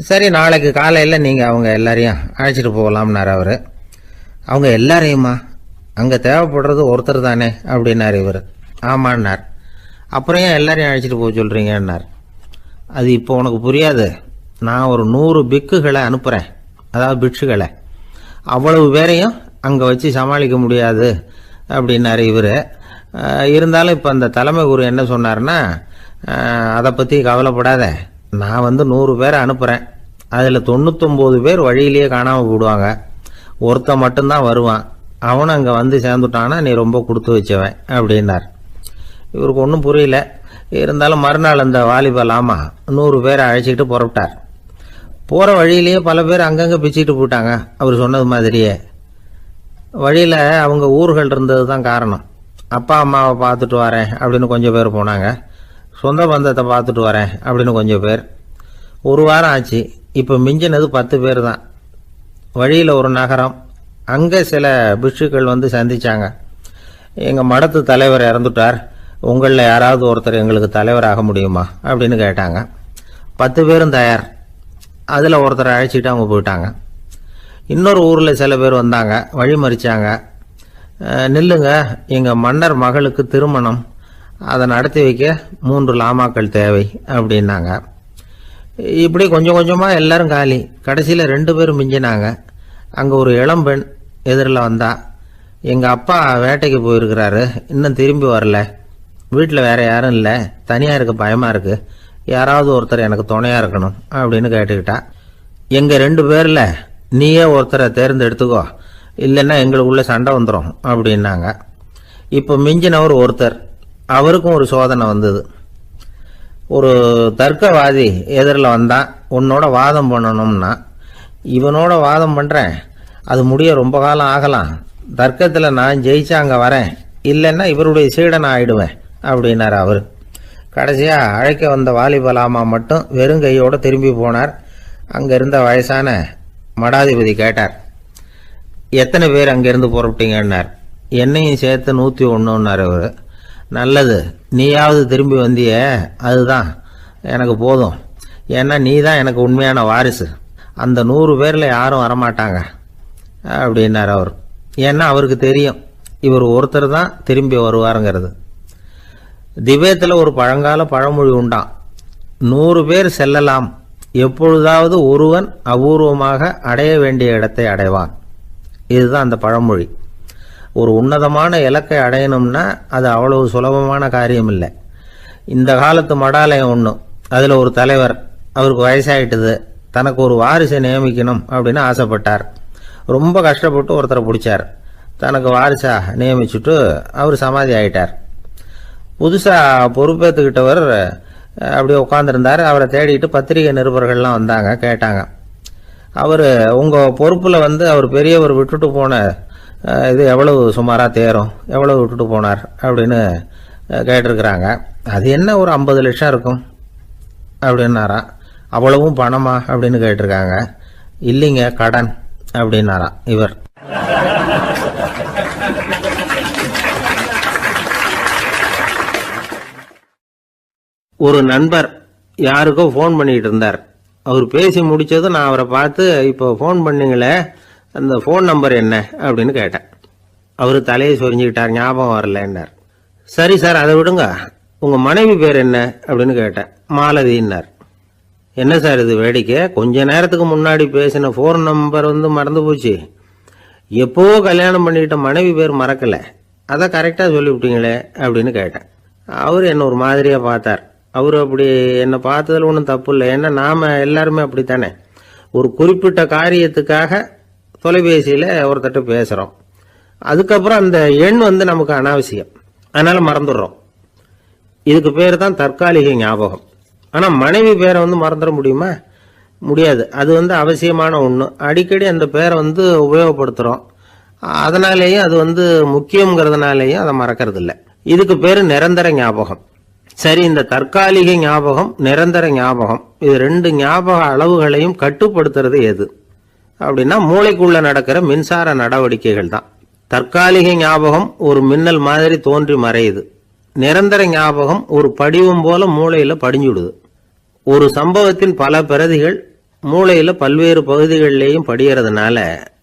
சரி, நாளைக்கு காலையில் நீங்கள் அவங்க எல்லாரையும் அழைச்சிட்டு போகலாம்னார் அவர். அவங்க எல்லாரையுமா? அங்கே தேவைப்படுறது ஒருத்தர் தானே அப்படின்னார் இவர். ஆமான்னார். அப்புறம் ஏன் எல்லாரையும் அழைச்சிட்டு போக சொல்கிறீங்கன்னார். அது இப்போ உனக்கு புரியாது. நான் ஒரு 100 பிக்குகளை அனுப்புகிறேன், அதாவது பிட்சுகளை. அவ்வளவு பேரையும் அங்கே வச்சு சமாளிக்க முடியாது அப்படின்னாரு இவர். இருந்தாலும் இப்போ அந்த தலைமை குரு என்ன சொன்னார்னா, அதை பற்றி கவலைப்படாத, நான் 100 பேரை அனுப்புகிறேன், அதில் 99 பேர் வழியிலேயே காணாமல் போடுவாங்க, ஒருத்தன் மட்டும்தான் வருவான், அவனும் அங்கே சேர்ந்துட்டானா நீ ரொம்ப கொடுத்து வச்சவன் அப்படின்னார். இவருக்கு ஒன்றும் புரியல. இருந்தாலும் மறுநாள் அந்த வாலிப லாமா 100 பேரை அழைச்சிக்கிட்டு புறப்பட்டார். போகிற வழியிலேயே பல பேர் அங்கங்கே பிச்சுக்கிட்டு போயிட்டாங்க. அவர் சொன்னது மாதிரியே வழியில் அவங்க ஊர்கள் இருந்தது தான் காரணம். அப்பா அம்மாவை பார்த்துட்டு வரேன் அப்படின்னு கொஞ்சம் பேர் போனாங்க. சொந்த பந்தத்தை பார்த்துட்டு வரேன் அப்படின்னு கொஞ்சம் பேர். ஒரு வாரம் ஆச்சு. இப்போ மிஞ்சினது 10 பேர் தான். வழியில் ஒரு நகரம், அங்கே சில பிட்சுக்கள் சந்திச்சாங்க. எங்கள் மடத்து தலைவர் இறந்துட்டார், உங்களில் யாராவது ஒருத்தர் எங்களுக்கு தலைவராக முடியுமா அப்படின்னு கேட்டாங்க. 10 பேரும் தயார். அதில் ஒருத்தரை அழைச்சிட்டு அவங்க போயிட்டாங்க. இன்னொரு ஊரில் சில பேர் வந்தாங்க, வழி மறிச்சாங்க. நில்லுங்க, எங்கள் மன்னர் மகளுக்கு திருமணம், அதை நடத்தி வைக்க 3 லாமாக்கள் தேவை அப்படின்னாங்க. இப்படி கொஞ்சம் கொஞ்சமாக எல்லாரும் காலி. கடைசியில் 2 பேரும் மிஞ்சினாங்க. அங்கே ஒரு இளம்பெண் எதிரில் வந்தா, எங்கள் அப்பா வேட்டைக்கு போயிருக்கிறாரு, இன்னும் திரும்பி வரல, வீட்டில் வேற யாரும் இல்லை, தனியாக இருக்க பயமாக இருக்கு, யாராவது ஒருத்தர் எனக்கு துணையாக இருக்கணும் அப்படின்னு கேட்டுக்கிட்டா. எங்கள் 2 பேரில் நீயே ஒருத்தரை தேர்ந்தெடுத்துக்கோ, இல்லைன்னா எங்களுக்குள்ள சண்டை வந்துடும் அப்படின்னாங்க. இப்போ மிஞ்சினவர் ஒருத்தர், அவருக்கும் ஒரு சோதனை வந்தது. ஒரு தர்க்கவாதி எதிரில் வந்தான், உன்னோட வாதம் பண்ணணும்னா. இவனோட வாதம் பண்ணுறேன், அது முடிய ரொம்ப காலம் ஆகலாம், தர்க்கத்தில் நான் ஜெயிச்சா அங்கே வரேன், இல்லைன்னா இவருடைய சீடனை ஆயிடுவேன் அப்படின்னார் அவர். கடைசியாக அழைக்க வந்த வாலிபலாமா மட்டும் வெறும் கையோடு திரும்பி போனார். அங்கே இருந்த வயசான மடாதிபதி கேட்டார், எத்தனை பேர் அங்கேருந்து புறப்பட்டீங்கன்னார். என்னையும் சேர்த்து 101ன்னார் அவர். நல்லது, நீயாவது திரும்பி வந்திய, அதுதான் எனக்கு போதும், ஏன்னா நீ தான் எனக்கு உண்மையான வாரிசு, அந்த 100 பேரில் யாரும் வரமாட்டாங்க அப்படின்னார் அவர். ஏன்னா அவருக்கு தெரியும் இவர் ஒருத்தர் தான் திரும்பி வருவாருங்கிறது. திபேத்தில் ஒரு பழங்கால பழமொழி உண்டாம், 100 பேர் செல்லலாம், எப்பொழுதாவது ஒருவன் அபூர்வமாக அடைய வேண்டிய இடத்தை அடைவான். இதுதான் அந்த பழமொழி. ஒரு உன்னதமான இலக்கை அடையணும்னா அது அவ்வளவு சுலபமான காரியம் இல்லை. இந்த காலத்து மடாலயம் ஒன்று, அதில் ஒரு தலைவர், அவருக்கு வயசாயிட்டுது, தனக்கு ஒரு வாரிசை நியமிக்கணும் அப்படின்னு ஆசைப்பட்டார். ரொம்ப கஷ்டப்பட்டு ஒருத்தரை பிடிச்சார், தனக்கு வாரிசா நியமிச்சுட்டு அவர் சமாதி ஆயிட்டார். புதுசாக பொறுப்பேற்றுக்கிட்டவர் அப்படியே உட்காந்துருந்தார். அவரை தேடிட்டு பத்திரிகை நிருபர்கள்லாம் வந்தாங்க, கேட்டாங்க. அவர் உங்கள் பொறுப்பில் அவர் பெரியவர் விட்டுட்டு போன இது எவ்வளவு சுமாராக தேரும், எவ்வளவு விட்டுட்டு போனார் அப்படின்னு கேட்டிருக்கிறாங்க. அது என்ன ஒரு 50 லட்சம் இருக்கும் அப்படின்னாராம். அவ்வளவும் பணமா அப்படின்னு கேட்டிருக்காங்க. இல்லைங்க, கடன் அப்படின்னாராம் இவர். ஒரு நண்பர் யாருக்கோ ஃபோன் பண்ணிட்டு இருந்தார். அவர் பேசி முடிச்சதும் நான் அவரை பார்த்து, இப்போ ஃபோன் பண்ணீங்களே, அந்த ஃபோன் நம்பர் என்ன அப்படின்னு கேட்டேன். அவர் தலையை சொரிஞ்சுக்கிட்டார், ஞாபகம் வரலன்னார். சரி சார், அதை விடுங்க, உங்கள் மனைவி பேர் என்ன அப்படின்னு கேட்டேன். மாலதின்னார். என்ன சார் இது வேடிக்கை, கொஞ்ச நேரத்துக்கு முன்னாடி பேசின ஃபோன் நம்பர் மறந்து போச்சு, எப்போவோ கல்யாணம் பண்ணிக்கிட்ட மனைவி பேர் மறக்கலை, அதை கரெக்டாக சொல்லிவிட்டீங்களே அப்படின்னு கேட்டேன். அவர் என்ன ஒரு மாதிரியாக பார்த்தார். அவர் அப்படி என்னை பார்த்ததில் ஒன்றும் தப்பு இல்லை, ஏன்னா நாம் எல்லாருமே அப்படித்தானே, ஒரு குறிப்பிட்ட காரியத்துக்காக தொலைபேசியில் ஒருத்தட்ட பேசுகிறோம், அதுக்கப்புறம் அந்த எண் நமக்கு அனாவசியம், அதனால் மறந்துடுறோம். இதுக்கு பேர் தான் தற்காலிக ஞாபகம். ஆனால் மனைவி பேரை மறந்துட முடியுமா? முடியாது. அது அவசியமான ஒன்று. அடிக்கடி அந்த பேரை உபயோகப்படுத்துகிறோம், அதனாலேயும் அது முக்கியங்கிறதுனாலேயும் அதை மறக்கிறது இல்லை. இதுக்கு பேர் நிரந்தர ஞாபகம். சரி, இந்த தற்காலிக ஞாபகம், நிரந்தர ஞாபகம், இது 2 ஞாபக அளவுகளையும் கட்டுப்படுத்துறது எது அப்படின்னா மூளைக்குள்ள நடக்கிற மின்சார நடவடிக்கைகள் தான். தற்காலிக ஞாபகம் ஒரு மின்னல் மாதிரி தோன்றி மறையுது. நிரந்தர ஞாபகம் ஒரு படிவம் போல மூளையில படிஞ்சுடுது. ஒரு சம்பவத்தின் பல பிரதிகள் மூளையில பல்வேறு பகுதிகளிலேயும் படிகிறதுனால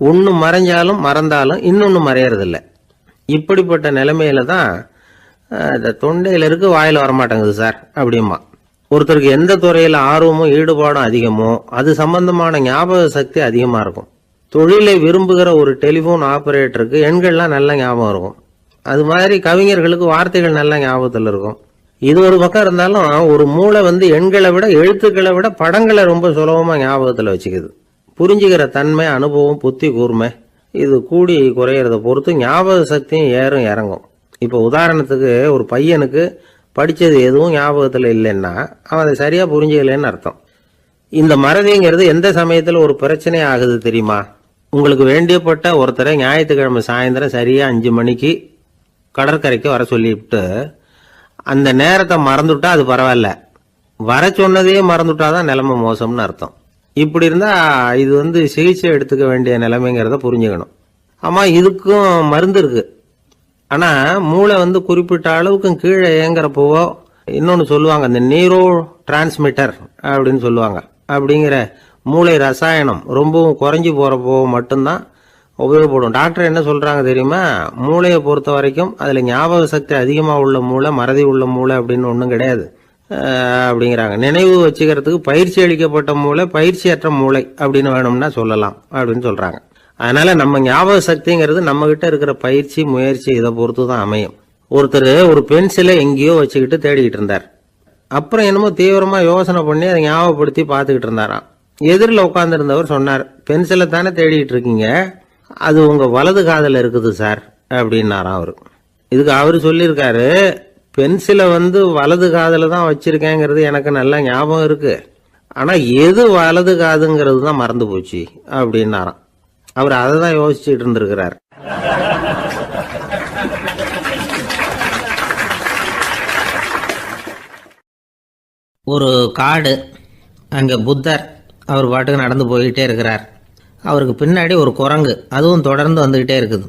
ஒன்று மறைஞ்சாலும் மறந்தாலும் இன்னொன்று மறையறதில்லை. இப்படிப்பட்ட நிலைமையில தான் இந்த தொண்டையில் இருக்கு, வாயில் வரமாட்டேங்குது சார் அப்படிமா. ஒருத்தருக்கு எந்த துறையில் ஆர்வமும் ஈடுபாடும் அதிகமோ அது சம்பந்தமான ஞாபக சக்தி அதிகமாக இருக்கும். தொழிலை விரும்புகிற ஒரு டெலிஃபோன் ஆபரேட்டருக்கு எண்கள்லாம் நல்ல ஞாபகம் இருக்கும். அது மாதிரி கவிஞர்களுக்கு வார்த்தைகள் நல்ல ஞாபகத்தில் இருக்கும். இது ஒரு பக்கம் இருந்தாலும் ஒரு மூளை எண்களை விட எழுத்துக்களை விட படங்களை ரொம்ப சுலபமாக ஞாபகத்தில் வச்சுக்குது. புரிஞ்சுக்கிற தன்மை, அனுபவம், புத்தி கூர்மை இது கூடி குறையிறத பொறுத்து ஞாபக சக்தியும் ஏறும் இறங்கும். இப்போ உதாரணத்துக்கு ஒரு பையனுக்கு படித்தது எதுவும் ஞாபகத்தில் இல்லைன்னா அவன் அதை சரியாக புரிஞ்சுக்கலன்னு அர்த்தம். இந்த மறதிங்கிறது எந்த சமயத்தில் ஒரு பிரச்சனை ஆகுது தெரியுமா? உங்களுக்கு வேண்டியப்பட்ட ஒருத்தரை ஞாயிற்றுக்கிழமை சாயந்தரம் சரியாக 5 மணிக்கு கடற்கரைக்கு வர சொல்லிவிட்டு அந்த நேரத்தை மறந்துட்டா அது பரவாயில்ல, வர சொன்னதையே மறந்துட்டாதான் நிலைமை மோசம்னு அர்த்தம். இப்படி இருந்தால் இது சிகிச்சை எடுத்துக்க வேண்டிய நிலைமைங்கிறத புரிஞ்சுக்கணும். ஆமாம், இதுக்கும் மருந்து இருக்கு. ஆனால் மூளை குறிப்பிட்ட அளவுக்கும் கீழே இயங்குறப்போவோ இன்னொன்று சொல்லுவாங்க, இந்த நியூரோ டிரான்ஸ்மிட்டர் அப்படின்னு சொல்லுவாங்க. அப்படிங்கிற மூளை ரசாயனம் ரொம்பவும் குறைஞ்சி போகிறப்போ மட்டும்தான் உபயோகப்படும். டாக்டர் என்ன சொல்றாங்க தெரியுமா? மூளையை பொறுத்த வரைக்கும் அதுல ஞாபக சக்தி அதிகமா உள்ள மூளை, மறதி உள்ள மூளை அப்படின்னு ஒன்றும் கிடையாது அப்படிங்கிறாங்க. நினைவு வச்சுக்கிறதுக்கு பயிற்சி அளிக்கப்பட்ட மூளை, பயிற்சியற்ற மூளை அப்படின்னு வேணும்னா சொல்லலாம் அப்படின்னு சொல்றாங்க. அதனால நம்ம ஞாபக சக்திங்கிறது நம்ம கிட்ட இருக்கிற பயிற்சி, முயற்சி இதை பொறுத்து தான் அமையும். ஒருத்தர் ஒரு பென்சிலை எங்கேயோ வச்சுக்கிட்டு தேடிக்கிட்டு இருந்தார். அப்புறம் என்னமோ தீவிரமா யோசனை பண்ணி அதை ஞாபகப்படுத்தி பார்த்துக்கிட்டு இருந்தாராம். எதிரில் உட்காந்துருந்தவர் சொன்னார், பென்சிலை தானே தேடிட்டு இருக்கீங்க, அது உங்க வலது காதில் இருக்குது சார் அப்படின்னாராம் அவரு. இதுக்கு அவரு சொல்லியிருக்காரு, பென்சிலை வலது காதில் தான் வச்சிருக்கேங்கிறது எனக்கு நல்லா ஞாபகம் இருக்கு, ஆனா எது வலது காதுங்கிறது தான் மறந்து போச்சு அப்படின்னாராம். அவர் அதை தான் யோசிச்சுட்டு இருந்திருக்கிறார். ஒரு காடு, அங்கே புத்தர் அவர் பாட்டுக்கு நடந்து போய்கிட்டே இருக்கிறார். அவருக்கு பின்னாடி ஒரு குரங்கு, அதுவும் தொடர்ந்து வந்துக்கிட்டே இருக்குது.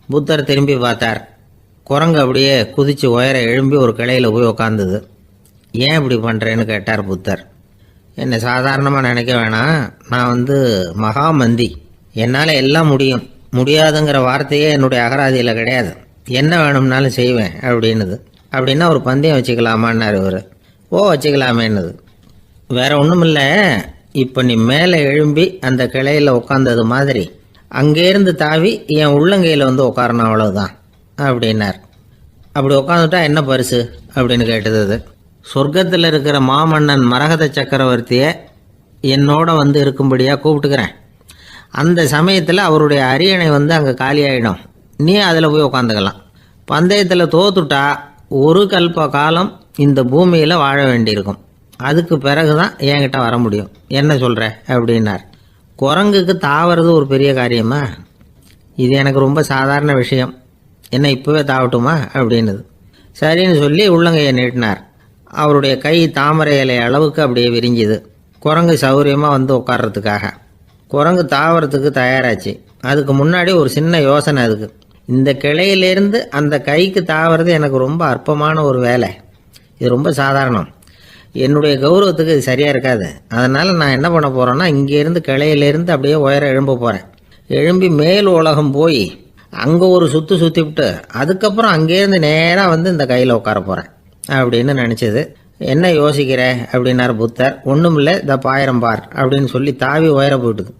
புத்தர் திரும்பி பார்த்தார். குரங்கு அப்படியே குதித்து உயர எழும்பி ஒரு கிளையில் போய் உக்காந்துது. ஏன் இப்படி பண்ணுறேன்னு கேட்டார் புத்தர். என்னை சாதாரணமாக நினைக்க வேணாம், நான் மகாமந்தி, என்னால் எல்லாம் முடியும், முடியாதுங்கிற வார்த்தையே என்னுடைய அகராதியில் கிடையாது, என்ன வேணும்னாலும் செய்வேன் அப்படின்னுது. அப்படின்னா ஒரு பந்தயம் வச்சுக்கலாமான்னாரு இவர். ஓ வச்சுக்கலாமேன்னுது. வேற ஒன்றும் இல்லை, இப்போ நீ மேலே எழும்பி அந்த கிளையில் உட்காந்தது மாதிரி அங்கேருந்து தாவி என் உள்ளங்கையில் உட்காரணும், அவ்வளவுதான் அப்படின்னார். அப்படி உட்காந்துட்டா என்ன பரிசு அப்படின்னு கேட்டது அது. சொர்க்கத்தில் இருக்கிற மாமன்னன் மரகத சக்கரவர்த்தியை என்னோட இருக்கும்படியாக கூப்பிட்டுக்கிறேன். அந்த சமயத்தில் அவருடைய அரியணை அங்கே காலியாயிடும், நீ அதில் போய் உட்காந்துக்கலாம். பந்தயத்தில் தோத்துட்டா ஒரு கல்ப காலம் இந்த பூமியில் வாழ வேண்டியிருக்கும், அதுக்கு பிறகு தான் என்கிட்ட வர முடியும், என்ன சொல்கிற அப்படின்னார். குரங்குக்கு தாவறது ஒரு பெரிய காரியமா? இது எனக்கு ரொம்ப சாதாரண விஷயம், என்ன இப்போவே தாவட்டுமா அப்படின்னுது. சரின்னு சொல்லி உள்ளங்கையை நீட்டினார். அவருடைய கை தாமரை இலை அளவுக்கு அப்படியே விரிஞ்சுது. குரங்கு சௌகரியமாக உட்கார்றதுக்காக. குரங்கு தாவறதுக்கு தயாராச்சு. அதுக்கு முன்னாடி ஒரு சின்ன யோசனை அதுக்கு. இந்த கிளையிலேருந்து அந்த கைக்கு தாவறது எனக்கு ரொம்ப அற்பமான ஒரு வேலை, இது ரொம்ப சாதாரணம், என்னுடைய கௌரவத்துக்கு இது சரியாக இருக்காது. அதனால் நான் என்ன பண்ண போகிறேன்னா, இங்கேருந்து கிளையிலேருந்து அப்படியே உயர எழும்ப போகிறேன். எழும்பி மேல் உலகம் போய் அங்கே ஒரு சுற்றிவிட்டு அதுக்கப்புறம் அங்கேருந்து நேராக இந்த கையில் உட்கார போகிறேன் அப்படின்னு நினச்சது. என்ன யோசிக்கிற அப்படின்னார் புத்தர். ஒன்றும் இல்லை, இந்த பாயிரம் பார் அப்படின்னு சொல்லி தாவி உயர போயிட்டுது.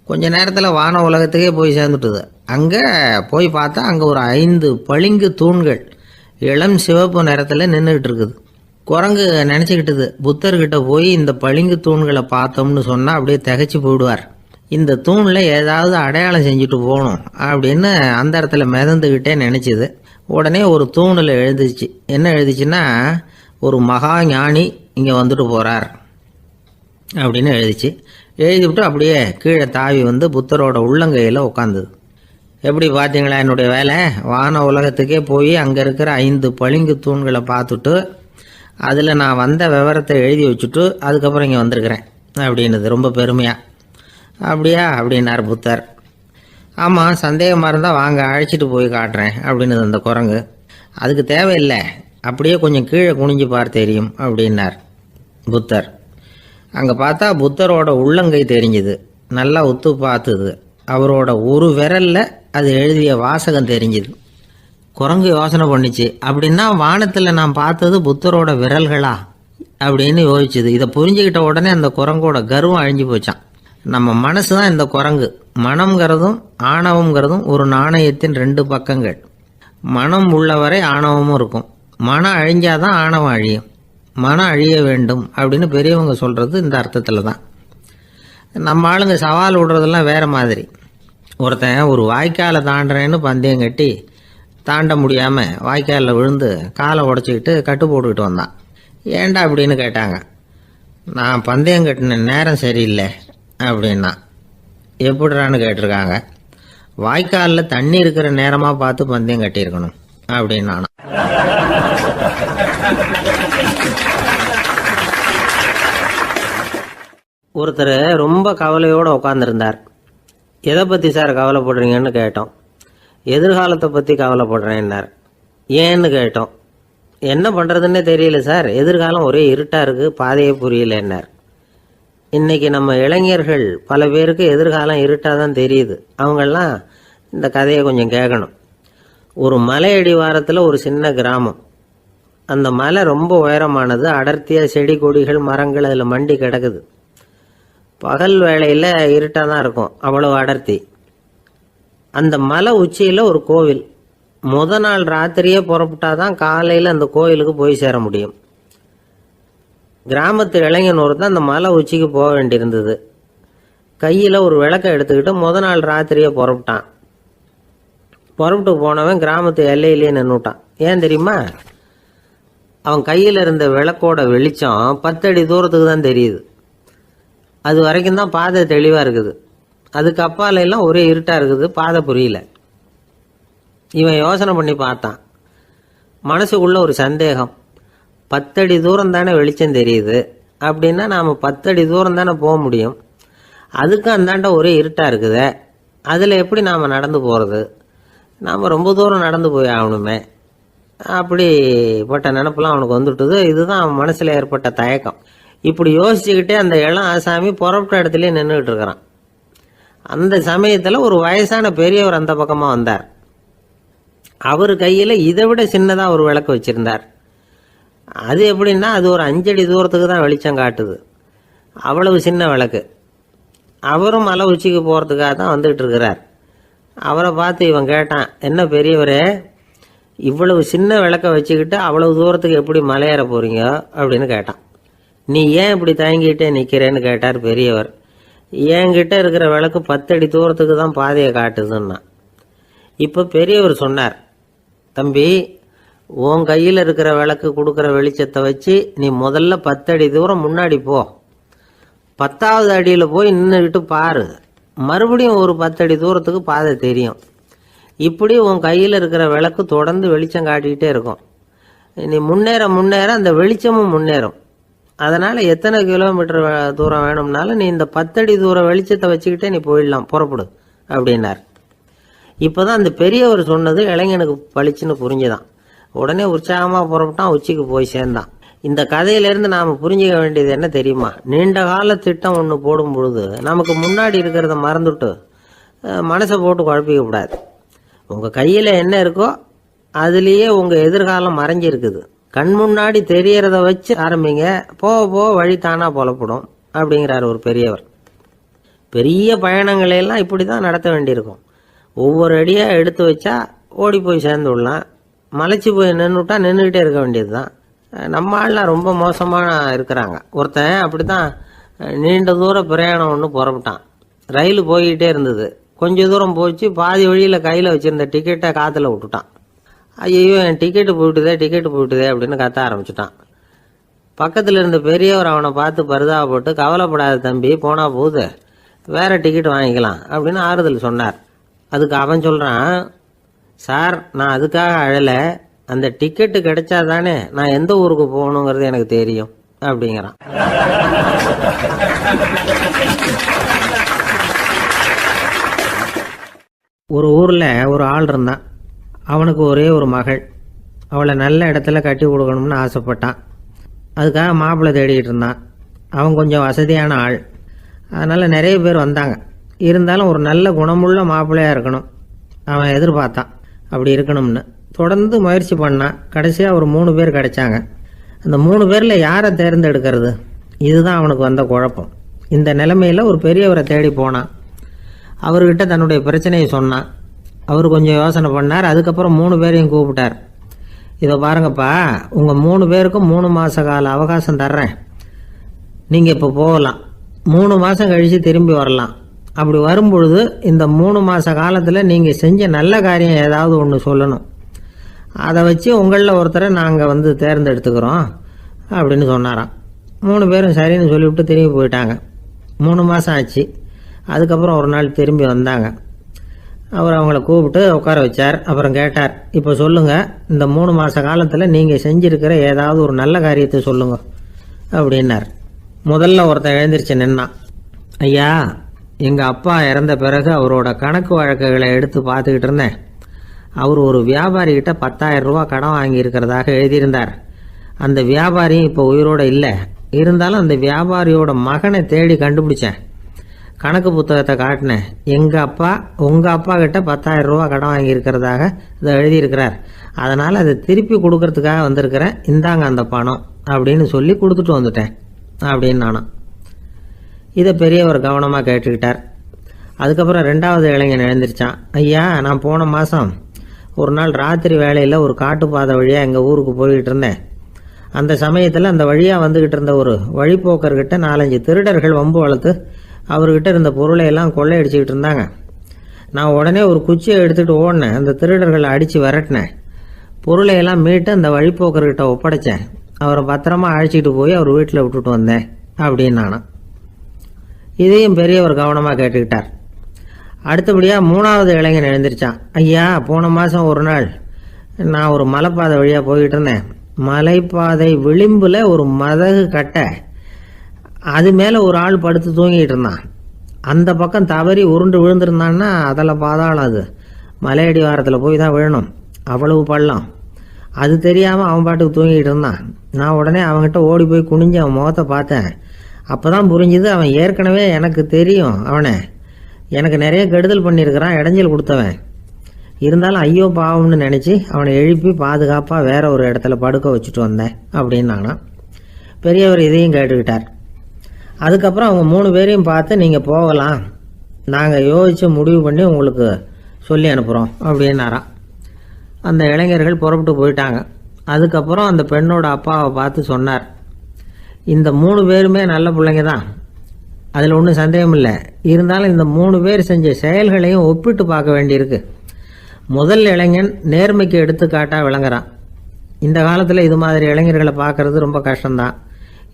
கொஞ்ச நேரத்தில் வான உலகத்துக்கே போய் சேர்ந்துட்டுது. அங்கே போய் பார்த்தா அங்கே ஒரு 5 பளிங்கு தூண்கள் இளம் சிவப்பு நிறத்தில் நின்றுக்கிட்டு இருக்குது. குரங்கு நினச்சிக்கிட்டுது, புத்தர்கிட்ட போய் இந்த பளிங்கு தூண்களை பார்த்தோம்னு சொன்னால் அப்படியே திகைச்சு போயிடுவார், இந்த தூணில் ஏதாவது அடையாளம் செஞ்சுட்டு போகணும் அப்படின்னு அந்த இடத்துல மிதந்துக்கிட்டே நினச்சிது. உடனே ஒரு தூணில் எழுதிச்சு. என்ன எழுதிச்சுன்னா, ஒரு மகா ஞானி இங்கே வந்துட்டு போகிறார் அப்படின்னு எழுதிச்சு. எழுதிவிட்டு அப்படியே கீழே தாவி புத்தரோட உள்ளங்கையில் உட்காந்துது. எப்படி பார்த்தீங்களா என்னுடைய வேலை? வான உலகத்துக்கே போய் அங்கே இருக்கிற 5 பளிங்கு தூண்களை பார்த்துட்டு அதில் நான் வந்த விவரத்தை எழுதி வச்சுட்டு அதுக்கப்புறம் இங்கே வந்திருக்கிறேன் அப்படின்னுது ரொம்ப பெருமையாக. அப்படியா அப்படின்னார் புத்தர். ஆமாம், சந்தேகமாக இருந்தால் வாங்க அழைச்சிட்டு போய் காட்டுறேன் அப்படின்னு அந்த குரங்கு. அதுக்கு தேவையில்லை, அப்படியே கொஞ்சம் கீழே குனிஞ்சு பார்த்து தெரியும் அப்படின்னார் புத்தர். அங்கே பார்த்தா புத்தரோட உள்ளங்கை தெரிஞ்சுது. நல்லா உத்து பார்த்துது. அவரோட ஒரு விரலில் அது எழுதிய வாசகம் தெரிஞ்சுது. குரங்கு யோசனை பண்ணிச்சு, அப்படின்னா வானத்தில் நான் பார்த்தது புத்தரோட விரல்களா அப்படின்னு யோசிச்சுது. இதை புரிஞ்சுக்கிட்ட உடனே அந்த குரங்கோட கர்வம் அழிஞ்சு போச்சான். நம்ம மனசு தான் இந்த குரங்கு. மனம்ங்கிறதும் ஆணவம்ங்கிறதும் ஒரு நாணயத்தின் 2 பக்கங்கள். மனம் உள்ளவரை ஆணவமும் இருக்கும். மனம் அழிஞ்சாதான் ஆணவம் அழியும். மனம் அழிய வேண்டும் அப்படின்னு பெரியவங்க சொல்கிறது இந்த அர்த்தத்தில் தான். நம்ம ஆளுங்க சவால் விடுறதெல்லாம் வேறு மாதிரி. ஒருத்தன் ஒரு வாய்க்காலை தாண்டுறேன்னு பந்தயம் கட்டி தாண்ட முடியாமல் வாய்க்காலில் விழுந்து காலை உடச்சிக்கிட்டு கட்டு போட்டுக்கிட்டு வந்தான். ஏன்டா அப்படின்னு கேட்டாங்க. நான் பந்தயம் கட்டின நேரம் சரியில்லை அப்படின்னா. எப்படிறான்னு கேட்டிருக்காங்க. வாய்க்காலில் தண்ணி இருக்கிற நேரமாக பார்த்து பந்தயம் கட்டியிருக்கணும் அப்படின்னா. ஒருத்தர் ரொம்ப கவலையோடு உட்காந்துருந்தார். எதை பற்றி சார் கவலைப்படுறீங்கன்னு கேட்டோம். எதிர்காலத்தை பற்றி கவலைப்படுறேன்னார். ஏன்னு கேட்டோம். என்ன பண்ணுறதுன்னே தெரியல சார், எதிர்காலம் ஒரே இருட்டாக இருக்குது, பாதையே புரியலன்னார். இன்னைக்கு நம்ம இளைஞர்கள் பல பேருக்கு எதிர்காலம் இருட்டாக தான் தெரியுது. அவங்கெல்லாம் இந்த கதையை கொஞ்சம் கேட்கணும். ஒரு மலை அடிவாரத்தில் ஒரு சின்ன கிராமம். அந்த மலை ரொம்ப உயரமானது. அடர்த்தியாக செடி கொடிகள் மரங்கள் அதில் மண்டி கிடக்குது. பகல் வேளையில் இருட்டாக தான் இருக்கும், அவ்வளவு அடர்த்தி. அந்த மலை உச்சியில் ஒரு கோவில். நாள் ராத்திரியே புறப்பட்டாதான் காலையில் அந்த கோயிலுக்கு போய் சேர முடியும். கிராமத்து இளைஞன் ஒருத்தன் அந்த மலை உச்சிக்கு போக வேண்டியிருந்தது. கையில் ஒரு விளக்கை எடுத்துக்கிட்டு நாள் ராத்திரியே புறப்பட்டான். புறப்பட்டு போனவன் கிராமத்து எல்லையிலேயே நின்றுட்டான். ஏன் தெரியுமா? அவன் கையில் இருந்த விளக்கோட வெளிச்சம் 10 அடி தூரத்துக்கு தான் தெரியுது. அது வரைக்கும் தான் பாதை தெளிவாக இருக்குது. அதுக்கு அப்பால எல்லாம் ஒரே இருட்டாக இருக்குது, பாதை புரியல. இவன் யோசனை பண்ணி பார்த்தான். மனசுக்குள்ள ஒரு சந்தேகம். 10 அடி தூரம் தானே வெளிச்சம் தெரியுது, அப்படின்னா நாம் 10 அடி தூரம் தானே போக முடியும். அதுக்கு அந்தாண்ட ஒரே இருட்டாக இருக்குது. அதில் எப்படி நாம் நடந்து போகிறது? நாம் ரொம்ப தூரம் நடந்து போய் ஆகணுமே. அப்படிப்பட்ட நினப்பெல்லாம் அவனுக்கு வந்துட்டுது. இதுதான் அவன் மனசில் ஏற்பட்ட தயக்கம். இப்படி யோசிச்சுக்கிட்டே அந்த இளம் ஆசாமி புறப்பட்ட இடத்துலயே நின்றுக்கிட்டு இருக்கிறான். அந்த சமயத்தில் ஒரு வயசான பெரியவர் அந்த பக்கமாக வந்தார். அவர் கையில் இதை விட சின்னதாக ஒரு விளக்கு வச்சிருந்தார். அது எப்படின்னா அது ஒரு 5 அடி தூரத்துக்கு தான் வெளிச்சம் காட்டுது. அவ்வளவு சின்ன விளக்கு. அவரும் மலை உச்சிக்கு போகிறதுக்காக தான் வந்துகிட்டு இருக்கிறார். அவரை பார்த்து இவன் கேட்டான், என்ன பெரியவரே, இவ்வளவு சின்ன விளக்க வச்சுக்கிட்டு அவ்வளவு தூரத்துக்கு எப்படி மலையேற போறீங்க அப்படின்னு கேட்டான். நீ ஏன் இப்படி தயங்கிட்டே நிற்கிறேன்னு கேட்டார் பெரியவர். என்கிட்ட இருக்கிற விளக்கு 10 அடி தூரத்துக்கு தான் பாதையை காட்டுதுன்னா. இப்போ பெரியவர் சொன்னார், தம்பி, உன் கையில் இருக்கிற விளக்கு கொடுக்குற வெளிச்சத்தை வச்சு நீ முதல்ல 10 அடி தூரம் முன்னாடி போ. 10வது அடியில் போய் நின்றுக்கிட்டு பாரு. மறுபடியும் ஒரு 10 அடி தூரத்துக்கு பாதை தெரியும். இப்படி உன் கையில் இருக்கிற விளக்கு தொடர்ந்து வெளிச்சம் காட்டிக்கிட்டே இருக்கும். நீ முன்னேற முன்னேற அந்த வெளிச்சமும் முன்னேறும். அதனால் எத்தனை கிலோமீட்டர் தூரம் வேணும்னாலும் நீ இந்த 10 அடி தூரம் வெளிச்சத்தை வச்சுக்கிட்டே நீ போயிடலாம், புறப்படு அப்படின்னார். இப்போ தான் அந்த பெரியவர் சொன்னது இளைஞனுக்கு பளிச்சுன்னு புரிஞ்சுதான். உடனே உற்சாகமாக புறப்பட்டான், உச்சிக்கு போய் சேர்ந்தான். இந்த கதையிலேருந்து நாம் புரிஞ்சிக்க வேண்டியது என்ன தெரியுமா? நீண்ட கால திட்டம் ஒன்று போடும் பொழுது நமக்கு முன்னாடி இருக்கிறத மறந்துட்டு மனசை போட்டு குழப்பிக்க கூடாது. உங்கள் கையில் என்ன இருக்கோ அதுலேயே உங்கள் எதிர்காலம் மறைஞ்சிருக்குது. கண் முன்னாடி தெரியறத வச்சு ஆரம்பிங்க, போக போக வழி தானா புலப்படும் அப்படிங்கிறார் ஒரு பெரியவர். பெரிய பயணங்களையெல்லாம் இப்படி தான் நடத்த வேண்டியிருக்கும். ஒவ்வொரு அடியாக எடுத்து வச்சா ஓடி போய் சேர்ந்து விடலாம். மலைச்சி போய் நின்றுட்டா நின்றுக்கிட்டே இருக்க வேண்டியது தான். நம்ம ஆள்லாம் ரொம்ப மோசமாக இருக்கிறாங்க. ஒருத்தன் அப்படி தான் நீண்ட தூர பிரயாணம் ஒன்று புறப்பட்டான். ரயில் போய்கிட்டே இருந்தது. கொஞ்சம் தூரம் போச்சு, பாதி வழியில் கையில் வச்சுருந்த டிக்கெட்டை காற்றுல விட்டுட்டான். ஐயோ, என் டிக்கெட்டு போயிட்டுதே அப்படின்னு கத்த ஆரம்பிச்சுட்டான். பக்கத்தில் இருந்த பெரியவர் அவனை பார்த்து பரிதாபப்பட்டு, கவலைப்படாத தம்பி, போனால் போகுது, வேற டிக்கெட் வாங்கிக்கலாம் அப்படின்னு ஆறுதல் சொன்னார். அதுக்கு அவன் சொல்கிறான், சார், நான் அதுக்காக அழலை, அந்த டிக்கெட்டு கிடைச்சா தானே நான் எந்த ஊருக்கு போகணுங்கிறது எனக்கு தெரியும் அப்படிங்கிறான். ஒரு ஊரில் ஒரு ஆள் இருந்தான். அவனுக்கு ஒரே ஒரு மகள். அவளை நல்ல இடத்துல கட்டி கொடுக்கணும்னு ஆசைப்பட்டான். அதுக்காக மாப்பிள்ளை தேடிக்கிட்டு இருந்தான். அவன் கொஞ்சம் வசதியான ஆள். அதனால் நிறைய பேர் வந்தாங்க. இருந்தாலும் ஒரு நல்ல குணமுள்ள மாப்பிள்ளையாக இருக்கணும் அவன் எதிர்பார்த்தான். அப்படி இருக்கணும்னு தொடர்ந்து முயற்சி பண்ணான். கடைசியாக ஒரு 3 பேர் கிடைச்சாங்க. அந்த 3 பேரில் யாரை தேர்ந்தெடுக்கிறது? இதுதான் அவனுக்கு வந்த குழப்பம். இந்த நிலைமையில் ஒரு பெரியவரை தேடி போனான். அவர்கிட்ட தன்னுடைய பிரச்சனையை சொன்னான். அவர் கொஞ்சம் யோசனை பண்ணார். அதுக்கப்புறம் 3 பேரையும் கூப்பிட்டார். இதை பாருங்கப்பா, உங்கள் 3 பேருக்கும் 3 மாத கால அவகாசம் தர்றேன். நீங்கள் இப்போ போகலாம். 3 மாதம் கழித்து திரும்பி வரலாம். அப்படி வரும்பொழுது இந்த 3 மாத காலத்தில் நீங்கள் செஞ்ச நல்ல காரியம் ஏதாவது ஒன்று சொல்லணும். அதை வச்சு உங்களில் ஒருத்தரை நாங்கள் தேர்ந்தெடுத்துக்கிறோம் அப்படின்னு சொன்னாராம். 3 பேரும் சரின்னு சொல்லிவிட்டு திரும்பி போயிட்டாங்க. 3 மாதம் ஆச்சு. அதுக்கப்புறம் ஒரு நாள் திரும்பி வந்தாங்க. அவர் அவங்கள கூப்பிட்டு உட்கார வச்சார். அப்புறம் கேட்டார், இப்போ சொல்லுங்கள், இந்த 3 மாத காலத்தில் நீங்கள் செஞ்சுருக்கிற ஏதாவது ஒரு நல்ல காரியத்தை சொல்லுங்க அப்படின்னார். முதல்ல ஒருத்தன் எழுந்திரிச்சு நின்னான். ஐயா, எங்கள் அப்பா இறந்த பிறகு அவரோட கணக்கு வழக்குகளை எடுத்து பார்த்துக்கிட்டு இருந்தேன். அவர் ஒரு வியாபாரிகிட்ட 10,000 ரூபா கடன் வாங்கி இருக்கிறதாக எழுதியிருந்தார். அந்த வியாபாரியும் இப்போ உயிரோடு இல்லை. இருந்தாலும் அந்த வியாபாரியோட மகனை தேடி கண்டுபிடிச்சேன். கணக்கு புத்தகத்தை காட்டினேன். உங்கள் அப்பா கிட்ட 10,000 ரூபா கடன் வாங்கியிருக்கிறதாக இதை எழுதியிருக்கிறார். அதனால் அதை திருப்பி கொடுக்கறதுக்காக வந்திருக்கிறேன், இந்தாங்க அந்த பணம் அப்படின்னு சொல்லி கொடுத்துட்டு வந்துட்டேன் அப்படின்னு நானும். இதை பெரியவர் கவனமாக கேட்டுக்கிட்டார். அதுக்கப்புறம் 2வது இளைஞன் எழுந்திருச்சான். ஐயா, நான் போன மாதம் ஒரு நாள் ராத்திரி வேளையில் ஒரு காட்டுப்பாதை வழியாக எங்கள் ஊருக்கு போய்கிட்டு இருந்தேன். அந்த சமயத்தில் அந்த வழியாக வந்துக்கிட்டு இருந்த ஒரு வழிப்போக்கர்கிட்ட 4-5 திருடர்கள் வம்பு வளர்த்து அவர்கிட்ட இருந்த பொருளை எல்லாம் கொள்ளையடிச்சிக்கிட்டு இருந்தாங்க. நான் உடனே ஒரு குச்சியை எடுத்துகிட்டு ஓடினேன். அந்த திருடர்களை அடித்து விரட்டினேன். பொருளை எல்லாம் மீட்டு அந்த வழிப்போக்கர்கிட்ட ஒப்படைச்சேன். அவரை பத்திரமா அழைச்சிட்டு போய் அவர் வீட்டில் விட்டுட்டு வந்தேன் அப்படின்னு நானும். இதையும் பெரியவர் கவனமாக கேட்டுக்கிட்டார். அடுத்தபடியாக 3வது இளைஞன் எழுந்திருச்சான். ஐயா, போன மாதம் ஒரு நாள் நான் ஒரு மலைப்பாதை வழியாக போய்கிட்டு இருந்தேன். மலைப்பாதை விளிம்பில் ஒரு மதகு கட்டை, அது மேலே ஒரு ஆள் படுத்து தூங்கிட்டு இருந்தான். அந்த பக்கம் தவறி உருண்டு விழுந்திருந்தான்னா அதில் பாதாளம், அது மலையடி வாரத்தில் போய் தான் விழணும், அவ்வளவு பள்ளம். அது தெரியாமல் அவன் பாட்டுக்கு தூங்கிட்டு இருந்தான். நான் உடனே அவன்கிட்ட ஓடி போய் குனிஞ்சு அவன் முகத்தை பார்த்தேன். அப்போ தான் புரிஞ்சுது, அவன் ஏற்கனவே எனக்கு தெரியும். அவனை எனக்கு நிறைய கெடுதல் பண்ணியிருக்கிறான், இடைஞ்சல் கொடுத்தவன். இருந்தாலும் ஐயோ பாவம்னு நினச்சி அவனை எழுப்பி பாதுகாப்பாக வேற ஒரு இடத்துல படுக்க வச்சுட்டு வந்தேன் அப்படின்னு நானும். பெரியவர் இதையும் கேட்டுக்கிட்டார். அதுக்கப்புறம் அவங்க 3 பேரையும் பார்த்து நீங்கள் போகலாம், நாங்கள் யோசித்து முடிவு பண்ணி உங்களுக்கு சொல்லி அனுப்புகிறோம் அப்படின்னாராம். அந்த இளைஞர்கள் புறப்பட்டு போயிட்டாங்க. அதுக்கப்புறம் அந்த பெண்ணோட அப்பாவை பார்த்து சொன்னார், இந்த 3 பேருமே நல்ல பிள்ளைங்க தான், அதில் ஒன்றும் சந்தேகம் இல்லை. இருந்தாலும் இந்த 3 பேர் செஞ்ச செயல்களையும் ஒப்பிட்டு பார்க்க வேண்டியிருக்கு. முதல் இளைஞன் நேர்மைக்கு எடுத்துக்காட்டாக விளங்குறான். இந்த காலத்தில் இது மாதிரி இளைஞர்களை பார்க்கறது ரொம்ப கஷ்டம்தான்.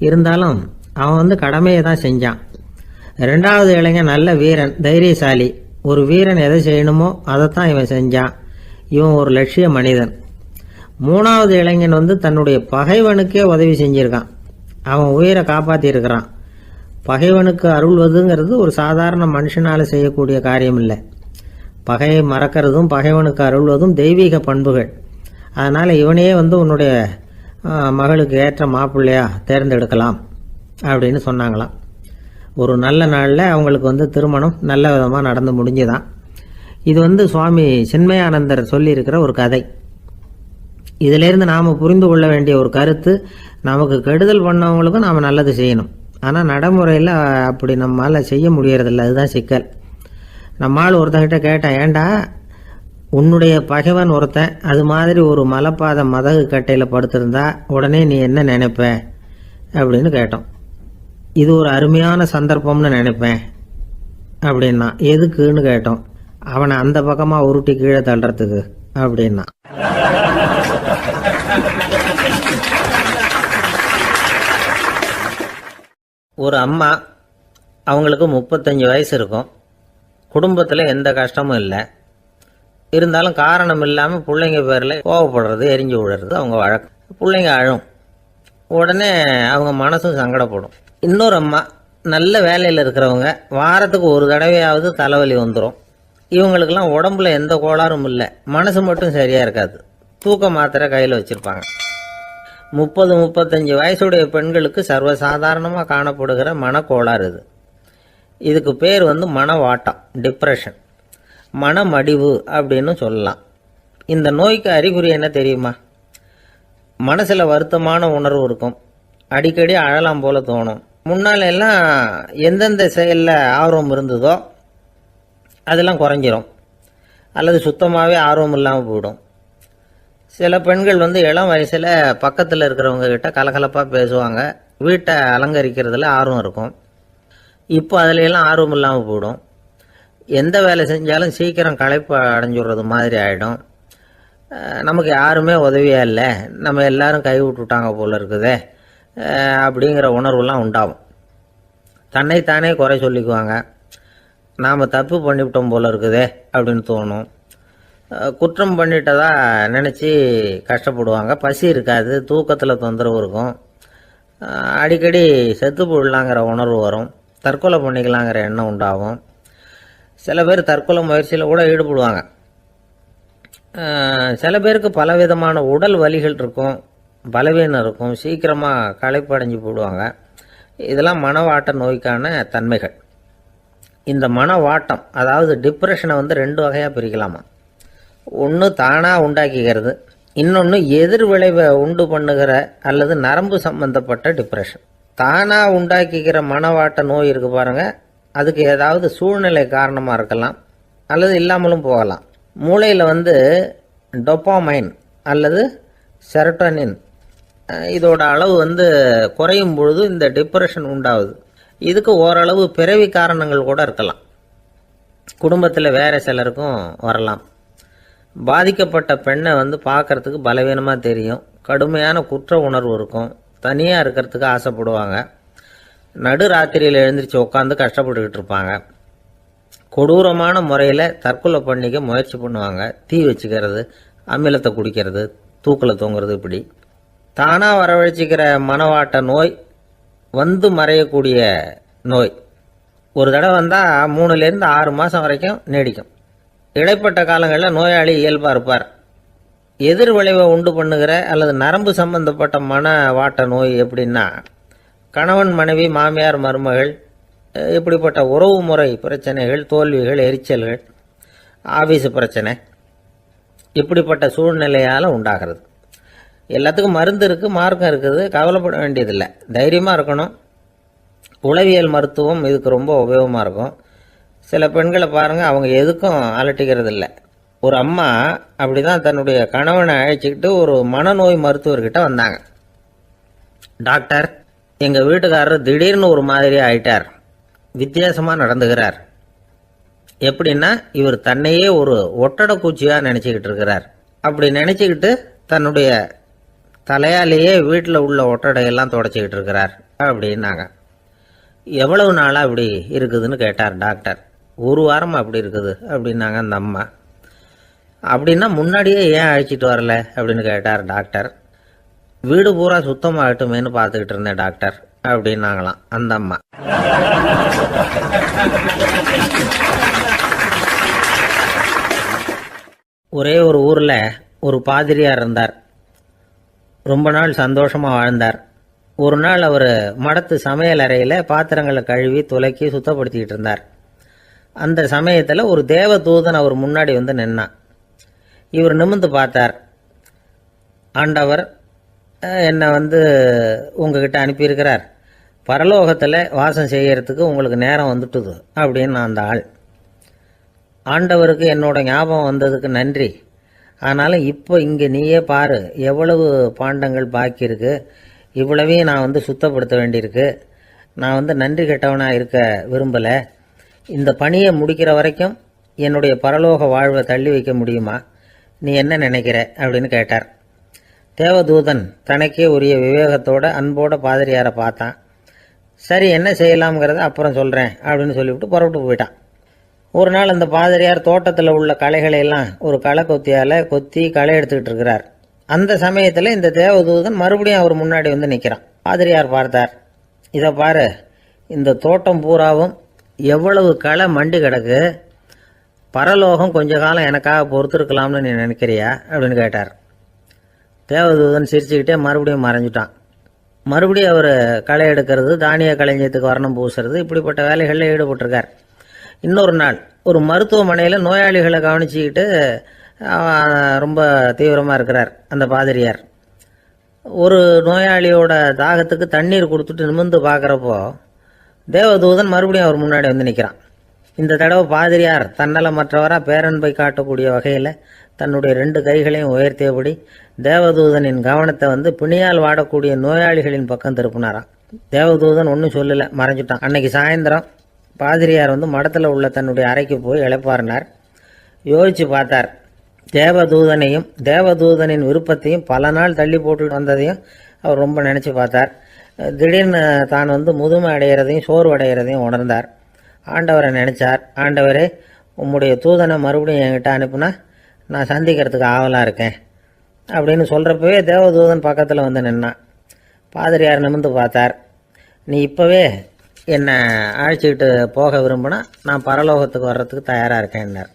இருந்தாலும் அவன் கடமையை தான் செஞ்சான். 2வது இளைஞன் நல்ல வீரன், தைரியசாலி. ஒரு வீரன் எதை செய்யணுமோ அதைத்தான் இவன் செஞ்சான். இவன் ஒரு லட்சிய மனிதன். 3வது இளைஞன் தன்னுடைய பகைவனுக்கே உதவி செஞ்சிருக்கான். அவன் உயிரை காப்பாற்றியிருக்கிறான். பகைவனுக்கு அருள்வதுங்கிறது ஒரு சாதாரண மனுஷனால் செய்யக்கூடிய காரியம் இல்லை. பகையை மறக்கிறதும் பகைவனுக்கு அருள்வதும் தெய்வீக பண்புகள். அதனால் இவனையே உன்னுடைய மகளுக்கு ஏற்ற மாப்பிள்ளையா தேர்ந்தெடுக்கலாம் அப்படின்னு சொன்னாங்களாம். ஒரு நல்ல நாளில் அவங்களுக்கு திருமணம் நல்ல விதமாக நடந்து முடிஞ்சுதான். இது சுவாமி சின்மயானந்தர் சொல்லியிருக்கிற ஒரு கதை. இதிலேருந்து நாம் புரிந்து கொள்ள வேண்டிய ஒரு கருத்து, நமக்கு கெடுதல் பண்ணவங்களுக்கும் நாம் நல்லது செய்யணும். ஆனால் நடைமுறையில் அப்படி நம்மளால் செய்ய முடியறதில்ல, அதுதான் சிக்கல். நம்மால் ஒருத்தங்கிட்ட கேட்டேன், ஏண்டா உன்னுடைய பகைவன் ஒருத்தன் அது மாதிரி ஒரு மலைப்பாதை மதகு கட்டையில் படுத்திருந்தா உடனே நீ என்ன நினைப்ப அப்படின்னு கேட்டோம். இது ஒரு அருமையான சந்தர்ப்பம்னு நினைப்பேன் அப்படின்னா. எதுக்குன்னு கேட்டோம். அவனை அந்த பக்கமாக உருட்டி கீழே தள்ளுறதுக்கு அப்படின்னா. ஒரு அம்மா, அவங்களுக்கு 35 வயசு இருக்கும். குடும்பத்தில் எந்த கஷ்டமும் இல்லை. இருந்தாலும் காரணம் இல்லாமல் பிள்ளைங்க பேரில் கோவப்படுறது, எரிஞ்சு விடுறது அவங்க வழக்கம். பிள்ளைங்க அழும். உடனே அவங்க மனசும் சங்கடப்படும். இன்னொரு அம்மா, நல்ல வேலையில் இருக்கிறவங்க, வாரத்துக்கு ஒரு தடவையாவது தலைவலி வந்துடும். இவங்களுக்கெல்லாம் உடம்புல எந்த கோளாறும் இல்லை, மனசு மட்டும் சரியாக இருக்காது. தூக்க மாத்திரை கையில் வச்சுருப்பாங்க. 30-35 வயசுடைய பெண்களுக்கு சர்வசாதாரணமாக காணப்படுகிற மனக்கோளாறு இது. இதுக்கு பேர் மனவாட்டம், டிப்ரெஷன், மனமடிவு அப்படின்னு சொல்லலாம். இந்த நோய்க்கு அறிகுறி என்ன தெரியுமா? மனசில் வருத்தமான உணர்வு இருக்கும். அடிக்கடி அழலாம் போல தோணும். முன்னால எல்லாம் எந்தெந்த செயலில் ஆர்வம் இருந்ததோ அதெல்லாம் குறைஞ்சிரும், அல்லது சுத்தமாகவே ஆர்வம் இல்லாமல் போயிடும். சில பெண்கள் இளம் வயசில் பக்கத்தில் இருக்கிறவங்க கிட்ட கலகலப்பாக பேசுவாங்க, வீட்டை அலங்கரிக்கிறதுல ஆர்வம் இருக்கும். இப்போ அதுலையெல்லாம் ஆர்வம் இல்லாமல் போயிடும். எந்த வேலை செஞ்சாலும் சீக்கிரம் களைப்பு அடைஞ்சுடுறது மாதிரி ஆகிடும். நமக்கு யாருமே உதவியாக இல்லை, நம்ம எல்லாரும் கை விட்டுட்டாங்க போல இருக்குதே அப்படிங்கிற உணர்வுலாம் உண்டாகும். தன்னைத்தானே குறை சொல்லிக்குவாங்க. நாம் தப்பு பண்ணிவிட்டோம் போல இருக்குதே அப்படின்னு தோணும். குற்றம் பண்ணிட்டதா நினச்சி கஷ்டப்படுவாங்க. பசி இருக்காது, தூக்கத்தில் தொந்தரவு இருக்கும். அடிக்கடி செத்து போடலாங்கிற உணர்வு வரும். தற்கொலை பண்ணிக்கலாங்கிற எண்ணம் உண்டாகும். சில பேர் தற்கொலை முயற்சியில் கூட ஈடுபடுவாங்க. சில பேருக்கு பலவிதமான உடல் வலிகள் இருக்கும். பலவீனம் இருக்கும், சீக்கிரமாக களைப்படைஞ்சு போடுவாங்க. இதெல்லாம் மனவாட்ட நோய்க்கான தன்மைகள். இந்த மனவாட்டம் அதாவது டிப்ரெஷனை வந்து 2 வகையாக பிரிக்கலாமா. ஒன்று தானாக உண்டாக்கிக்கிறது, இன்னொன்று எதிர் விளைவை உண்டு பண்ணுகிற அல்லது நரம்பு சம்பந்தப்பட்ட டிப்ரெஷன். தானாக உண்டாக்கிக்கிற மனவாட்ட நோய் இருக்கு பாருங்க, அதுக்கு ஏதாவது சூழ்நிலை காரணமாக இருக்கலாம் அல்லது இல்லாமலும் போகலாம். மூளையில் வந்து டொப்பாமைன் அல்லது செரட்டோனின் இதோட அளவு வந்து குறையும் பொழுது இந்த டிப்ரெஷன் உண்டாகுது. இதுக்கு ஓரளவு பிறவி காரணங்கள் கூட இருக்கலாம், குடும்பத்தில் வேற சிலருக்கும் வரலாம். பாதிக்கப்பட்ட பெண்ணை வந்து பார்க்கறதுக்கு பலவீனமாக தெரியும், கடுமையான குற்ற உணர்வு இருக்கும், தனியாக இருக்கிறதுக்கு ஆசைப்படுவாங்க, நடு ராத்திரியில் எழுந்திரிச்சு உட்காந்து கஷ்டப்பட்டுக்கிட்டு இருப்பாங்க, கொடூரமான முறையில் தற்கொலை பண்ணிக்க முயற்சி பண்ணுவாங்க, தீ வச்சுக்கிறது, அமிலத்தை குடிக்கிறது, தூக்கில் தூங்குறது. இப்படி தானாக வரவழைச்சிக்கிற மனவாட்ட நோய் வந்து மறையக்கூடிய நோய். ஒரு தடவை வந்தால் 3லேருந்து 6 மாதம் வரைக்கும் நீடிக்கும். இடைப்பட்ட காலங்களில் நோயாளி இயல்பாக இருப்பார். எதிர் விளைவை உண்டு பண்ணுகிற அல்லது நரம்பு சம்பந்தப்பட்ட மனவாட்ட நோய் எப்படின்னா, கணவன் மனைவி மாமியார் மருமகள் இப்படிப்பட்ட உறவு முறை பிரச்சனைகள், தோல்விகள், எரிச்சல்கள், ஆபீஸ் பிரச்சனை இப்படிப்பட்ட சூழ்நிலையால் உண்டாகிறது. எல்லாத்துக்கும் மருந்து இருக்குது, மார்க்கம் இருக்குது, கவலைப்பட வேண்டியதில்லை, தைரியமாக இருக்கணும். உளவியல் மருத்துவம் இதுக்கு ரொம்ப உபயோகமாக இருக்கும். சில பெண்களை பாருங்கள், அவங்க எதுக்கும் அலட்டிக்கிறது இல்லை. ஒரு அம்மா அப்படி தான் தன்னுடைய கணவனை அழைச்சிக்கிட்டு ஒரு மனநோய் மருத்துவர்கிட்ட வந்தாங்க. டாக்டர், எங்கள் வீட்டுக்காரர் திடீர்னு ஒரு மாதிரி ஆயிட்டார், வித்தியாசமாக நடந்துகிறார். எப்படின்னா, இவர் தன்னையே ஒரு ஒட்டடை பூச்சியாக நினச்சிக்கிட்டு இருக்கிறார். அப்படி நினச்சிக்கிட்டு தன்னுடைய தலையாலேயே வீட்டில் உள்ள ஒட்டடையெல்லாம் தொடச்சிக்கிட்டு இருக்கிறார் அப்படின்னாங்க. எவ்வளவு நாளாக அப்படி இருக்குதுன்னு கேட்டார் டாக்டர். 1 வாரமாக அப்படி இருக்குது அப்படின்னாங்க அந்த அம்மா. அப்படின்னா முன்னாடியே ஏன் அழைச்சிட்டு வரல அப்படின்னு கேட்டார் டாக்டர். வீடு பூரா சுத்தமாகட்டுமேனு பார்த்துக்கிட்டு இருந்தேன் டாக்டர் அப்படின்னாங்களாம் அந்த அம்மா. ஒரே ஒரு ஊரில் ஒரு பாதிரியார் இருந்தார். ரொம்ப நாள் சந்தோஷமாக வாழ்ந்தார். ஒரு நாள் அவர் மடத்து சமையல் அறையில் பாத்திரங்களை கழுவி துலக்கி சுத்தப்படுத்திக்கிட்டு இருந்தார். அந்த சமயத்தில் ஒரு தேவ தூதன் அவர் முன்னாடி வந்து நின்னான். இவர் நிமிர்ந்து பார்த்தார். ஆண்டவர் என்னை வந்து உங்ககிட்ட அனுப்பியிருக்கிறார், பரலோகத்தில் வாசம் செய்யறதுக்கு உங்களுக்கு நேரம் வந்துட்டுது அப்படின்னு அந்த ஆள். ஆண்டவருக்கு என்னோட ஞாபகம் வந்ததுக்கு நன்றி. ஆனாலும் இப்போ இங்கே நீயே பாரு, எவ்வளவு பாண்டங்கள் பாக்கி இருக்கு, இவ்வளவையும் நான் வந்து சுத்தப்படுத்த வேண்டியிருக்கு. நான் வந்து நன்றி கெட்டவனாக இருக்க விரும்பலை. இந்த பணியை முடிக்கிற வரைக்கும் என்னுடைய பரலோக வாழ்வை தள்ளி வைக்க முடியுமா? நீ என்ன நினைக்கிற அப்படின்னு கேட்டார். தேவதூதன் தனக்கே உரிய விவேகத்தோட அன்போட பாதிரியாரை பார்த்தான். சரி, என்ன செய்யலாம்ங்கிறத அப்புறம் சொல்கிறேன் அப்படின்னு சொல்லிவிட்டு புறப்பட்டு போயிட்டான். ஒரு நாள் அந்த பாதிரியார் தோட்டத்தில் உள்ள களைகளை எல்லாம் ஒரு களை கொத்தியால் கொத்தி களை எடுத்துக்கிட்டு இருக்கிறார். அந்த சமயத்தில் இந்த தேவதூதன் மறுபடியும் அவர் முன்னாடி வந்து நிற்கிறான். பாதிரியார் பார்த்தார். இதை பாரு, இந்த தோட்டம் பூராவும் எவ்வளவு களை மண்டி கிடக்கு, பரலோகம் கொஞ்ச காலம் எனக்காக பொறுத்திருக்கலாம்னு நீ நினைக்கிறியா அப்படின்னு கேட்டார். தேவதூதன் சிரிச்சுக்கிட்டே மறுபடியும் மறைஞ்சிட்டான். மறுபடியும் அவர் களை எடுக்கிறது, தானிய களஞ்சியத்துக்கு வர்ணம் பூசுறது, இப்படிப்பட்ட வேலைகளில் ஈடுபட்டிருக்கார். இன்னொரு நாள் ஒரு மருத்துவமனையில் நோயாளிகளை கவனிச்சுக்கிட்டு ரொம்ப தீவிரமாக இருக்கிறார் அந்த பாதிரியார். ஒரு நோயாளியோட தாகத்துக்கு தண்ணீர் கொடுத்துட்டு நிமிர்ந்து பார்க்குறப்போ தேவதூதன் மறுபடியும் அவர் முன்னாடி வந்து நிற்கிறான். இந்த தடவை பாதிரியார் தன்னலமற்றவராக பேரன்பை காட்டக்கூடிய வகையில் தன்னுடைய 2 கைகளையும் உயர்த்தியபடி தேவதூதனின் கவனத்தை வந்து பிணியால் வாடக்கூடிய நோயாளிகளின் பக்கம் திருப்பினாராம். தேவதூதன் ஒன்றும் சொல்லலை, மறைஞ்சிட்டான். அன்னைக்கு சாயந்தரம் பாதிரியார் வந்து மடத்தில் உள்ள தன்னுடைய அறைக்கு போய் இளைப்பாறினார். யோசித்து பார்த்தார். தேவதூதனையும் தேவதூதனின் விருப்பத்தையும் பல நாள் தள்ளி போட்டு வந்ததையும் அவர் ரொம்ப நினச்சி பார்த்தார். திடீர்னு தான் வந்து முதுமை அடைகிறதையும் சோர்வு அடைகிறதையும் உணர்ந்தார். ஆண்டவரை நினச்சார். ஆண்டவரே, உம்முடைய தூதனை மறுபடியும் என்கிட்ட அனுப்புனா நான் சந்திக்கிறதுக்கு ஆவலாக இருக்கேன் அப்படின்னு சொல்கிறப்பவே தேவதூதன் பக்கத்தில் வந்து நின்னான். பாதிரியார் நிமிர்ந்து பார்த்தார். நீ இப்போவே என்னை அழைச்சிக்கிட்டு போக விரும்பினா நான் பரலோகத்துக்கு வர்றதுக்கு தயாராக இருக்கேன்னார்.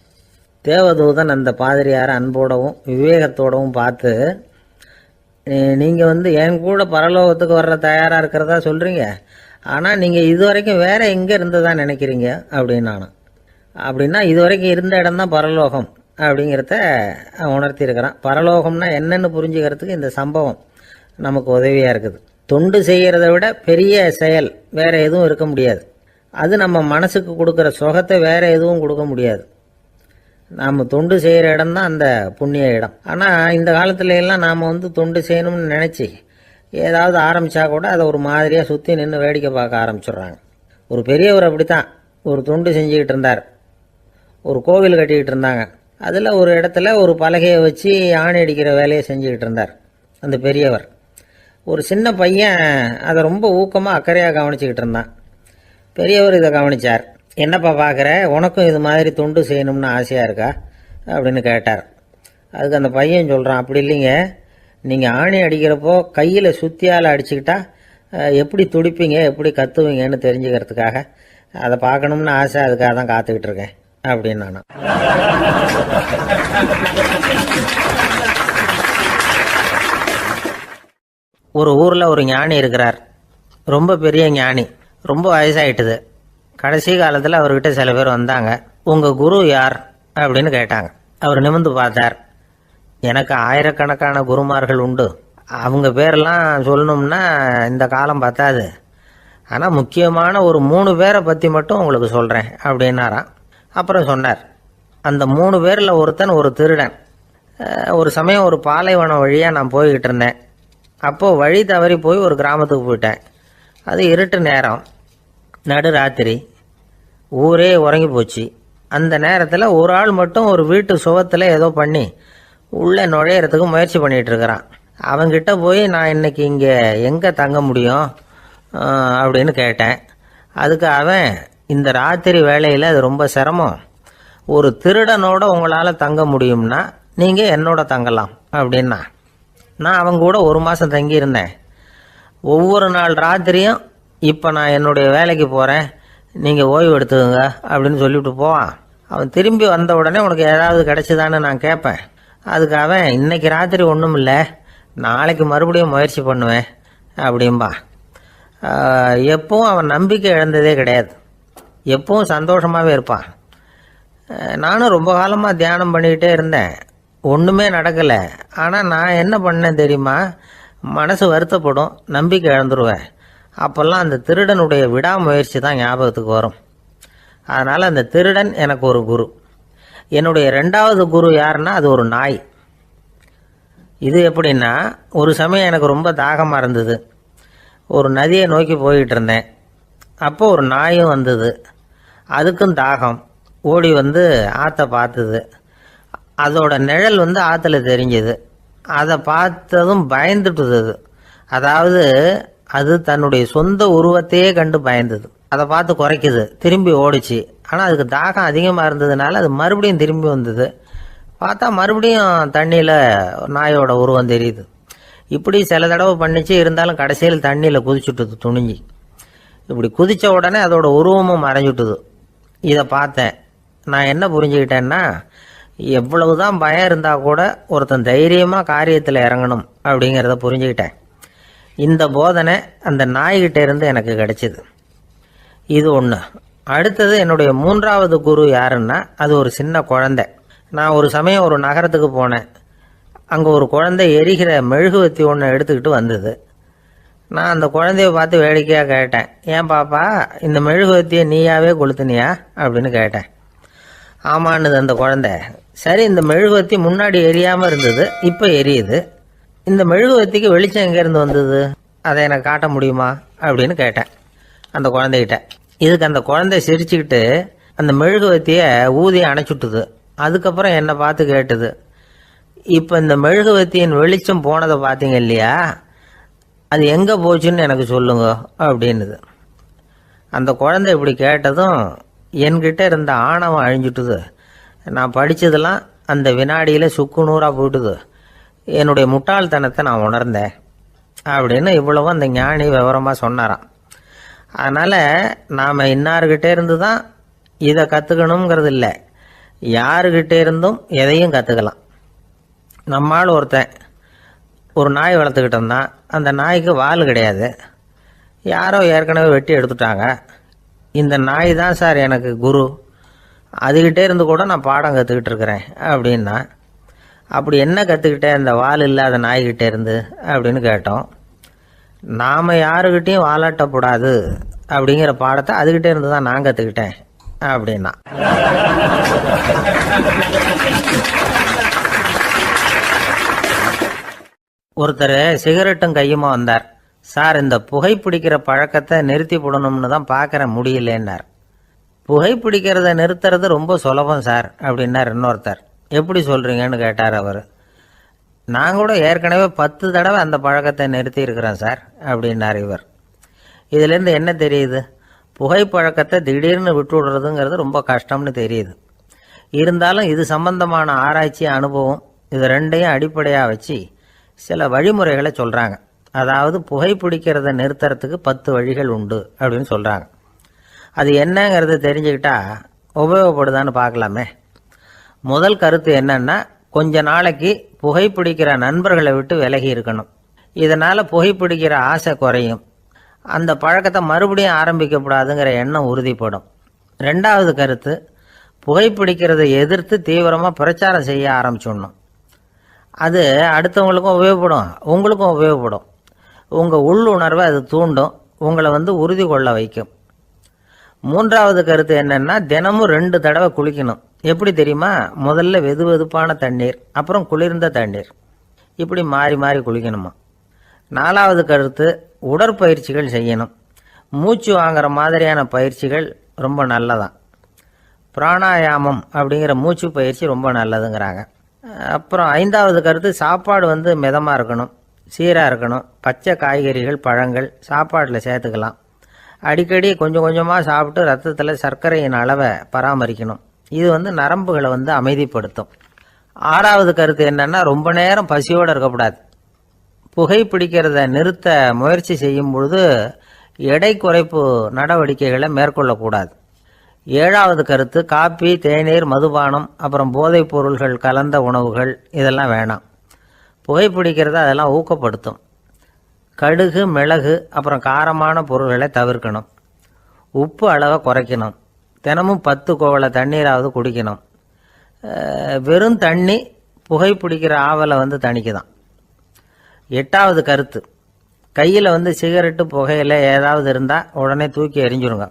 தேவதூதன் அந்த பாதிரியாரை அன்போடவும் விவேகத்தோடவும் பார்த்து, நீங்கள் என் கூட பரலோகத்துக்கு வர்ற தயாராக இருக்கிறதா சொல்கிறீங்க, ஆனால் நீங்கள் இது வரைக்கும் வேற எங்கே இருந்ததா நினைக்கிறீங்க அப்படின்னு நானும். அப்படின்னா இது வரைக்கும் இருந்த இடம் தான் பரலோகம் அப்படிங்கிறத உணர்த்தியிருக்கிறான். பரலோகம்னா என்னன்னு புரிஞ்சுக்கிறதுக்கு இந்த சம்பவம் நமக்கு உதவியாக இருக்குது. தொண்டு செய்கிறத விட பெரிய செயல் வேற எதுவும் இருக்க முடியாது. அது நம்ம மனசுக்கு கொடுக்குற சுகத்தை வேற எதுவும் கொடுக்க முடியாது. நாம் தொண்டு செய்கிற இடம் தான் அந்த புண்ணிய இடம். ஆனால் இந்த காலத்துல எல்லாம் நாம் தொண்டு செய்யணும்னு நினச்சி ஏதாவது ஆரம்பித்தா கூட அதை ஒரு மாதிரியாக சுற்றி நின்று வேடிக்கை பார்க்க ஆரம்பிச்சிடுறாங்க. ஒரு பெரியவர் அப்படித்தான் ஒரு தொண்டு செஞ்சுக்கிட்டு இருந்தார். ஒரு கோவில் கட்டிக்கிட்டு இருந்தாங்க. அதில் ஒரு இடத்துல ஒரு பலகையை வச்சு ஆணி அடிக்கிற வேலையை செஞ்சுக்கிட்டு இருந்தார் அந்த பெரியவர். ஒரு சின்ன பையன் அதை ரொம்ப ஊக்கமாக அக்கறையாக கவனிச்சுக்கிட்டு இருந்தான். பெரியவர் இதை கவனித்தார். என்னப்பா பார்க்குற, உனக்கும் இது மாதிரி தொண்டு செய்யணும்னு ஆசையாக இருக்கா அப்படின்னு கேட்டார். அதுக்கு அந்த பையன் சொல்கிறான், அப்படி இல்லைங்க, நீங்கள் ஆணி அடிக்கிறப்போ கையில் சுத்தியால் அடிச்சுக்கிட்டா எப்படி துடிப்பீங்க எப்படி கத்துவீங்கன்னு தெரிஞ்சுக்கிறதுக்காக அதை பார்க்கணும்னு ஆசை, அதுக்காக தான் காத்துக்கிட்டு இருக்கேன் அப்படின்னு நான். ஒரு ஊரில் ஒரு ஞானி இருக்கிறார். ரொம்ப பெரிய ஞானி, ரொம்ப வயசாயிட்டுது. கடைசி காலத்தில் அவர்கிட்ட சில பேர் வந்தாங்க. உங்கள் குரு யார் அப்படின்னு கேட்டாங்க. அவர் நிமிர்ந்து பார்த்தார். எனக்கு ஆயிரக்கணக்கான குருமார்கள் உண்டு, அவங்க பேரெல்லாம் சொல்லணும்னா இந்த காலம் பத்தாது. ஆனால் முக்கியமான ஒரு 3 பேரை பற்றி மட்டும் உங்களுக்கு சொல்கிறேன் அப்படின்னாராம். அப்புறம் சொன்னார், அந்த 3 பேரில் ஒருத்தன் ஒரு திருடன். ஒரு சமயம் ஒரு பாலைவனம் வழியாக நான் போய்கிட்டு இருந்தேன். அப்போது வழி தவறி போய் ஒரு கிராமத்துக்கு போயிட்டேன். அது இருட்டு நேரம், நடு ராத்திரி, ஊரே உறங்கி போச்சு. அந்த நேரத்தில் ஒரு ஆள் மட்டும் ஒரு வீட்டு சுவத்தில் ஏதோ பண்ணி உள்ளே நுழையிறதுக்கு முயற்சி பண்ணிகிட்டு இருக்கிறான். அவங்கிட்ட போய் நான் இன்னைக்கு இங்கே எங்கே தங்க முடியும் அப்படின்னு கேட்டேன். அதுக்கு அவன், இந்த ராத்திரி வேளையில் அது ரொம்ப சிரமம், ஒரு திருடனோட உங்களால் தங்க முடியும்னா நீங்கள் என்னோட தங்கலாம் அப்படின்னா. நான் அவங்க கூட 1 மாதம் தங்கியிருந்தேன். ஒவ்வொரு நாள் ராத்திரியும் இப்போ நான் என்னுடைய வேலைக்கு போகிறேன், நீங்கள் ஓய்வு எடுத்துக்கோங்க அப்படின்னு சொல்லிவிட்டு போவான். அவன் திரும்பி வந்த உடனே உனக்கு ஏதாவது கிடைச்சிதான்னு நான் கேட்பேன். அதுக்கு அவன், இன்னைக்கு ராத்திரி ஒன்றும் இல்லை, நாளைக்கு மறுபடியும் முயற்சி பண்ணுவேன் அப்படின்பா. எப்பவும் அவன் நம்பிக்கை இழந்ததே கிடையாது, எப்பவும் சந்தோஷமாகவே இருப்பான். நானும் ரொம்ப காலமாக தியானம் பண்ணிக்கிட்டே இருந்தேன், ஒன்றுமே நடக்கலை. ஆனால் நான் என்ன பண்ணேன் தெரியுமா, மனசு வருத்தப்படும், நம்பிக்கை இழந்துருவேன். அப்போல்லாம் அந்த திருடனுடைய விடாமுயற்சி தான் ஞாபகத்துக்கு வரும். அதனால் அந்த திருடன் எனக்கு ஒரு குரு. என்னுடைய 2வது குரு யாருன்னா அது ஒரு நாய். இது எப்படின்னா, ஒரு சமயம் எனக்கு ரொம்ப தாகமாக இருந்தது. ஒரு நதியை நோக்கி போய்கிட்டு இருந்தேன். அப்போ ஒரு நாயும் வந்தது. அதுக்கும் தாகம். ஓடி வந்து ஆற்றை பார்த்துது. அதோட நிழல் ஆற்றுல தெரிஞ்சுது. அதை பார்த்ததும் பயந்துட்டுது. அதாவது அது தன்னுடைய சொந்த உருவத்தையே கண்டு பயந்தது. அதை பார்த்து குறைக்குது, திரும்பி ஓடிச்சு. ஆனால் அதுக்கு தாகம் அதிகமாக இருந்ததுனால அது மறுபடியும் திரும்பி வந்தது. பார்த்தா மறுபடியும் தண்ணியில் நாயோட உருவம் தெரியுது. இப்படி சில தடவை பண்ணிச்சு. இருந்தாலும் கடைசியில் தண்ணியில் குதிச்சுட்டுது துணிஞ்சி. இப்படி குதித்த உடனே அதோட உருவமும் மறைஞ்சுட்டுது. இதை பார்த்தேன். நான் என்ன புரிஞ்சுக்கிட்டேன்னா, எவ்வளவுதான் பயம் இருந்தால் கூட ஒருத்தன் தைரியமாக காரியத்தில் இறங்கணும் அப்படிங்கிறத புரிஞ்சுக்கிட்டேன். இந்த போதனை அந்த நாய்கிட்ட இருந்து எனக்கு கிடைச்சிது. இது ஒன்று. அடுத்தது என்னுடைய 3வது குரு யாருன்னா அது ஒரு சின்ன குழந்தை. நான் ஒரு சமயம் ஒரு நகரத்துக்கு போனேன். அங்கே ஒரு குழந்தை எரிகிற மெழுகுவத்தி ஒன்று எடுத்துக்கிட்டு வந்தது. நான் அந்த குழந்தைய பார்த்து வேடிக்கையாக கேட்டேன், ஏன் பாப்பா இந்த மெழுகுவத்தியை நீயாவே கொளுத்துனியா அப்படின்னு கேட்டேன். ஆமான்னுது அந்த குழந்தை. சரி, இந்த மெழுகுவத்தி முன்னாடி எரியாமல் இருந்தது, இப்போ எரியுது. இந்த மெழுகுவத்திக்கு வெளிச்சம் எங்கேருந்து வந்தது, அதை எனக்கு காட்ட முடியுமா அப்படின்னு கேட்டேன் அந்த குழந்தைகிட்ட. இதுக்கு அந்த குழந்தை சிரிச்சுக்கிட்டு அந்த மெழுகுவத்தியை ஊதி அணைச்சுட்டுது. அதுக்கப்புறம் என்னை பார்த்து கேட்டுது, இப்போ இந்த மெழுகுவத்தியின் வெளிச்சம் போனதை பார்த்தீங்க இல்லையா, அது எங்கே போச்சுன்னு எனக்கு சொல்லுங்க அப்படின்னுது. அந்த குழந்தை இப்படி கேட்டதும் என்கிட்ட இருந்த ஆணவம் அழிஞ்சுட்டுது. நான் படித்ததெல்லாம் அந்த வினாடியில் சுக்கு நூறாக போயிட்டுது. என்னுடைய முட்டாள்தனத்தை நான் உணர்ந்தேன் அப்படின்னு இவ்வளவும் அந்த ஞானி விவரமாக சொன்னாராம். அதனால் நாம் இன்னார்கிட்ட இருந்து தான் இதை கற்றுக்கணுங்கிறது இல்லை, யாருக்கிட்ட இருந்தும் எதையும் கற்றுக்கலாம். நம்மால் ஒருத்தன் ஒரு நாய் வளர்த்துக்கிட்டு இருந்தான். அந்த நாய்க்கு வால் கிடையாது. யாரோ ஏற்கனவே வெட்டி எடுத்துட்டாங்க. இந்த நாய் தான் சார் எனக்கு குரு, அதுகிட்டே இருந்து கூட நான் பாடம் கற்றுக்கிட்டு இருக்கிறேன் அப்படின்னா. அப்படி என்ன கற்றுக்கிட்டேன் அந்த வால் இல்லாத நாய்கிட்டே இருந்து அப்படின்னு கேட்டோம். நாம் யாருக்கிட்டையும் வாலாட்டக்கூடாது அப்படிங்கிற பாடத்தை அதுகிட்டே இருந்து தான் நான் கற்றுக்கிட்டேன் அப்படின்னா. ஒருத்தர் சிகரெட்டும் கையுமா வந்தார். சார், இந்த புகைப்பிடிக்கிற பழக்கத்தை நிறுத்தி போடணும்னு தான் பார்க்குற முடியலன்னார். புகைப்பிடிக்கிறத நிறுத்துறது ரொம்ப சுலபம் சார் அப்படின்னார் இன்னொருத்தர். எப்படி சொல்கிறீங்கன்னு கேட்டார் அவர். நான் கூட ஏற்கனவே 10 தடவை அந்த பழக்கத்தை நிறுத்தி இருக்கிறேன் சார் அப்படின்னார் இவர். இதுலேருந்து என்ன தெரியுது? புகைப்பழக்கத்தை திடீர்னு விட்டு விடுறதுங்கிறது ரொம்ப கஷ்டம்னு தெரியுது. இருந்தாலும் இது சம்பந்தமான ஆராய்ச்சி, அனுபவம், இது ரெண்டையும் அடிப்படையாக வச்சு சில வழிமுறைகளை சொல்கிறாங்க. அதாவது புகைப்பிடிக்கிறத நிறுத்துறதுக்கு 10 வழிகள் உண்டு அப்படின்னு சொல்கிறாங்க. அது என்னங்கிறத தெரிஞ்சுக்கிட்டா உபயோகப்படுதான்னு பார்க்கலாமே. முதல் கருத்து என்னன்னா, கொஞ்ச நாளைக்கு புகைப்பிடிக்கிற நண்பர்களை விட்டு விலகி இருக்கணும். இதனால் புகைப்பிடிக்கிற ஆசை குறையும். அந்த பழக்கத்தை மறுபடியும் ஆரம்பிக்கக்கூடாதுங்கிற எண்ணம் உறுதிப்படும். ரெண்டாவது கருத்து, புகைப்பிடிக்கிறதை எதிர்த்து தீவிரமாக பிரச்சாரம் செய்ய ஆரம்பிச்சிடணும். அது அடுத்தவங்களுக்கும் உபயோகப்படும், உங்களுக்கும் உபயோகப்படும். உங்கள் உள்ளுணர்வை அது தூண்டும், உங்களை உறுதி கொள்ள வைக்கும். மூன்றாவது கருத்து என்னென்னா, தினமும் 2 தடவை குளிக்கணும். எப்படி தெரியுமா? முதல்ல வெது வெதுப்பான தண்ணீர், அப்புறம் குளிர்ந்த தண்ணீர், இப்படி மாறி மாறி குளிக்கணுமா. நாலாவது கருத்து, உடற்பயிற்சிகள் செய்யணும். மூச்சு வாங்குற மாதிரியான பயிற்சிகள் ரொம்ப நல்லதான். பிராணாயாமம் அப்படிங்கிற மூச்சு பயிற்சி ரொம்ப நல்லதுங்கிறாங்க. அப்புறம் ஐந்தாவது கருத்து, சாப்பாடு மிதமாக இருக்கணும், சீராக இருக்கணும். பச்சை காய்கறிகள், பழங்கள் சாப்பாட்டில் சேர்த்துக்கலாம். அடிக்கடி கொஞ்சம் கொஞ்சமாக சாப்பிட்டு ரத்தத்தில் சர்க்கரையின் அளவை பராமரிக்கணும். இது நரம்புகளை அமைதிப்படுத்தும். ஆறாவது கருத்து என்னன்னா, ரொம்ப நேரம் பசியோடு இருக்கக்கூடாது. புகைப்பிடிக்கிறத நிறுத்த முயற்சி செய்யும் பொழுது எடை குறைப்பு நடவடிக்கைகளை மேற்கொள்ளக்கூடாது. ஏழாவது கருத்து, காப்பி, தேநீர், மதுபானம், அப்புறம் போதைப் பொருள்கள் கலந்த உணவுகள் இதெல்லாம் வேணாம். புகைப்பிடிக்கிறத அதெல்லாம் ஊக்கப்படுத்தும். கடுகு, மிளகு, அப்புறம் காரமான பொருள்களை தவிர்க்கணும். உப்பு அளவை குறைக்கணும். தினமும் 10 குவளை தண்ணீராவது குடிக்கணும். வெறும் தண்ணி புகைப்பிடிக்கிற ஆவலை தணிக்குதான். எட்டாவது கருத்து, கையில் சிகரெட்டு, புகையில ஏதாவது இருந்தால் உடனே தூக்கி எறிஞ்சிருங்க.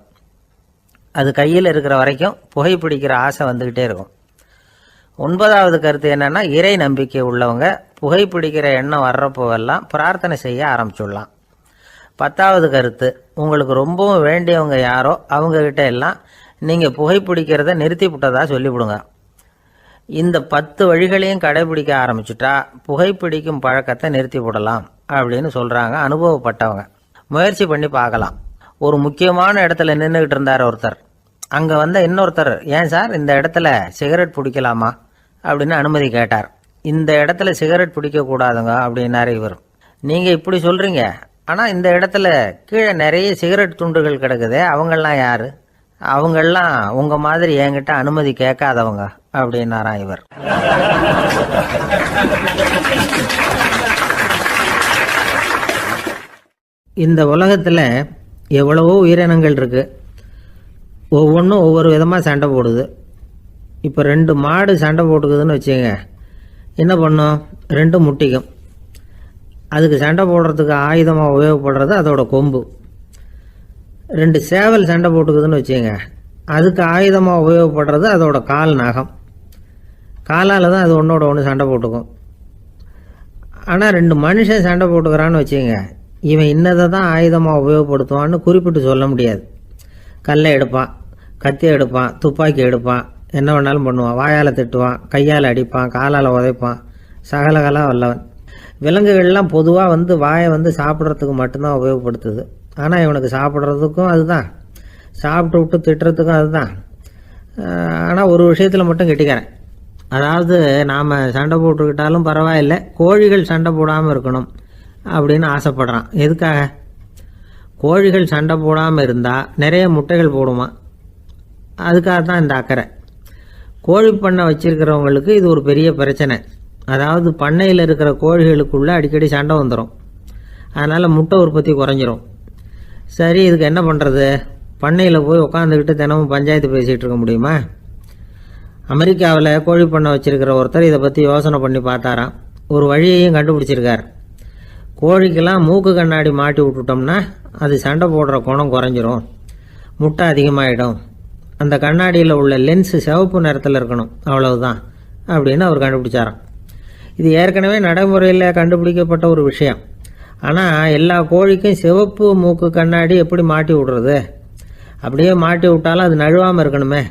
அது கையில் இருக்கிற வரைக்கும் புகைப்பிடிக்கிற ஆசை வந்துக்கிட்டே இருக்கும். 9வது கருத்து என்னென்னா, இறை நம்பிக்கை உள்ளவங்க புகைப்பிடிக்கிற எண்ணம் வர்றப்போவெல்லாம் பிரார்த்தனை செய்ய ஆரம்பிச்சுடலாம். 10வது கருத்து, உங்களுக்கு ரொம்பவும் வேண்டியவங்க யாரோ அவங்கக்கிட்ட எல்லாம் நீங்கள் புகைப்பிடிக்கிறத நிறுத்தி விட்டதா சொல்லிவிடுங்க. இந்த 10 வழிகளையும் கடைபிடிக்க ஆரம்பிச்சுட்டா புகைப்பிடிக்கும் பழக்கத்தை நிறுத்தி விடலாம் அப்படின்னு சொல்கிறாங்க அனுபவப்பட்டவங்க. முயற்சி பண்ணி பார்க்கலாம். ஒரு முக்கியமான இடத்துல நின்றுக்கிட்டு இருந்தார் ஒருத்தர். அங்கே இன்னொருத்தர், ஏன் சார் இந்த இடத்துல சிகரெட் பிடிக்கலாமா அப்படின்னு அனுமதி கேட்டார். இந்த இடத்துல சிகரெட் பிடிக்கக்கூடாதுங்க அப்படின்னாரு இவர். நீங்கள் இப்படி சொல்கிறீங்க, ஆனால் இந்த இடத்துல கீழே நிறைய சிகரெட் துண்டுகள் கிடக்குதே, அவங்கெல்லாம் யார்? அவங்கெல்லாம் உங்கள் மாதிரி என்கிட்ட அனுமதி கேட்காதவங்க அப்படின்னாராம் இவர். இந்த உலகத்தில் எவ்வளவோ உயிரினங்கள் இருக்குது. ஒவ்வொன்றும் ஒவ்வொரு விதமாக சண்டை போடுது. இப்போ 2 மாடு சண்டை போட்டுக்குதுன்னு வச்சுங்க, என்ன பண்ணும்? 2 முட்டிக்கும். அதுக்கு சண்டை போடுறதுக்கு ஆயுதமாக உபயோகப்படுறது அதோட கொம்பு. 2 சேவல் சண்டை போட்டுக்குதுன்னு வச்சுங்க, அதுக்கு ஆயுதமாக உபயோகப்படுறது அதோட கால் நகம். காலால் தான் அது ஒன்றோட ஒன்று சண்டை போட்டுக்கும். ஆனால் 2 மனுஷன் சண்டை போட்டுக்கிறான்னு வச்சுங்க, இவன் இன்னதை தான் ஆயுதமாக உபயோகப்படுத்துவான்னு குறிப்பிட்டு சொல்ல முடியாது. கல்லை எடுப்பான், கத்தி எடுப்பான், துப்பாக்கி எடுப்பான், என்ன வேணாலும் பண்ணுவான். வாயால் திட்டுவான், கையால் அடிப்பான், காலால் உதைப்பான், சகலகலாக வல்லவன். விலங்குகள்லாம் பொதுவாக வாயை சாப்பிட்றதுக்கு மட்டும்தான் உபயோகப்படுத்துது. ஆனால் இவனுக்கு சாப்பிட்றதுக்கும் அதுதான், சாப்பிட்டு விட்டு திட்டுறதுக்கும் அதுதான். ஆனால் ஒரு விஷயத்தில் மட்டும் கெட்டிக்கிறேன். அதாவது நாம் சண்டை போட்டுக்கிட்டாலும் பரவாயில்லை, கோழிகள் சண்டை போடாமல் இருக்கணும் அப்படின்னு ஆசைப்படுறான். எதுக்காக? கோழிகள் சண்டை போடாமல் இருந்தால் நிறைய முட்டைகள் போடுமா, அதுக்காக தான் இந்த அக்கறை. கோழி பண்ணை வச்சிருக்கிறவங்களுக்கு இது ஒரு பெரிய பிரச்சனை. அதாவது பண்ணையில் இருக்கிற கோழிகளுக்குள்ளே அடிக்கடி சண்டை வந்துடும். அதனால் முட்டை உற்பத்தி குறைஞ்சிரும். சரி, இதுக்கு என்ன பண்ணுறது? பண்ணையில் போய் உட்காந்துக்கிட்டு தினமும் பஞ்சாயத்து பேசிகிட்டு இருக்க முடியுமா? அமெரிக்காவில் கோழி பண்ணை வச்சுருக்கிற ஒருத்தர் இதை பற்றி யோசனை பண்ணி பார்த்தாராம். ஒரு வழியையும் கண்டுபிடிச்சிருக்கார். கோழிக்கெல்லாம் மூக்கு கண்ணாடி மாட்டி விட்டுட்டோம்னா அது சண்டை போடுற குணம் குறைஞ்சிரும், முட்டை அதிகமாகிடும். அந்த கண்ணாடியில் உள்ள லென்ஸு சிவப்பு நிறத்தில் இருக்கணும், அவ்வளவுதான் அப்படின்னு அவர் கண்டுபிடிச்சாராம். இது ஏற்கனவே நடைமுறையில் கண்டுபிடிக்கப்பட்ட ஒரு விஷயம். ஆனால் எல்லா கோழிக்கும் சிவப்பு மூக்கு கண்ணாடி எப்படி மாட்டி விடுறது? அப்படியே மாட்டி விட்டாலும் அது நழுவாமல் இருக்கணுமே.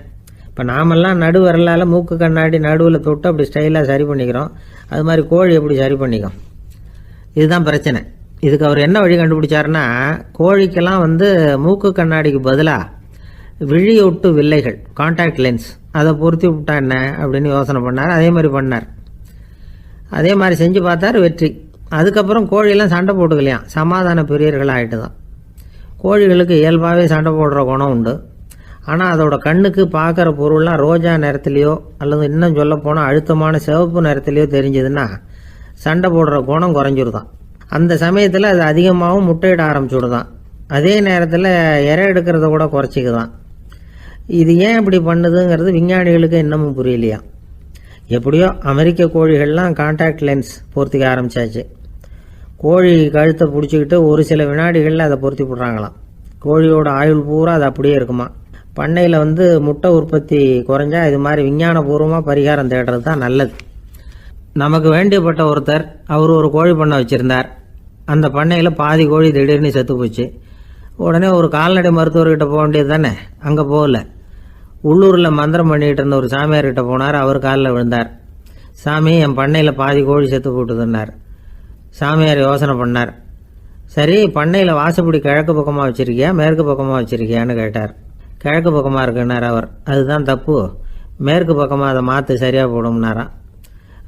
இப்போ நாமெல்லாம் நடு விரலால் மூக்கு கண்ணாடி நடுவில் தொட்டு அப்படி ஸ்டைலாக சரி பண்ணிக்கிறோம். அது மாதிரி கோழி எப்படி சரி பண்ணிக்கும்? இதுதான் பிரச்சனை. இதுக்கு அவர் என்ன வழி கண்டுபிடிச்சாருன்னா, கோழிக்கெல்லாம் மூக்கு கண்ணாடிக்கு பதிலாக விழியொட்டு வில்லைகள், கான்டாக்ட் லென்ஸ், அதை பொருத்தி விட்டா என்ன அப்படின்னு யோசனை பண்ணார். அதே மாதிரி பண்ணார். அதே மாதிரி செஞ்சு பார்த்தார், வெற்றி. அதுக்கப்புறம் கோழியெல்லாம் சண்டை போட்டுக்கலையாம், சமாதான பிரியர்கள் ஆகிட்டு தான். கோழிகளுக்கு இயல்பாகவே சண்டை போடுற குணம் உண்டு. ஆனால் அதோட கண்ணுக்கு பார்க்குற பொருள்லாம் ரோஜா நிறத்துலையோ அல்லது இன்னும் சொல்ல போனால் அழுத்தமான சிவப்பு நிறத்துலையோ தெரிஞ்சதுன்னா சண்டை போடுற குணம் குறைஞ்சிருதான். அந்த சமயத்தில் அது அதிகமாகவும் முட்டையிட ஆரம்பிச்சுடுதான். அதே நேரத்தில் இறை எடுக்கிறத கூட குறைச்சிக்குதான். இது ஏன் இப்படி பண்ணுதுங்கிறது விஞ்ஞானிகளுக்கு இன்னமும் புரியலையா. எப்படியோ அமெரிக்க கோழிகள்லாம் கான்டாக்ட் லென்ஸ் பொருத்திக்க ஆரம்பித்தாச்சு. கோழி கழுத்தை பிடிச்சிக்கிட்டு ஒரு சில வினாடிகளில் அதை பொருத்தி விட்றாங்களாம். கோழியோட ஆயுள் பூரா அது அப்படியே இருக்குமா. பண்ணையில் முட்டை உற்பத்தி குறைஞ்சா இது மாதிரி விஞ்ஞானபூர்வமாக பரிகாரம் தேடுறது தான் நல்லது. நமக்கு வேண்டியப்பட்ட ஒருத்தர், அவர் ஒரு கோழி பண்ணை வச்சுருந்தார். அந்த பண்ணையில் பாதி கோழி திடீர்னு செத்து போச்சு. உடனே ஒரு கால்நடை மருத்துவர்கிட்ட போக வேண்டியது தானே. அங்கே போகல. உள்ளூரில் மந்திரம் பண்ணிகிட்டு இருந்த ஒரு சாமியார்கிட்ட போனார். அவர் காலில் விழுந்தார். சாமி, என் பண்ணையில் பாதி கோழி செத்து போட்டுதுன்னார். சாமியார் யோசனை பண்ணார். சரி, பண்ணையில் வாசப்படி கிழக்கு பக்கமாக வச்சுருக்கியா மேற்கு பக்கமாக வச்சுருக்கியான்னு கேட்டார். கிழக்கு பக்கமாக இருக்குன்னார் அவர். அதுதான் தப்பு, மேற்கு பக்கமாக அதை மாற்று சரியாக போடும்னாராம்.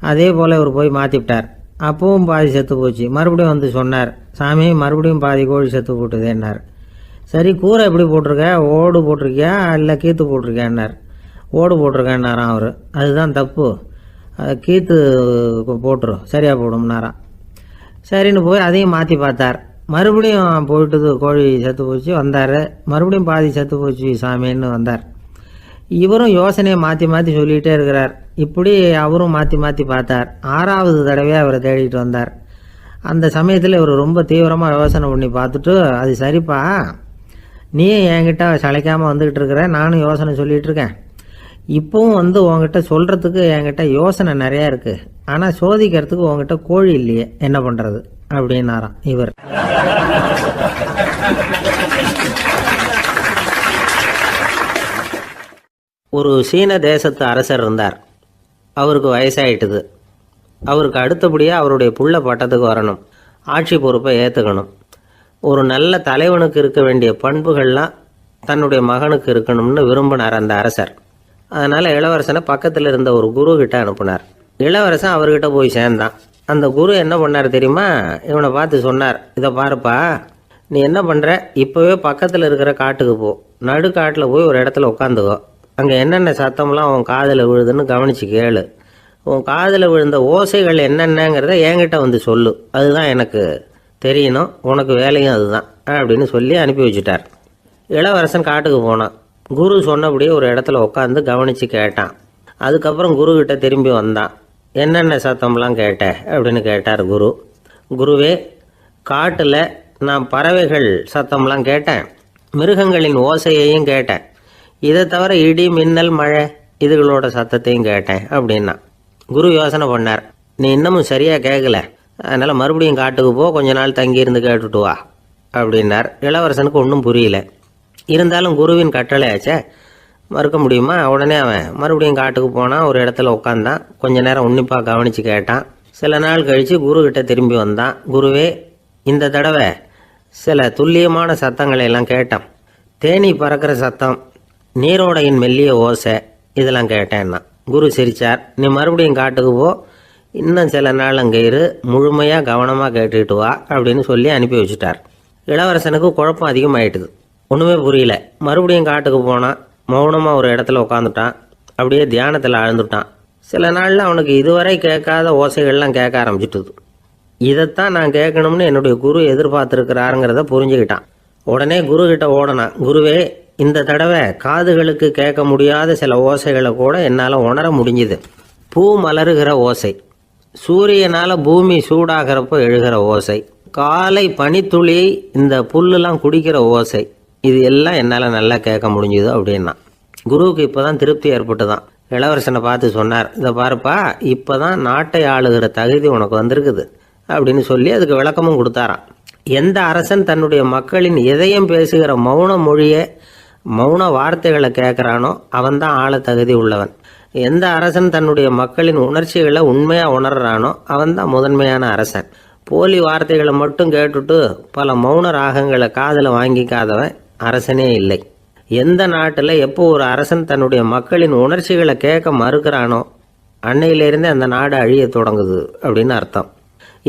அதே போல் இவர் போய் மாற்றிவிட்டார். அப்பவும் பாதி செத்து போச்சு. மறுபடியும் சொன்னார், சாமி மறுபடியும் பாதி கோழி செத்து போட்டுதேன்னார். சரி, கூரை எப்படி போட்டிருக்க? ஓடு போட்டிருக்கியா இல்லை கீத்து போட்டிருக்கியான்னார். ஓடு போட்டிருக்கேன்னாராம் அவர். அதுதான் தப்பு, அதை கீத்து போட்டுரும் சரியாக போடும்னாராம். சரின்னு போய் அதையும் மாற்றி பார்த்தார். மறுபடியும் போயிட்டுது, கோழி செத்து போச்சு. வந்தார். மறுபடியும் பாதி செத்து போச்சு சாமின்னு வந்தார். இவரும் யோசனையை மாற்றி மாற்றி சொல்லிகிட்டே இருக்கிறார். இப்படி அவரும் மாற்றி மாற்றி பார்த்தார். 6வது தடவையாக அவரை தேடிட்டு வந்தார். அந்த சமயத்தில் இவர் ரொம்ப தீவிரமாக யோசனை பண்ணி பார்த்துட்டு, அது சரிப்பா, நீயும் என்கிட்ட சளைக்காமல் வந்துக்கிட்டு இருக்கிற, நானும் யோசனை சொல்லிகிட்டு இருக்கேன். இப்போவும் உங்ககிட்ட சொல்கிறதுக்கு என்கிட்ட யோசனை நிறையா இருக்குது. ஆனால் சோதிக்கிறதுக்கு உங்ககிட்ட கோழி இல்லையே, என்ன பண்ணுறது அப்படின்னாராம் இவர். ஒரு சீன தேசத்து அரசர் இருந்தார். அவருக்கு வயசாயிட்டுது. அவருக்கு அடுத்தபடியாக அவருடைய புள்ள பட்டத்துக்கு வரணும், ஆட்சி பொறுப்பை ஏற்றுக்கணும். ஒரு நல்ல தலைவனுக்கு இருக்க வேண்டிய பண்புகள்லாம் தன்னுடைய மகனுக்கு இருக்கணும்னு விரும்பினார் அந்த அரசர். அதனால் இளவரசனை பக்கத்தில் இருந்த ஒரு குரு கிட்ட அனுப்புனார். இளவரசன் அவர்கிட்ட போய் சேர்ந்தான். அந்த குரு என்ன பண்ணார் தெரியுமா? இவனை பார்த்து சொன்னார், இதை பாருப்பா, நீ என்ன பண்ணுற, இப்போவே பக்கத்தில் இருக்கிற காட்டுக்கு போ, நடு காட்டில் போய் ஒரு இடத்துல உட்காந்துக்கோ. அங்கே என்னென்ன சத்தம்லாம் உன் காதில் விழுதுன்னு கவனித்து கேளு. உன் காதில் விழுந்த ஓசைகள் என்னென்னங்கிறத என்கிட்ட சொல்லு, அதுதான் எனக்கு தெரியணும், உனக்கு வேலையும் அதுதான் அப்படின்னு சொல்லி அனுப்பி வச்சுட்டார். இளவரசன் காட்டுக்கு போனான். குரு சொன்னபடியே ஒரு இடத்துல உட்காந்து கவனித்து கேட்டான். அதுக்கப்புறம் குருக்கிட்ட திரும்பி வந்தான். என்னென்ன சத்தம்லாம் கேட்ட அப்படின்னு கேட்டார் குரு. குருவே, காட்டில் நான் பறவைகள் சத்தம்லாம் கேட்டேன், மிருகங்களின் ஓசையையும் கேட்டேன், இதை தவிர இடி மின்னல் மழை இதுகளோட சத்தத்தையும் கேட்டேன் அப்படின்னா. குரு யோசனை பண்ணார், நீ இன்னமும் சரியாக கேட்கல, அதனால் மறுபடியும் காட்டுக்கு போ, கொஞ்ச நாள் தங்கியிருந்து கேட்டுட்டு வா அப்படின்னார். இளவரசனுக்கு ஒன்றும் புரியல. இருந்தாலும் குருவின் கட்டளை ஆச்சே, மறுக்க முடியுமா? உடனே அவன் மறுபடியும் காட்டுக்கு போனான். ஒரு இடத்துல உட்காந்தான். கொஞ்ச நேரம் உன்னிப்பாக கவனித்து கேட்டான். சில நாள் கழித்து குருக்கிட்ட திரும்பி வந்தான். குருவே, இந்த தடவை சில துல்லியமான சத்தங்களை எல்லாம் கேட்டான். தேனி பறக்கிற சத்தம், நீரோடையின் மெல்லிய ஓசை, இதெல்லாம் கேட்டேன்னா. குரு சிரித்தார். நீ மறுபடியும் காட்டுக்கு போ, இன்னும் சில நாள் அங்கே இரு, முழுமையாக கவனமாக கேட்டுக்கிட்டு வா அப்படின்னு சொல்லி அனுப்பி வச்சுட்டார். இளவரசனுக்கு குழப்பம் அதிகமாயிட்டுது. ஒன்றுமே புரியல. மறுபடியும் காட்டுக்கு போனான். மௌனமாக ஒரு இடத்துல உட்காந்துட்டான். அப்படியே தியானத்தில் ஆழ்ந்துட்டான். சில நாளில் அவனுக்கு இதுவரை கேட்காத ஓசைகள்லாம் கேட்க ஆரம்பிச்சிட்டுது. இதைத்தான் நான் கேட்கணும்னு என்னுடைய குரு எதிர்பார்த்துருக்கிறாருங்கிறத புரிஞ்சுக்கிட்டான். உடனே குரு கிட்ட ஓடனான். குருவே, இந்த தடவை காதுகளுக்கு கேட்க முடியாத சில ஓசைகளை கூட என்னால் உணர முடிஞ்சுது. பூ மலருகிற ஓசை, சூரியனால் பூமி சூடாகிறப்போ எழுகிற ஓசை, காலை பனித்துளி இந்த புல்லுலாம் குடிக்கிற ஓசை, இது எல்லாம் என்னால் நல்லா கேட்க முடிஞ்சுது அப்படின்னா. குருவுக்கு இப்போ தான் திருப்தி ஏற்பட்டு தான் இளவரசனை பார்த்து சொன்னார், இதை பாருப்பா, இப்போ தான் நாட்டை ஆளுகிற தகுதி உனக்கு வந்திருக்குது அப்படின்னு சொல்லி அதுக்கு விளக்கமும் கொடுத்தாராம். எந்த அரசன் தன்னுடைய மக்களின் இதயம் பேசுகிற மௌன மொழியை, மௌன வார்த்தைகளை கேட்குறானோ அவன்தான் ஆள தகுதி உள்ளவன். எந்த அரசன் தன்னுடைய மக்களின் உணர்ச்சிகளை உண்மையாக உணர்றானோ அவன்தான் முதன்மையான அரசன். போலி வார்த்தைகளை மட்டும் கேட்டுட்டு பல மௌன ராகங்களை காதில் வாங்கிக்காதவன் அரசனே இல்லை. எந்த நாட்டில் எப்போ ஒரு அரசன் தன்னுடைய மக்களின் உணர்ச்சிகளை கேட்க மறுக்கிறானோ அன்னையிலேருந்தே அந்த நாடு அழிய தொடங்குது அப்படின்னு அர்த்தம்.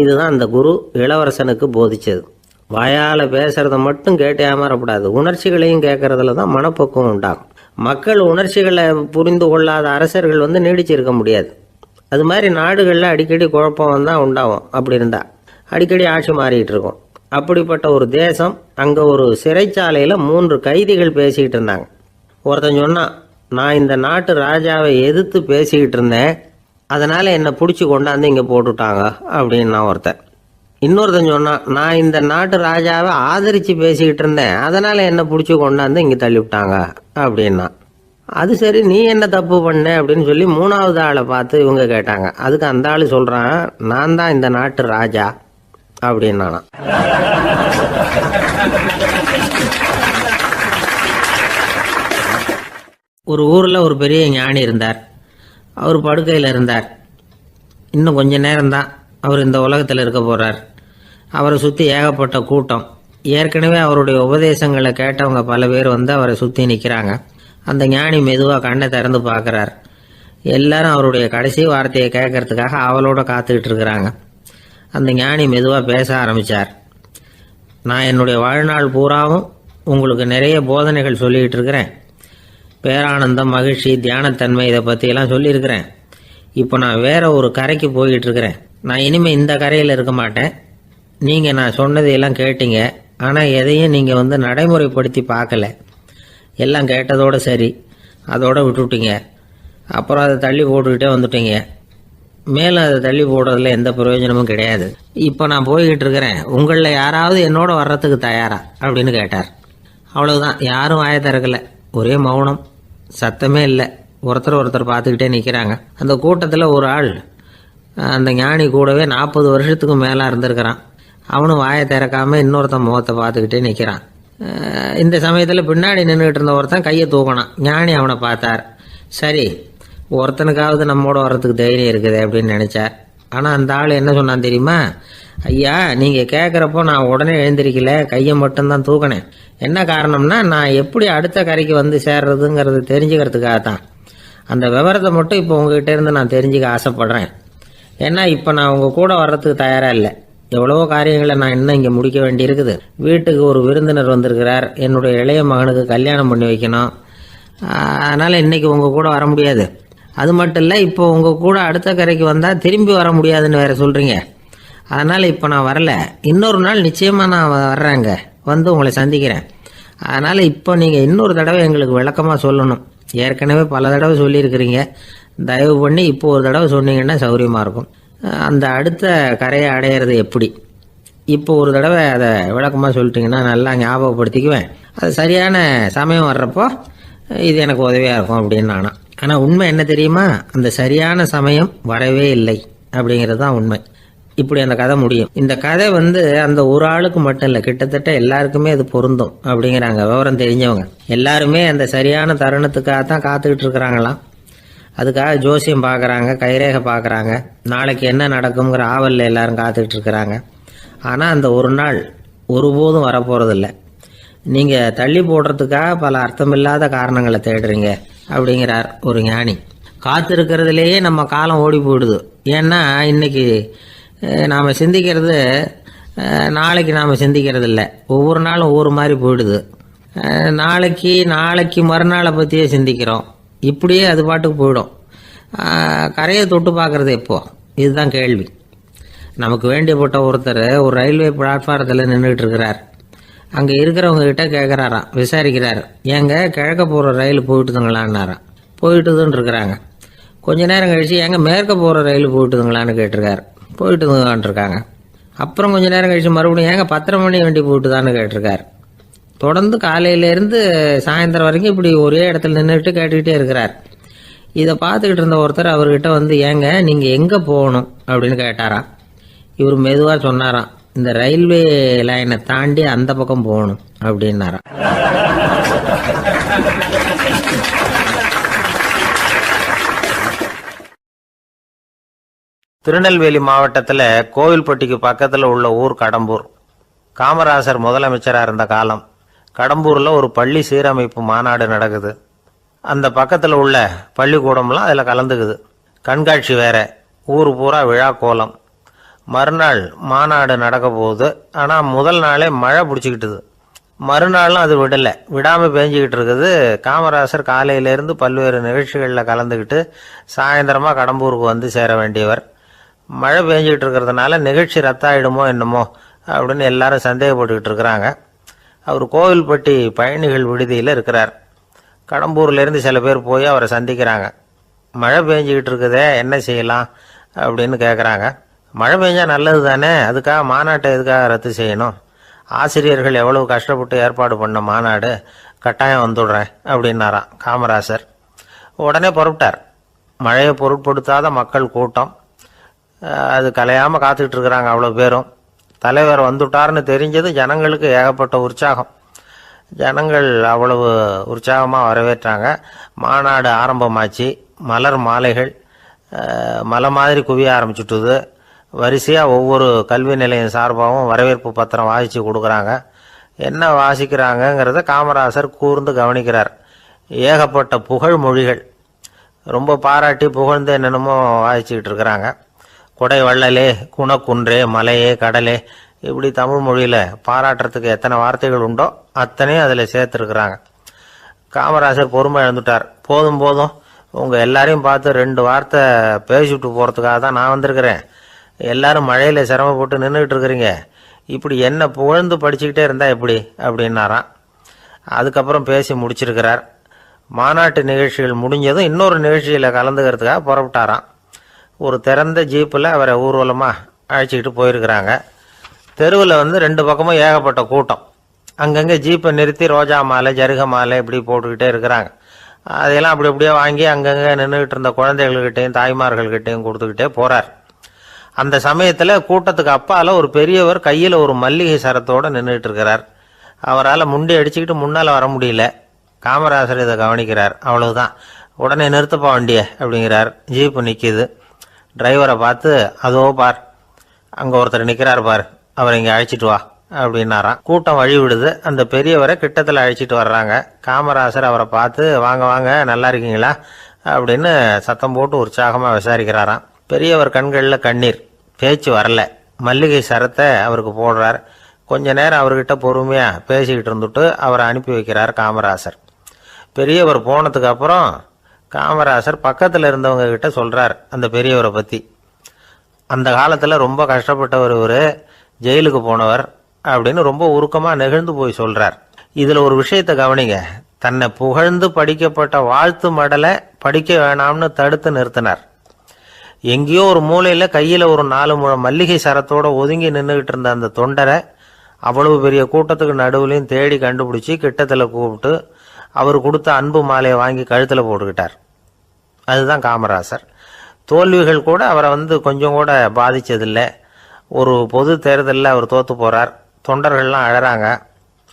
இதுதான் அந்த குரு இளவரசனுக்கு போதிச்சது. வாயால் பேசுறத மட்டும் கேட்டு ஏமாறக்கூடாது, உணர்ச்சிகளையும் கேட்கறதுல தான் மனப்பக்குவம் உண்டாகும். மக்கள் உணர்ச்சிகளை புரிந்து கொள்ளாத அரசர்கள் நீடிச்சிருக்க முடியாது. அது மாதிரி நாடுகளில் அடிக்கடி குழப்பம் வந்தால் உண்டாகும். அப்படி இருந்தால் அடிக்கடி ஆட்சி மாறிக்கிட்டு இருக்கும். அப்படிப்பட்ட ஒரு தேசம், அங்கே ஒரு சிறைச்சாலையில் 3 கைதிகள் பேசிக்கிட்டு இருந்தாங்க. ஒருத்தன் சொன்னான், நான் இந்த நாட்டு ராஜாவை எதிர்த்து பேசிக்கிட்டு இருந்தேன், அதனால் என்னை பிடிச்சி கொண்டாந்து இங்கே போட்டுட்டாங்க அப்படின்னா ஒருத்தன். இன்னொருத்தன் சொன்னான், நான் இந்த நாட்டு ராஜாவை ஆதரித்து பேசிக்கிட்டு இருந்தேன், அதனால் என்னை பிடிச்சி கொண்டாந்து இங்கே தள்ளிவிட்டாங்க அப்படின்னா. அது சரி, நீ என்ன தப்பு பண்ண அப்படின்னு சொல்லி 3வது ஆளை பார்த்து இவங்க கேட்டாங்க. அதுக்கு அந்த ஆள் சொல்கிறான், நான் தான் இந்த நாட்டு ராஜா அப்படின்னா. ஒரு ஊரில் ஒரு பெரிய ஞானி இருந்தார். அவர் படுக்கையில் இருந்தார். இன்னும் கொஞ்ச நேரம்தான் அவர் இந்த உலகத்தில் இருக்க போகிறார். அவரை சுற்றி ஏகப்பட்ட கூட்டம். ஏற்கனவே அவருடைய உபதேசங்களை கேட்டவங்க பல பேர் அவரை சுற்றி நிற்கிறாங்க. அந்த ஞானி மெதுவாக கண்ணை திறந்து பார்க்குறார். எல்லாரும் அவருடைய கடைசி வார்த்தையை கேட்கறதுக்காக அவளோட காத்துக்கிட்டு இருக்கிறாங்க. அந்த ஞானி மெதுவாக பேச ஆரம்பித்தார். நான் என்னுடைய வாழ்நாள் பூராவும் உங்களுக்கு நிறைய போதனைகள் சொல்லிக்கிட்டு இருக்கிறேன். பேரானந்தம், மகிழ்ச்சி, தியானத்தன்மை, இதை பற்றியெல்லாம் சொல்லியிருக்கிறேன். இப்போ நான் வேற ஒரு கரைக்கு போய்கிட்டு இருக்கிறேன். நான் இனிமேல் இந்த கரையில் இருக்க மாட்டேன். நீங்கள் நான் சொன்னதையெல்லாம் கேட்டீங்க, ஆனால் எதையும் நீங்கள் நடைமுறைப்படுத்தி பார்க்கல. எல்லாம் கேட்டதோடு சரி, அதோடு விட்டுவிட்டீங்க. அப்புறம் அதை தள்ளி போட்டுக்கிட்டே வந்துட்டீங்க. மேலும் அதை தள்ளி போடுறதுல எந்த பிரயோஜனமும் கிடையாது. இப்போ நான் போய்கிட்டு இருக்கிறேன், உங்களில் யாராவது என்னோட வர்றதுக்கு தயாரா அப்படின்னு கேட்டார். அவ்வளவுதான், யாரும் வாயை திறக்கல. ஒரே மௌனம், சத்தமே இல்லை. ஒருத்தர் பார்த்துக்கிட்டே நிற்கிறாங்க. அந்த கூட்டத்தில் ஒரு ஆள் அந்த ஞானி கூடவே 40 வருஷத்துக்கு மேலே இருந்திருக்கிறான். அவனும் வாயை திறக்காமல் இன்னொருத்தன் முகத்தை பார்த்துக்கிட்டே நிற்கிறான். இந்த சமயத்தில் பின்னாடி நின்றுக்கிட்டு இருந்த ஒருத்தன் கையை தூக்கினான். ஞானி அவனை பார்த்தார். சரி, ஒருத்தனுக்காவது நம்மோட வர்றதுக்கு தைரியம் இருக்குது அப்படின்னு நினச்சார். ஆனால் அந்த ஆள் என்ன சொன்னான் தெரியுமா? ஐயா, நீங்கள் கேட்குறப்போ நான் உடனே எழுந்திருக்கல, கையை மட்டும்தான் தூக்கினேன். என்ன காரணம்னா, நான் எப்படி அடுத்த கரைக்கு சேர்றதுங்கிறது தெரிஞ்சுக்கிறதுக்காக தான். அந்த விவரத்தை மட்டும் இப்போ உங்ககிட்ட இருந்து நான் தெரிஞ்சுக்க ஆசைப்படுறேன். ஏன்னா இப்போ நான் உங்கள் கூட வர்றதுக்கு தயாராக இல்லை. எவ்வளவோ காரியங்களை நான் இன்னும் இங்கே முடிக்க வேண்டியிருக்குது. வீட்டுக்கு ஒரு விருந்தினர் வந்திருக்கிறார். என்னுடைய இளைய மகனுக்கு கல்யாணம் பண்ணி வைக்கணும். அதனால் இன்றைக்கி உங்கள் கூட வர முடியாது. அது மட்டும் இல்லை, இப்போ உங்கள் கூட அடுத்த கரைக்கு வந்தால் திரும்பி வர முடியாதுன்னு வேறு சொல்கிறீங்க. அதனால் இப்போ நான் வரல. இன்னொரு நாள் நிச்சயமாக நான் வர்றேங்க, உங்களை சந்திக்கிறேன். அதனால் இப்போ நீங்கள் இன்னொரு தடவை எங்களுக்கு விளக்கமாக சொல்லணும். ஏற்கனவே பல தடவை சொல்லியிருக்கிறீங்க. தயவு பண்ணி இப்போ ஒரு தடவை சொன்னீங்கன்னா சௌகரியமாக இருக்கும். அந்த அடுத்த கரையை அடையிறது எப்படி, இப்போ ஒரு தடவை அதை விளக்கமாக சொல்லிட்டீங்கன்னா நல்லா ஞாபகப்படுத்திக்குவேன். அது சரியான சமயம் வர்றப்போ இது எனக்கு உதவியாக இருக்கும் அப்படின்னு நானா. ஆனால் உண்மை என்ன தெரியுமா? அந்த சரியான சமயம் வரவே இல்லை அப்படிங்கிறது தான் உண்மை. இப்படி அந்த கதை முடியும். இந்த கதை அந்த ஒரு ஆளுக்கு மட்டும் இல்லை, கிட்டத்தட்ட எல்லாருக்குமே அது பொருந்தும் அப்படிங்கிறாங்க விவரம் தெரிஞ்சவங்க. எல்லாருமே அந்த சரியான தருணத்துக்காக தான் காத்துக்கிட்டு இருக்கிறாங்களாம். அதுக்காக ஜோசியம் பார்க்குறாங்க, கைரேகை பார்க்குறாங்க, நாளைக்கு என்ன நடக்குங்கிற ஆவலில் எல்லாரும் காத்துக்கிட்டு இருக்கிறாங்க. ஆனால் அந்த ஒரு நாள் ஒருபோதும் வரப்போகிறதில்ல. நீங்கள் தள்ளி போடுறதுக்காக பல அர்த்தமில்லாத காரணங்களை தேடுறீங்க அப்படிங்கிறார் ஒரு ஞானி. காத்திருக்கிறதுலேயே நம்ம காலம் ஓடி போயிடுது. ஏன்னா இன்னைக்கு நாம் சிந்திக்கிறது நாளைக்கு நாம் சிந்திக்கிறது இல்லை. ஒவ்வொரு நாளும் ஒவ்வொரு மாதிரி போயிடுது. நாளைக்கு மறுநாளை பற்றியே சிந்திக்கிறோம். இப்படியே அது பாட்டுக்கு போயிடும். கரையை தொட்டு பார்க்குறது எப்போ? இதுதான் கேள்வி. நமக்கு வேண்டியப்பட்ட ஒருத்தர் ஒரு ரயில்வே பிளாட்ஃபாரத்தில் நின்றுட்டு இருக்கிறார். அங்கே இருக்கிறவங்க கிட்ட கேட்குறாராம், விசாரிக்கிறார். ஏங்க கிழக்க போகிற ரயில் போயிட்டுதுங்களான்னாராம். போயிட்டுதுன்னு இருக்கிறாங்க. கொஞ்ச நேரம் கழிச்சு ஏங்க மேற்க போகிற ரயில் போயிட்டுதுங்களான்னு கேட்டிருக்காரு. போயிட்டுதுங்களான் இருக்காங்க. அப்புறம் கொஞ்ச நேரம் கழிச்சு மறுபடியும் ஏங்க 10:30 மணி வண்டி போயிட்டுதான்னு கேட்டிருக்காரு. தொடர்ந்து காலையிலேருந்து சாயந்தரம் வரைக்கும் இப்படி ஒரே இடத்துல நின்றுட்டு கேட்டுக்கிட்டே இருக்கிறார். இதை பார்த்துக்கிட்டு இருந்த ஒருத்தர் அவர்கிட்ட வந்து, ஏங்க நீங்கள் எங்கே போகணும் அப்படின்னு கேட்டாராம். இவர் மெதுவாக சொன்னாராம், இந்த ரயில்வே லைனை தாண்டி அந்த பக்கம் போகணும் அப்படின்னாராம். திருநெல்வேலி மாவட்டத்தில் கோவில்பட்டிக்கு பக்கத்தில் உள்ள ஊர் கடம்பூர். காமராசர் முதலமைச்சராக இருந்த காலம். கடம்பூரில் ஒரு பள்ளி சீரமைப்பு மாநாடு நடக்குது. அந்த பக்கத்தில் உள்ள பள்ளிக்கூடம்லாம் அதில் கலந்துக்குது. கண்காட்சி வேற, ஊர் பூரா விழா கோலம். மறுநாள் மாநாடு நடக்க போகுது. ஆனால் முதல் நாளே மழை பிடிச்சிக்கிட்டுது. மறுநாளும் அது விடாமல் பேஞ்சிக்கிட்டு இருக்குது. காமராசர் காலையிலேருந்து பல்வேறு நிகழ்ச்சிகளில் கலந்துக்கிட்டு சாயந்தரமாக கடம்பூருக்கு வந்து சேர வேண்டியவர். மழை பேஞ்சிக்கிட்டு இருக்கிறதுனால நிகழ்ச்சி ரத்தாயிடுமோ என்னமோ அப்படின்னு எல்லாரும் சந்தேகப்பட்டுக்கிட்டு இருக்கிறாங்க. அவர் கோவில்பட்டி பயணிகள் விடுதியில் இருக்கிறார். கடம்பூர்லேருந்து சில பேர் போய் அவரை சந்திக்கிறாங்க. மழை பெஞ்சிக்கிட்டு இருக்குதே, என்ன செய்யலாம் அப்படின்னு கேட்குறாங்க. மழை பெஞ்சால் நல்லது தானே, அதுக்காக மாநாட்டை எதுக்காக ரத்து செய்யணும்? ஆசிரியர்கள் எவ்வளவு கஷ்டப்பட்டு ஏற்பாடு பண்ண மாநாடு, கட்டாயம் வந்துடுறேன் அப்படின்னாராம் காமராசர். உடனே புறப்பட்டார். மழையை பொருட்படுத்தாத மக்கள் கூட்டம். அது கலையாமல் காத்துக்கிட்டு இருக்கிறாங்க அவ்வளோ பேரும். தலைவர் வந்துட்டார்னு தெரிஞ்சது ஜனங்களுக்கு ஏகப்பட்ட உற்சாகம். ஜனங்கள் அவ்வளவு உற்சாகமாக வரவேற்றாங்க. மாநாடு ஆரம்பமாச்சு. மலர் மாலைகள் மலை மாதிரி குவிய ஆரம்பிச்சுட்டுது. வரிசையாக ஒவ்வொரு கல்வி நிலையம் சார்பாகவும் வரவேற்பு பத்திரம் வாசித்து கொடுக்குறாங்க. என்ன வாசிக்கிறாங்கங்கிறத காமராசர் கூர்ந்து கவனிக்கிறார். ஏகப்பட்ட புகழ் மொழிகள், ரொம்ப பாராட்டி புகழ்ந்து என்னென்னமோ வாசிச்சுக்கிட்டு இருக்கிறாங்க. கொடை வள்ளலே, குணக்குன்றே, மலையே, கடலே, இப்படி தமிழ் மொழியில் பாராட்டுறதுக்கு எத்தனை வார்த்தைகள் உண்டோ அத்தனையும் அதில் சேர்த்துருக்குறாங்க. காமராசர் பொறுமை இழந்துட்டார். போதும் போதும், உங்கள் எல்லாரையும் பார்த்து 2 வார்த்தை பேசிவிட்டு போகிறதுக்காக தான் நான் வந்திருக்கிறேன். எல்லாரும் மழையில் சிரமப்பட்டு நின்றுக்கிட்டு இருக்கிறீங்க. இப்படி என்ன புகழ்ந்து படிச்சுக்கிட்டே இருந்தால் எப்படி அப்படின்னாராம். அதுக்கப்புறம் பேசி முடிச்சிருக்கிறார். மாநாட்டு நிகழ்ச்சிகள் முடிஞ்சதும் இன்னொரு நிகழ்ச்சியில் கலந்துக்கிறதுக்காக புறப்பட்டாராம். ஒரு திறந்த ஜீப்பில் அவரை ஊர்வலமாக அழைச்சிக்கிட்டு போயிருக்கிறாங்க. தெருவில் 2 பக்கமும் ஏகப்பட்ட கூட்டம். அங்கங்கே ஜீப்பை நிறுத்தி ரோஜா மாலை, ஜருக மாலை இப்படி போட்டுக்கிட்டே இருக்கிறாங்க. அதையெல்லாம் அப்படி அப்படியே வாங்கி அங்கங்கே நின்றுக்கிட்டு இருந்த குழந்தைகள்கிட்டையும் தாய்மார்கள்கிட்டையும் கொடுத்துக்கிட்டே போகிறார். அந்த சமயத்தில் கூட்டத்துக்கு அப்பால் ஒரு பெரியவர் கையில் ஒரு மல்லிகை சரத்தோடு நின்றுட்டு இருக்கிறார். அவரால் முண்டி அடிச்சுக்கிட்டு முன்னால் வர முடியல. காமராசர் இதை கவனிக்கிறார். அவ்வளவுதான், உடனே நிறுத்தப்பா வண்டியை அப்படிங்கிறார். ஜீப்பு நிற்கிது. டிரைவரை பார்த்து, அதோ பார், அங்கே ஒருத்தர் நிற்கிறார் பார், அவரை இங்கே அழைச்சிட்டு வா அப்படின்னாராம். கூட்டம் வழி விடுது. அந்த பெரியவரை கிட்டத்தில் அழைச்சிட்டு வர்றாங்க. காமராசர் அவரை பார்த்து, வாங்க வாங்க, நல்லா இருக்கீங்களா அப்படின்னு சத்தம் போட்டு உற்சாகமாக விசாரிக்கிறாராம். பெரியவர் கண்களில் கண்ணீர், பேச்சு வரல. மல்லிகை சரத்தை அவருக்கு போடுறார். கொஞ்ச நேரம் அவர்கிட்ட பொறுமையாக பேசிக்கிட்டு இருந்துட்டு அவரை அனுப்பி வைக்கிறார் காமராசர். பெரியவர் போனதுக்கு அப்புறம் காமராசர் பக்கத்தில் இருந்தவங்க கிட்ட சொல்கிறார் அந்த பெரியவரை பற்றி. அந்த காலத்தில் ரொம்ப கஷ்டப்பட்டவர் இவர், ஜெயிலுக்கு போனவர் அப்படின்னு ரொம்ப உருக்கமாக நெகிழ்ந்து போய் சொல்கிறார். இதில் ஒரு விஷயத்தை கவனிங்க. தன்னை புகழ்ந்து படிக்கப்பட்ட வாழ்த்து மடலை படிக்க வேணாம்னு தடுத்து நிறுத்தினார். எங்கேயோ ஒரு மூலையில் கையில் ஒரு 4 முழம் மல்லிகை சரத்தோடு ஒதுங்கி நின்றுக்கிட்டு இருந்த அந்த தொண்டரை அவ்வளவு பெரிய கூட்டத்துக்கு நடுவுலையும் தேடி கண்டுபிடிச்சி கிட்டத்தில் கூப்பிட்டு அவர் கொடுத்த அன்பு மாலையை வாங்கி கழுத்தில் போட்டுக்கிட்டார். அதுதான் காமராசர். தோல்விகள் கூட அவரை கொஞ்சம் கூட பாதித்ததில்லை. ஒரு பொது தேர்தலில் அவர் தோற்று போகிறார். தொண்டர்கள்லாம் அழறாங்க.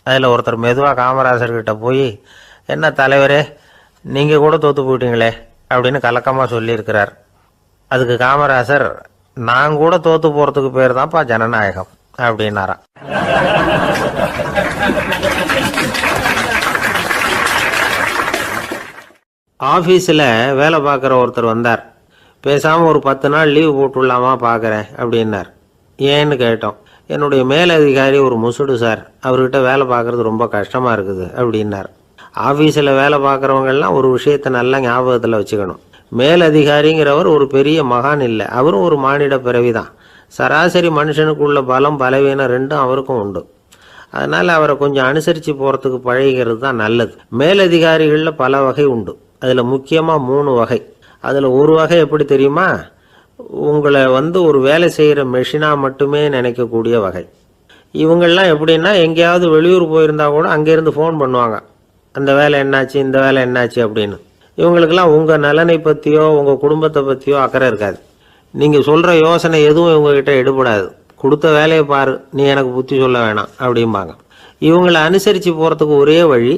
அதில் ஒருத்தர் மெதுவாக காமராசர்கிட்ட போய், என்ன தலைவரே, நீங்கள் கூட தோற்று போயிட்டீங்களே அப்படின்னு கலக்கமாக சொல்லியிருக்கிறார். அதுக்கு காமராசர், நான் கூட தோற்று போகிறதுக்கு பேர் தான்ப்பா ஜனநாயகம் அப்படின்னாராம். ஆஃபீஸில் வேலை பார்க்குற ஒருத்தர் வந்தார். பேசாமல் ஒரு 10 நாள் லீவு போட்டுடலாமா பார்க்குறேன் அப்படின்னார். ஏன்னு கேட்டோம். என்னுடைய மேலதிகாரி ஒரு முசுடு சார், அவர்கிட்ட வேலை பார்க்குறது ரொம்ப கஷ்டமாக இருக்குது அப்படின்னார். ஆஃபீஸில் வேலை பார்க்குறவங்கெல்லாம் ஒரு விஷயத்தை நல்லா ஞாபகத்தில் வச்சுக்கணும். மேலதிகாரிங்கிறவர் ஒரு பெரிய மகான் இல்லை, அவரும் ஒரு மானிட பிறவிதான். சராசரி மனுஷனுக்குள்ள பலம் பலவீனம் ரெண்டும் அவருக்கும் உண்டு. அதனால் அவரை கொஞ்சம் அனுசரித்து போகிறதுக்கு பழகிறது தான் நல்லது. மேலதிகாரிகளில் பல வகை உண்டு. அதில் முக்கியமாக 3 வகை. அதில் ஒரு வகை எப்படி தெரியுமா? உங்களை ஒரு வேலை செய்கிற மெஷினாக மட்டுமே நினைக்கக்கூடிய வகை. இவங்கள்லாம் எப்படின்னா, எங்கேயாவது வெளியூர் போயிருந்தா கூட அங்கேருந்து ஃபோன் பண்ணுவாங்க, அந்த வேலை என்னாச்சு, இந்த வேலை என்னாச்சு அப்படின்னு. இவங்களுக்கெல்லாம் உங்கள் நலனை பற்றியோ உங்கள் குடும்பத்தை பற்றியோ அக்கறை இருக்காது. நீங்கள் சொல்கிற யோசனை எதுவும் இவங்ககிட்ட எடுபடாது. கொடுத்த வேலையை பாரு, நீ எனக்கு புத்தி சொல்ல வேணாம் அப்படிம்பாங்க. இவங்களை அனுசரித்து போகிறதுக்கு ஒரே வழி,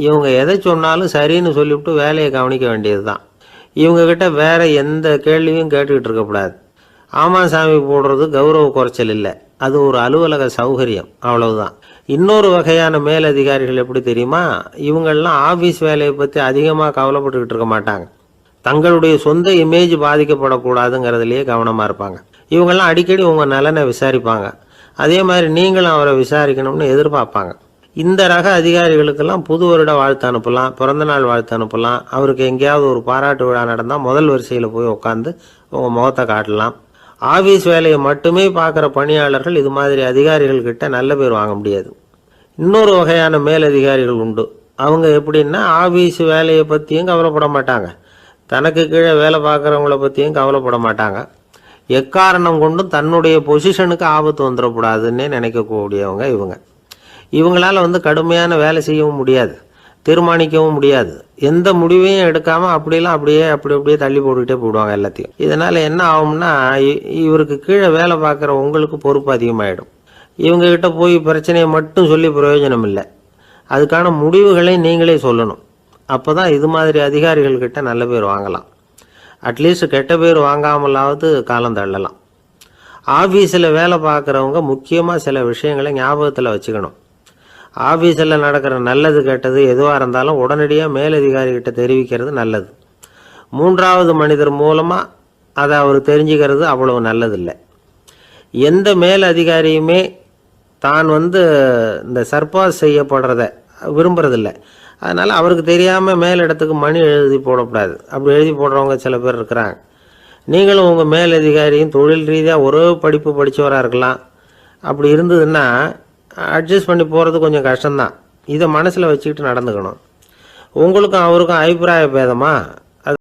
இவங்க எதை சொன்னாலும் சரின்னு சொல்லிவிட்டு வேலையை கவனிக்க வேண்டியது தான். இவங்ககிட்ட வேற எந்த கேள்வியும் கேட்டுக்கிட்டு இருக்கக்கூடாது. ஆமாம் சாமி போடுறது கௌரவ குறைச்சல் இல்லை, அது ஒரு அலுவலக சௌகரியம், அவ்வளவுதான். இன்னொரு வகையான மேலதிகாரிகள் எப்படி தெரியுமா? இவங்கெல்லாம் ஆஃபீஸ் வேலையை பற்றி அதிகமாக கவலைப்பட்டுக்கிட்டு இருக்க மாட்டாங்க. தங்களுடைய சொந்த இமேஜ் பாதிக்கப்படக்கூடாதுங்கிறதுலையே கவனமாக இருப்பாங்க. இவங்கெல்லாம் அடிக்கடி உங்கள் நலனை விசாரிப்பாங்க. அதே மாதிரி நீங்களும் அவரை விசாரிக்கணும்னு எதிர்பார்ப்பாங்க. இந்த ரக அதிகாரிகளுக்கெல்லாம் புது வருட வாழ்த்து அனுப்பலாம், பிறந்தநாள் வாழ்த்து அனுப்பலாம். அவருக்கு எங்கேயாவது ஒரு பாராட்டு விழா நடந்தால் முதல் வரிசையில் போய் உட்காந்து உங்கள் முகத்தை காட்டலாம். ஆஃபீஸ் வேலையை மட்டுமே பார்க்குற பணியாளர்கள் இது மாதிரி அதிகாரிகள்கிட்ட நல்ல பேர் வாங்க முடியாது. இன்னொரு வகையான மேலதிகாரிகள் உண்டு. அவங்க எப்படின்னா, ஆஃபீஸ் வேலையை பற்றியும் கவலைப்பட மாட்டாங்க, தனக்கு கீழே வேலை பார்க்குறவங்கள பற்றியும் கவலைப்பட மாட்டாங்க. எக்காரணம் கொண்டும் தன்னுடைய பொசிஷனுக்கு ஆபத்து வந்துடக்கூடாதுன்னே நினைக்கக்கூடியவங்க இவங்க. இவங்களால் கடுமையான வேலை செய்யவும் முடியாது, தீர்மானிக்கவும் முடியாது. எந்த முடிவையும் எடுக்காமல் அப்படியே தள்ளி போட்டுக்கிட்டே போடுவாங்க எல்லாத்தையும். இதனால் என்ன ஆகும்னா, இவருக்கு கீழே வேலை பார்க்குற உங்களுக்கு பொறுப்பு அதிகமாகிடும். இவங்ககிட்ட போய் பிரச்சனையை மட்டும் சொல்லி பிரயோஜனம் இல்லை, அதுக்கான முடிவுகளை நீங்களே சொல்லணும். அப்போ தான் இது மாதிரி அதிகாரிகள்கிட்ட நல்ல பேர் வாங்கலாம். அட்லீஸ்ட் கெட்ட பேர் வாங்காமலாவது காலம் தள்ளலாம். ஆஃபீஸில் வேலை பார்க்குறவங்க முக்கியமாக சில விஷயங்களை ஞாபகத்தில் வச்சுக்கணும். ஆஃபீஸில் நடக்கிற நல்லது கெட்டது எதுவாக இருந்தாலும் உடனடியாக மேலதிகாரிகிட்ட தெரிவிக்கிறது நல்லது. 3வது மனிதர் மூலமாக அதை அவர் தெரிஞ்சுக்கிறது அவ்வளவு நல்லதில்லை. எந்த மேலதிகாரியுமே தான் இந்த சர்பாஸ் செய்யப்படுறத விரும்புறதில்லை. அதனால் அவருக்கு தெரியாமல் மேலிடத்துக்கு மணி எழுதி போடக்கூடாது. அப்படி எழுதி போடுறவங்க சில பேர் இருக்கிறாங்க. நீங்களும் உங்கள் மேலதிகாரியும் தொழில் ரீதியாக ஒரே படிப்பு படித்தவராக இருக்கலாம். அப்படி இருந்ததுன்னா அட்ஜஸ்ட் பண்ணி போகிறது கொஞ்சம் கஷ்டம்தான். இதை மனசில் வச்சுக்கிட்டு நடந்துக்கணும். உங்களுக்கும் அவருக்கும் அபிப்பிராய பேதமாக